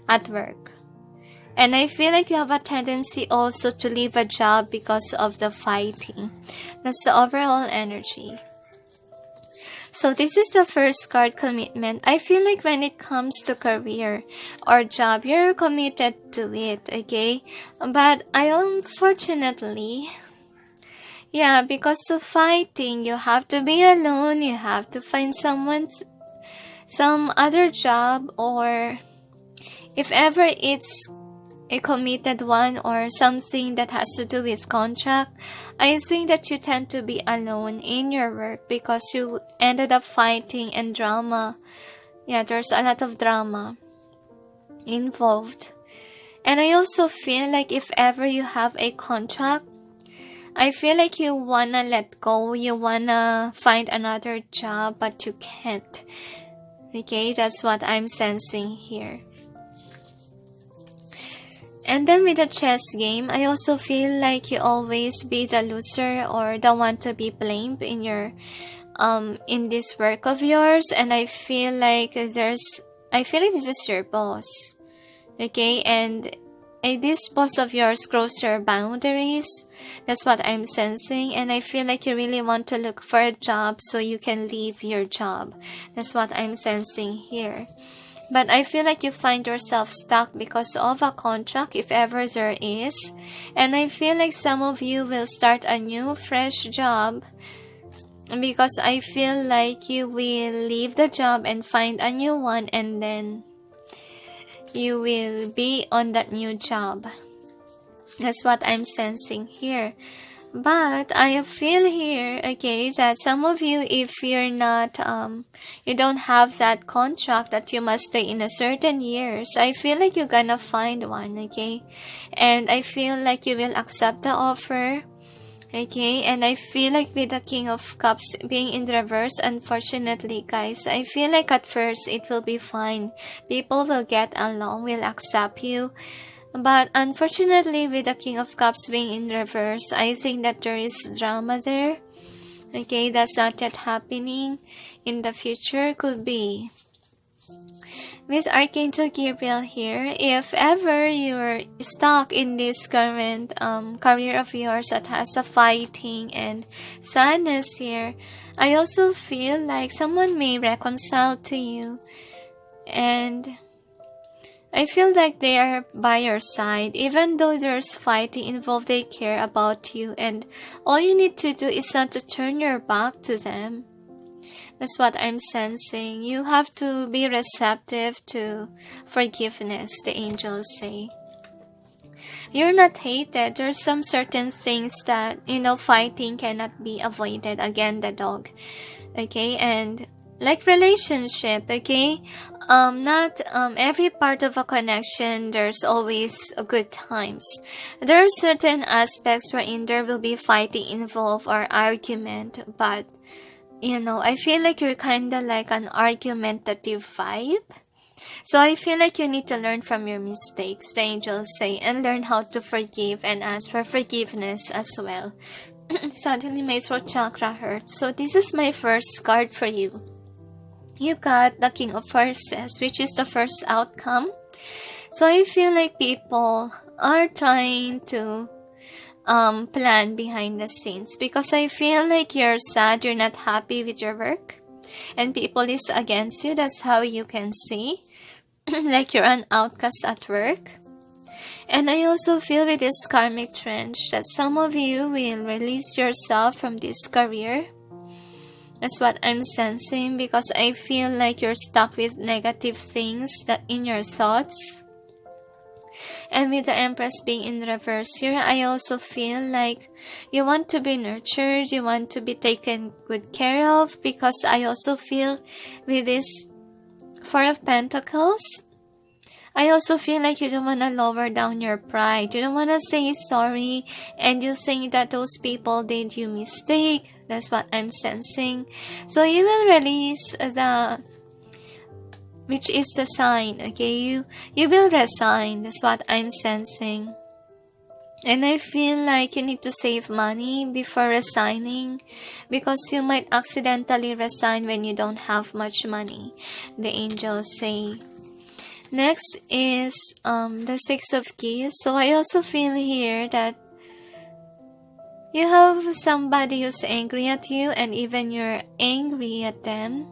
at work. And I feel like you have a tendency also to leave a job because of the fighting. That's the overall energy. So this is the first card, commitment. I feel like when it comes to career or job, you're committed to it, okay? But unfortunately, because of fighting, you have to be alone, you have to find some other job, or if ever it's a committed one or something that has to do with contract, I think that you tend to be alone in your work because you ended up fighting and drama. There's a lot of drama involved. And I also feel like if ever you have a contract, I feel like you wanna let go, you wanna find another job, but you can't. Okay, that's what I'm sensing here. And then with the chess game, I also feel like you always be the loser or the one to be blamed in your in this work of yours. And I feel like this is your boss. Okay, and this boss of yours cross your boundaries. That's what I'm sensing. And I feel like you really want to look for a job so you can leave your job. That's what I'm sensing here. But I feel like you find yourself stuck because of a contract, if ever there is. And I feel like some of you will start a new, fresh job. Because I feel like you will leave the job and find a new one, and then you will be on that new job. That's what I'm sensing here. But I feel here, okay, that some of you, if you're not, you don't have that contract that you must stay in a certain years, I feel like you're gonna find one, okay? And I feel like you will accept the offer, okay? And I feel like with the King of Cups being in reverse, unfortunately, guys, I feel like at first it will be fine. People will get along, will accept you. But unfortunately, with the King of Cups being in reverse, I think that there is drama there. Okay, that's not yet happening. In the future, could be. With Archangel Gabrielle here, if ever you're stuck in this current career of yours that has a fighting and sadness here, I also feel like someone may reconcile to you. And I feel like they are by your side. Even though there's fighting involved, they care about you. And all you need to do is not to turn your back to them. That's what I'm sensing. You have to be receptive to forgiveness, the angels say. You're not hated. There's some certain things that, fighting cannot be avoided. Again, the dog. Okay, and like relationship, okay? Not every part of a connection, there's always good times. There are certain aspects wherein there will be fighting involved or argument, but, I feel like you're kind of like an argumentative vibe. So I feel like you need to learn from your mistakes, the angels say, and learn how to forgive and ask for forgiveness as well. Suddenly my throat chakra hurts. So this is my first card for you. You got the King of Horses, which is the first outcome. So I feel like people are trying to plan behind the scenes, because I feel like you're sad, you're not happy with your work, and people is against you. That's how you can see like you're an outcast at work. And I also feel with this karmic trench that some of you will release yourself from this career. That's what I'm sensing, because I feel like you're stuck with negative things that in your thoughts. And with the Empress being in reverse here, I also feel like you want to be nurtured, you want to be taken good care of, because I also feel with this Four of Pentacles, I also feel like you don't want to lower down your pride. You don't want to say sorry, and you think that those people did you mistake. That's what I'm sensing. So you will release which is the sign, okay? You will resign. That's what I'm sensing. And I feel like you need to save money before resigning, because you might accidentally resign when you don't have much money, the angels say. Next is the Six of Keys. So I also feel here that you have somebody who's angry at you, and even you're angry at them.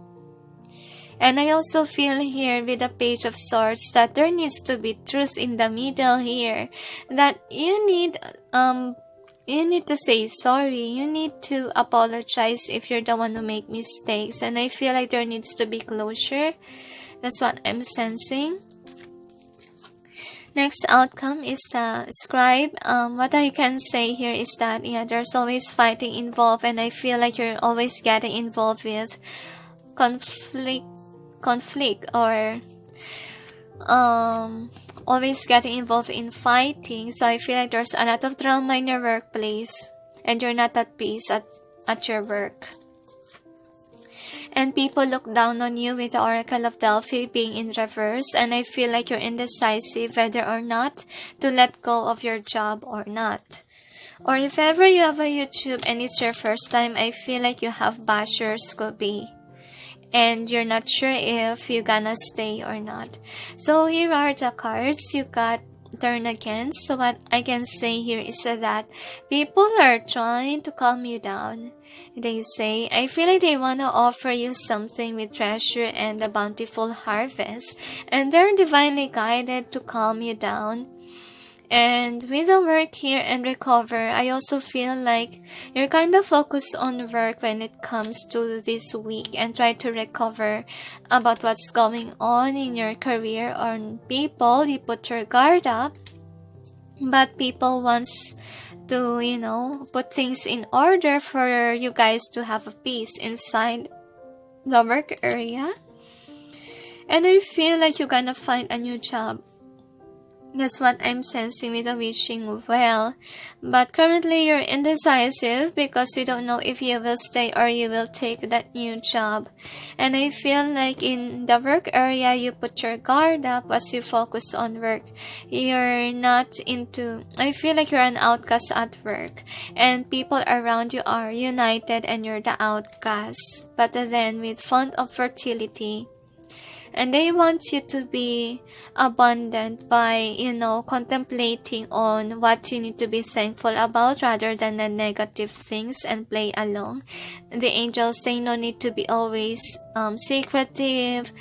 And I also feel here with the Page of Swords that there needs to be truth in the middle here. That you need to say sorry. You need to apologize if you're the one who make mistakes. And I feel like there needs to be closure. That's what I'm sensing. Next outcome is the Scribe. What I can say here is that, there's always fighting involved, and I feel like you're always getting involved with conflict, or always getting involved in fighting. So I feel like there's a lot of drama in your workplace, and you're not at peace at your work. And people look down on you with the Oracle of Delphi being in reverse. And I feel like you're indecisive whether or not to let go of your job or not. Or if ever you have a YouTube and it's your first time, I feel like you have bashers, could be. And you're not sure if you're gonna stay or not. So here are the cards. You got turn against. So what I can say here is that people are trying to calm you down. They say, I feel like they want to offer you something with treasure and a bountiful harvest, and they're divinely guided to calm you down. And with the work here and recover, I also feel like you're kind of focused on work when it comes to this week, and try to recover about what's going on in your career. On people, you put your guard up, but people wants to, put things in order for you guys to have a peace inside the work area. And I feel like you're gonna find a new job. That's what I'm sensing with the wishing well. But currently you're indecisive because you don't know if you will stay or you will take that new job. And I feel like in the work area, you put your guard up as you focus on work. You're not into... I feel like you're an outcast at work. And people around you are united and you're the outcast. But then with font of fertility, and they want you to be abundant by, contemplating on what you need to be thankful about rather than the negative things, and play along. The angels say no need to be always secretive,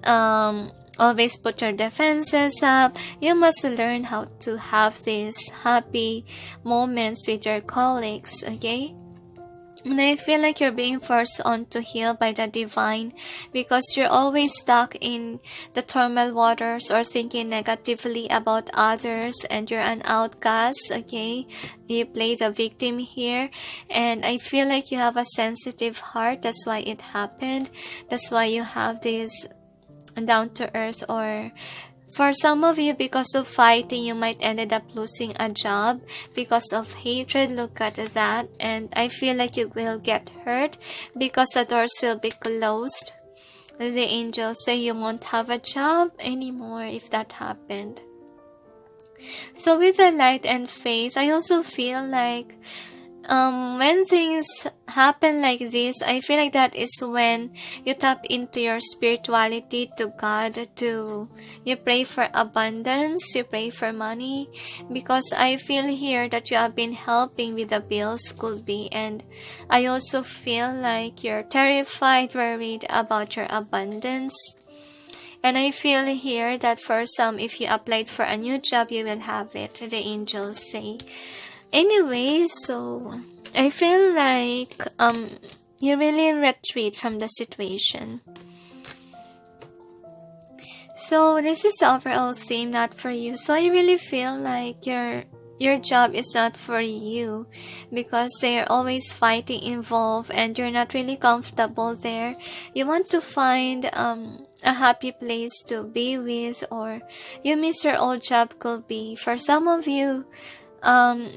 always put your defenses up. You must learn how to have these happy moments with your colleagues, okay? And I feel like you're being forced on to heal by the divine, because you're always stuck in the turmoil waters or thinking negatively about others, and you're an outcast, okay? You play the victim here, and I feel like you have a sensitive heart. That's why it happened. That's why you have this down to earth, or for some of you, because of fighting, you might ended up losing a job because of hatred. Look at that. And I feel like you will get hurt because the doors will be closed. The angels say you won't have a job anymore if that happened. So with the light and faith, I also feel like when things happen like this, I feel like that is when you tap into your spirituality to God. You pray for abundance, you pray for money, because I feel here that you have been helping with the bills, could be. And I also feel like you're terrified, worried about your abundance. And I feel here that for some, if you applied for a new job, you will have it, the angels say. Anyway, so I feel like you really retreat from the situation. So this is the overall theme, not for you. So I really feel like your job is not for you, because they're always fighting involved and you're not really comfortable there. You want to find a happy place to be with, or you miss your old job, could be. For some of you,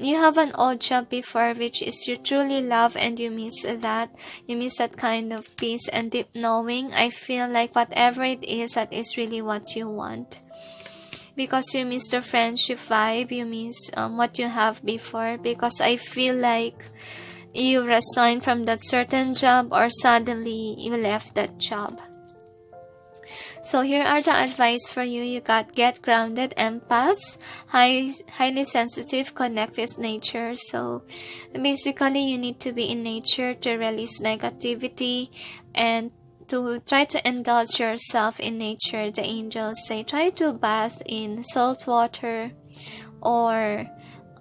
you have an old job before which is you truly love, and you miss that. You miss that kind of peace and deep knowing. I feel like whatever it is, that is really what you want. Because you miss the friendship vibe, you miss what you have before. Because I feel like you resigned from that certain job, or suddenly you left that job. So here are the advice for you. You got get grounded, empaths, highly sensitive, connect with nature. So basically you need to be in nature to release negativity and to try to indulge yourself in nature. The angels say try to bath in salt water, or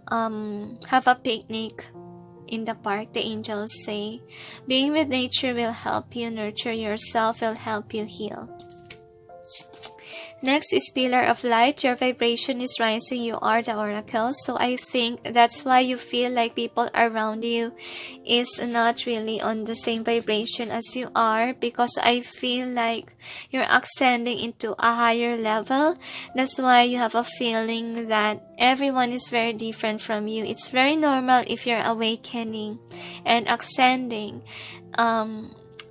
have a picnic in the park. The angels say being with nature will help you nurture yourself, will help you heal. Next is Pillar of Light. Your vibration is rising. You are the oracle. So I think that's why you feel like people around you is not really on the same vibration as you are, because I feel like you're ascending into a higher level. That's why you have a feeling that everyone is very different from you. It's very normal if you're awakening and ascending.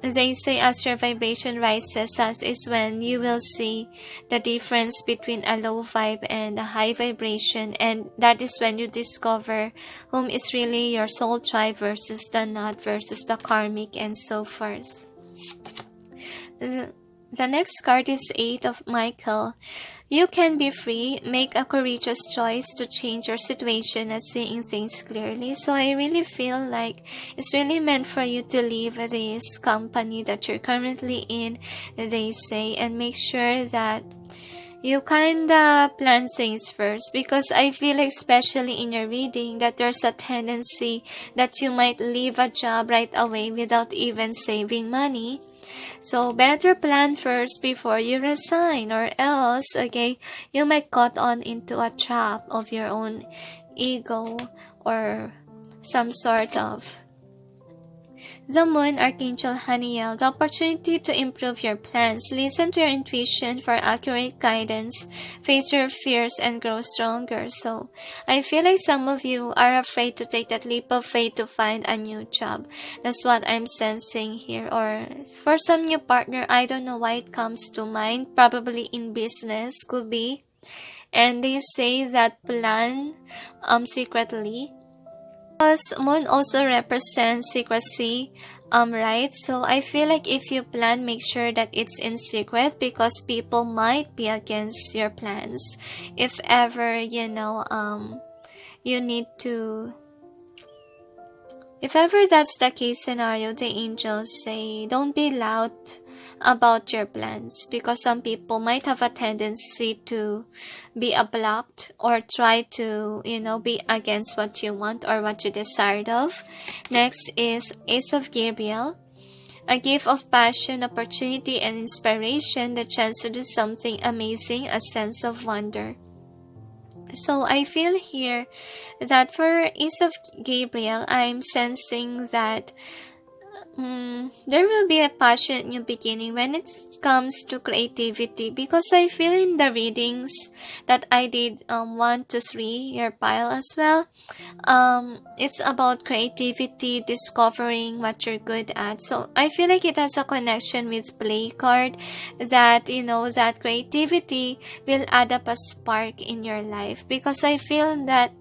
They say as your vibration rises, that is when you will see the difference between a low vibe and a high vibration, and that is when you discover whom is really your soul tribe versus the not, versus the karmic, and so forth. The next card is 8 of Michael. You can be free, make a courageous choice to change your situation and seeing things clearly. So I really feel like it's really meant for you to leave this company that you're currently in, they say, and make sure that you kinda plan things first, because I feel, especially in your reading, that there's a tendency that you might leave a job right away without even saving money. So better plan first before you resign, or else, okay, you might caught on into a trap of your own ego or some sort of. The Moon, Archangel Haniel, the opportunity to improve your plans. Listen to your intuition for accurate guidance. Face your fears and grow stronger. So, I feel like some of you are afraid to take that leap of faith to find a new job. That's what I'm sensing here. Or for some new partner, I don't know why it comes to mind. Probably in business, could be. And they say that plan secretly. Because Moon also represents secrecy, right? So I feel like if you plan, make sure that it's in secret, because people might be against your plans. If ever, you need to. If ever that's the case scenario, the angels say, don't be loud about your plans, because some people might have a tendency to be blocked or try to, be against what you want or what you desired of. Next is Ace of Gabrielle. A gift of passion, opportunity, and inspiration, the chance to do something amazing, a sense of wonder. So I feel here that for Ace of Gabriel, I'm sensing that there will be a passion new beginning when it comes to creativity, because I feel in the readings that I did 1 to 3 your pile as well, it's about creativity, discovering what you're good at. So I feel like it has a connection with play card, that that creativity will add up a spark in your life, because I feel that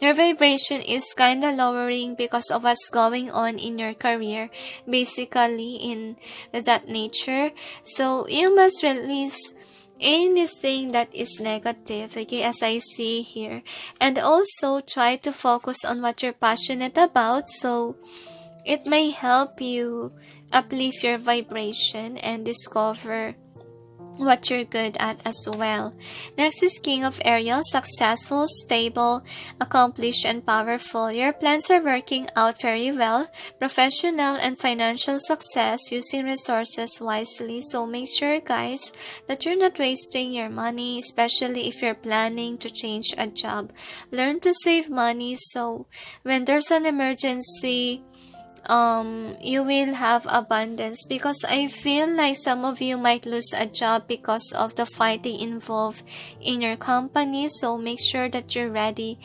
your vibration is kind of lowering because of what's going on in your career, basically in that nature. So you must release anything that is negative, okay, as I see here. And also try to focus on what you're passionate about, so it may help you uplift your vibration and discover what you're good at as well. Next is King of Ariel, successful, stable, accomplished, and powerful. Your plans are working out very well. Professional and financial success, using resources wisely. So make sure, guys, that you're not wasting your money, especially if you're planning to change a job. Learn to save money, so when there's an emergency, you will have abundance, because I feel like some of you might lose a job because of the fighting involved in your company. So make sure that you're ready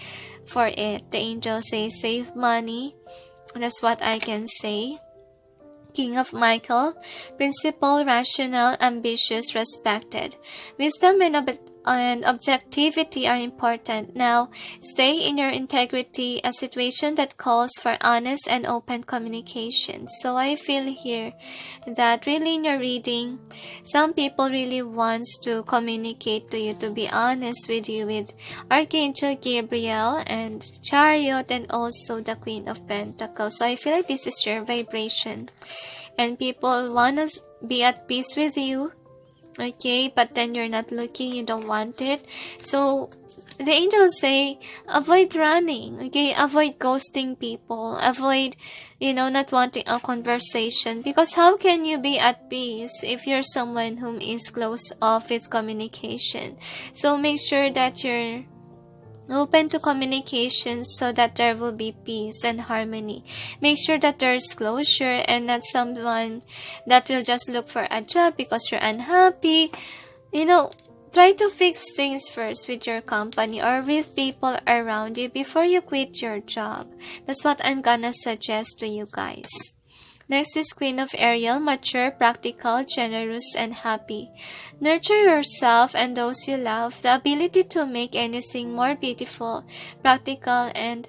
for it. The angels say save money. That's what I can say. King of Michael, principled, rational, ambitious, respected. Wisdom and objectivity are important. Now, stay in your integrity, a situation that calls for honest and open communication. So I feel here that really in your reading, some people really wants to communicate to you, to be honest with you, with Archangel Gabriel and Chariot, and also the Queen of Pentacles. So I feel like this is your vibration, and people want to be at peace with you, okay, but then you're not looking, you don't want it. So the angels say avoid running, okay, avoid ghosting people, avoid not wanting a conversation, because how can you be at peace if you're someone whom is closed off with communication? So make sure that you're open to communication, so that there will be peace and harmony. Make sure that there's closure, and not someone that will just look for a job because you're unhappy. Try to fix things first with your company or with people around you before you quit your job. That's what I'm gonna suggest to you guys. Next is Queen of Ariel, mature, practical, generous, and happy. Nurture yourself and those you love. The ability to make anything more beautiful, practical, and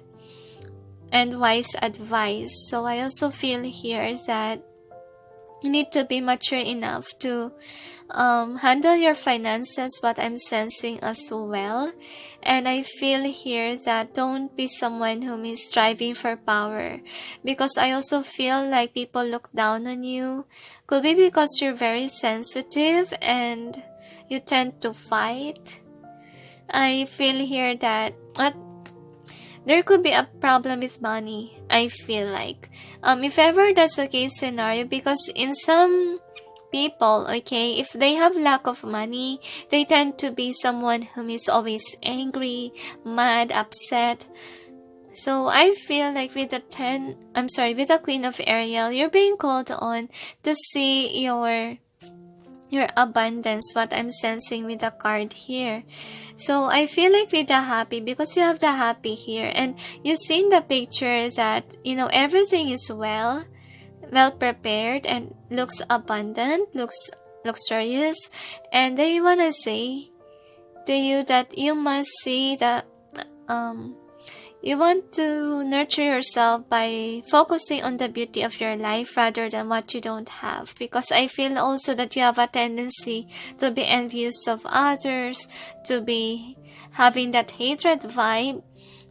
wise advice. So I also feel here that You need to be mature enough to handle your finances, what I'm sensing as well. And I feel here that don't be someone who is striving for power, because I also feel like people look down on you. Could be because you're very sensitive and you tend to fight. I feel here that there could be a problem with money, I feel like. If ever that's the case scenario, because in some people, okay, if they have lack of money, they tend to be someone who is always angry, mad, upset. So I feel like with the Queen of Ariel, you're being called on to see your abundance, what I'm sensing with the card here. So I feel like with the happy, because you have the happy here, and you see in the picture that, everything is well prepared and looks abundant, looks luxurious. And they want to say to you that you must see that you want to nurture yourself by focusing on the beauty of your life rather than what you don't have. Because I feel also that you have a tendency to be envious of others, to be having that hatred vibe,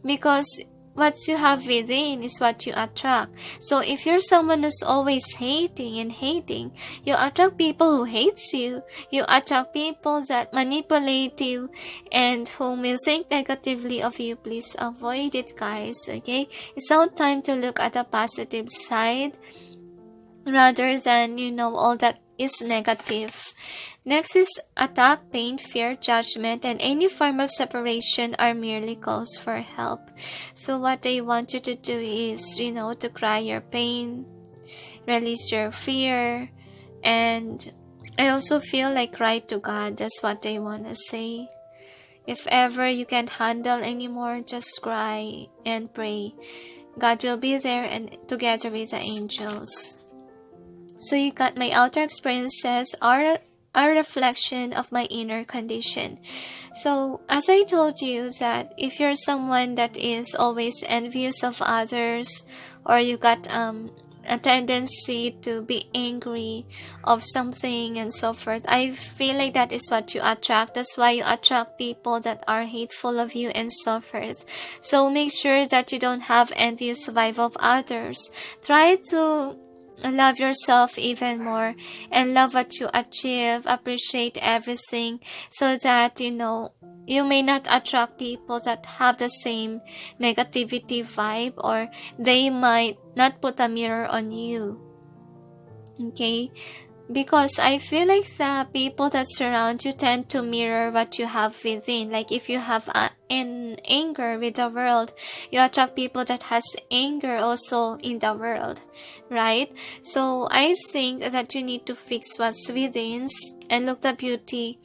because what you have within is what you attract. So if you're someone who's always hating, you attract people who hates you. You attract people that manipulate you and who will think negatively of you. Please avoid it, guys, okay? It's now time to look at the positive side rather than, all that is negative. Next is attack, pain, fear, judgment, and any form of separation are merely calls for help. So what they want you to do is, to cry your pain, release your fear, and I also feel like cry to God. That's what they want to say. If ever you can't handle anymore, just cry and pray. God will be there and together with the angels. So you got my outer experiences are a reflection of my inner condition. So as I told you that if you're someone that is always envious of others, or you got a tendency to be angry of something and so forth, I feel like that is what you attract. That's why you attract people that are hateful of you and so forth. So make sure that you don't have envious vibe of others. Try to love yourself even more and love what you achieve, appreciate everything, so that you may not attract people that have the same negativity vibe, or they might not put a mirror on you, okay? Because I feel like the people that surround you tend to mirror what you have within. Like if you have an anger with the world, you attract people that has anger also in the world, right? So I think that you need to fix what's within and look the beauty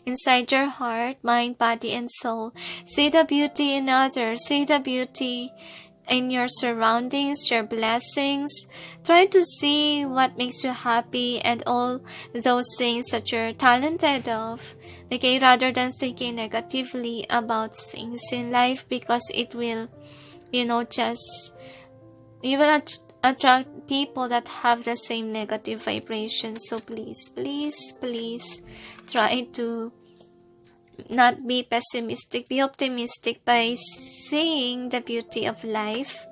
inside your heart, mind, body, and soul. See the beauty in others. See the beauty in your surroundings, your blessings. Try to see what makes you happy and all those things that you're talented of, okay, rather than thinking negatively about things in life, because it will, you will attract people that have the same negative vibration. So please, please, please try to not be pessimistic, be optimistic by seeing the beauty of life.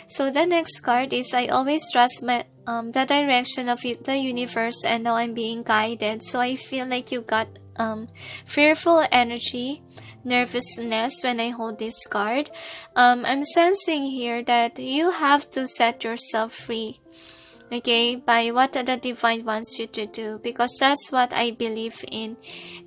So the next card is I always trust the direction of the universe, and now I'm being guided. So I feel like you got fearful energy, nervousness when I hold this card. I'm sensing here that you have to set yourself free, okay, by what the divine wants you to do, because that's what I believe in,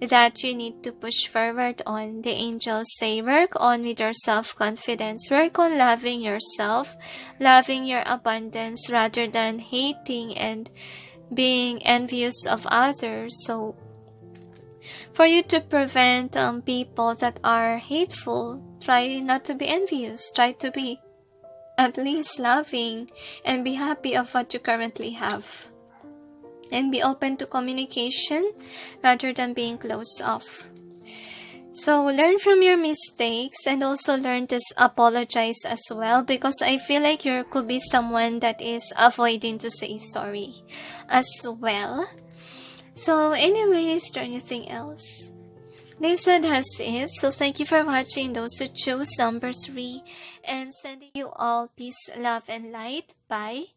that you need to push forward on. The angels say work on with your self-confidence, work on loving yourself, loving your abundance rather than hating and being envious of others. So for you to prevent people that are hateful, try not to be envious, try to be at least loving and be happy of what you currently have, and be open to communication rather than being closed off. So learn from your mistakes and also learn to apologize as well, because I feel like you could be someone that is avoiding to say sorry as well. So anyways, is there anything else? They said that's it. So thank you for watching, those who chose number 3, and sending you all peace, love, and light. Bye.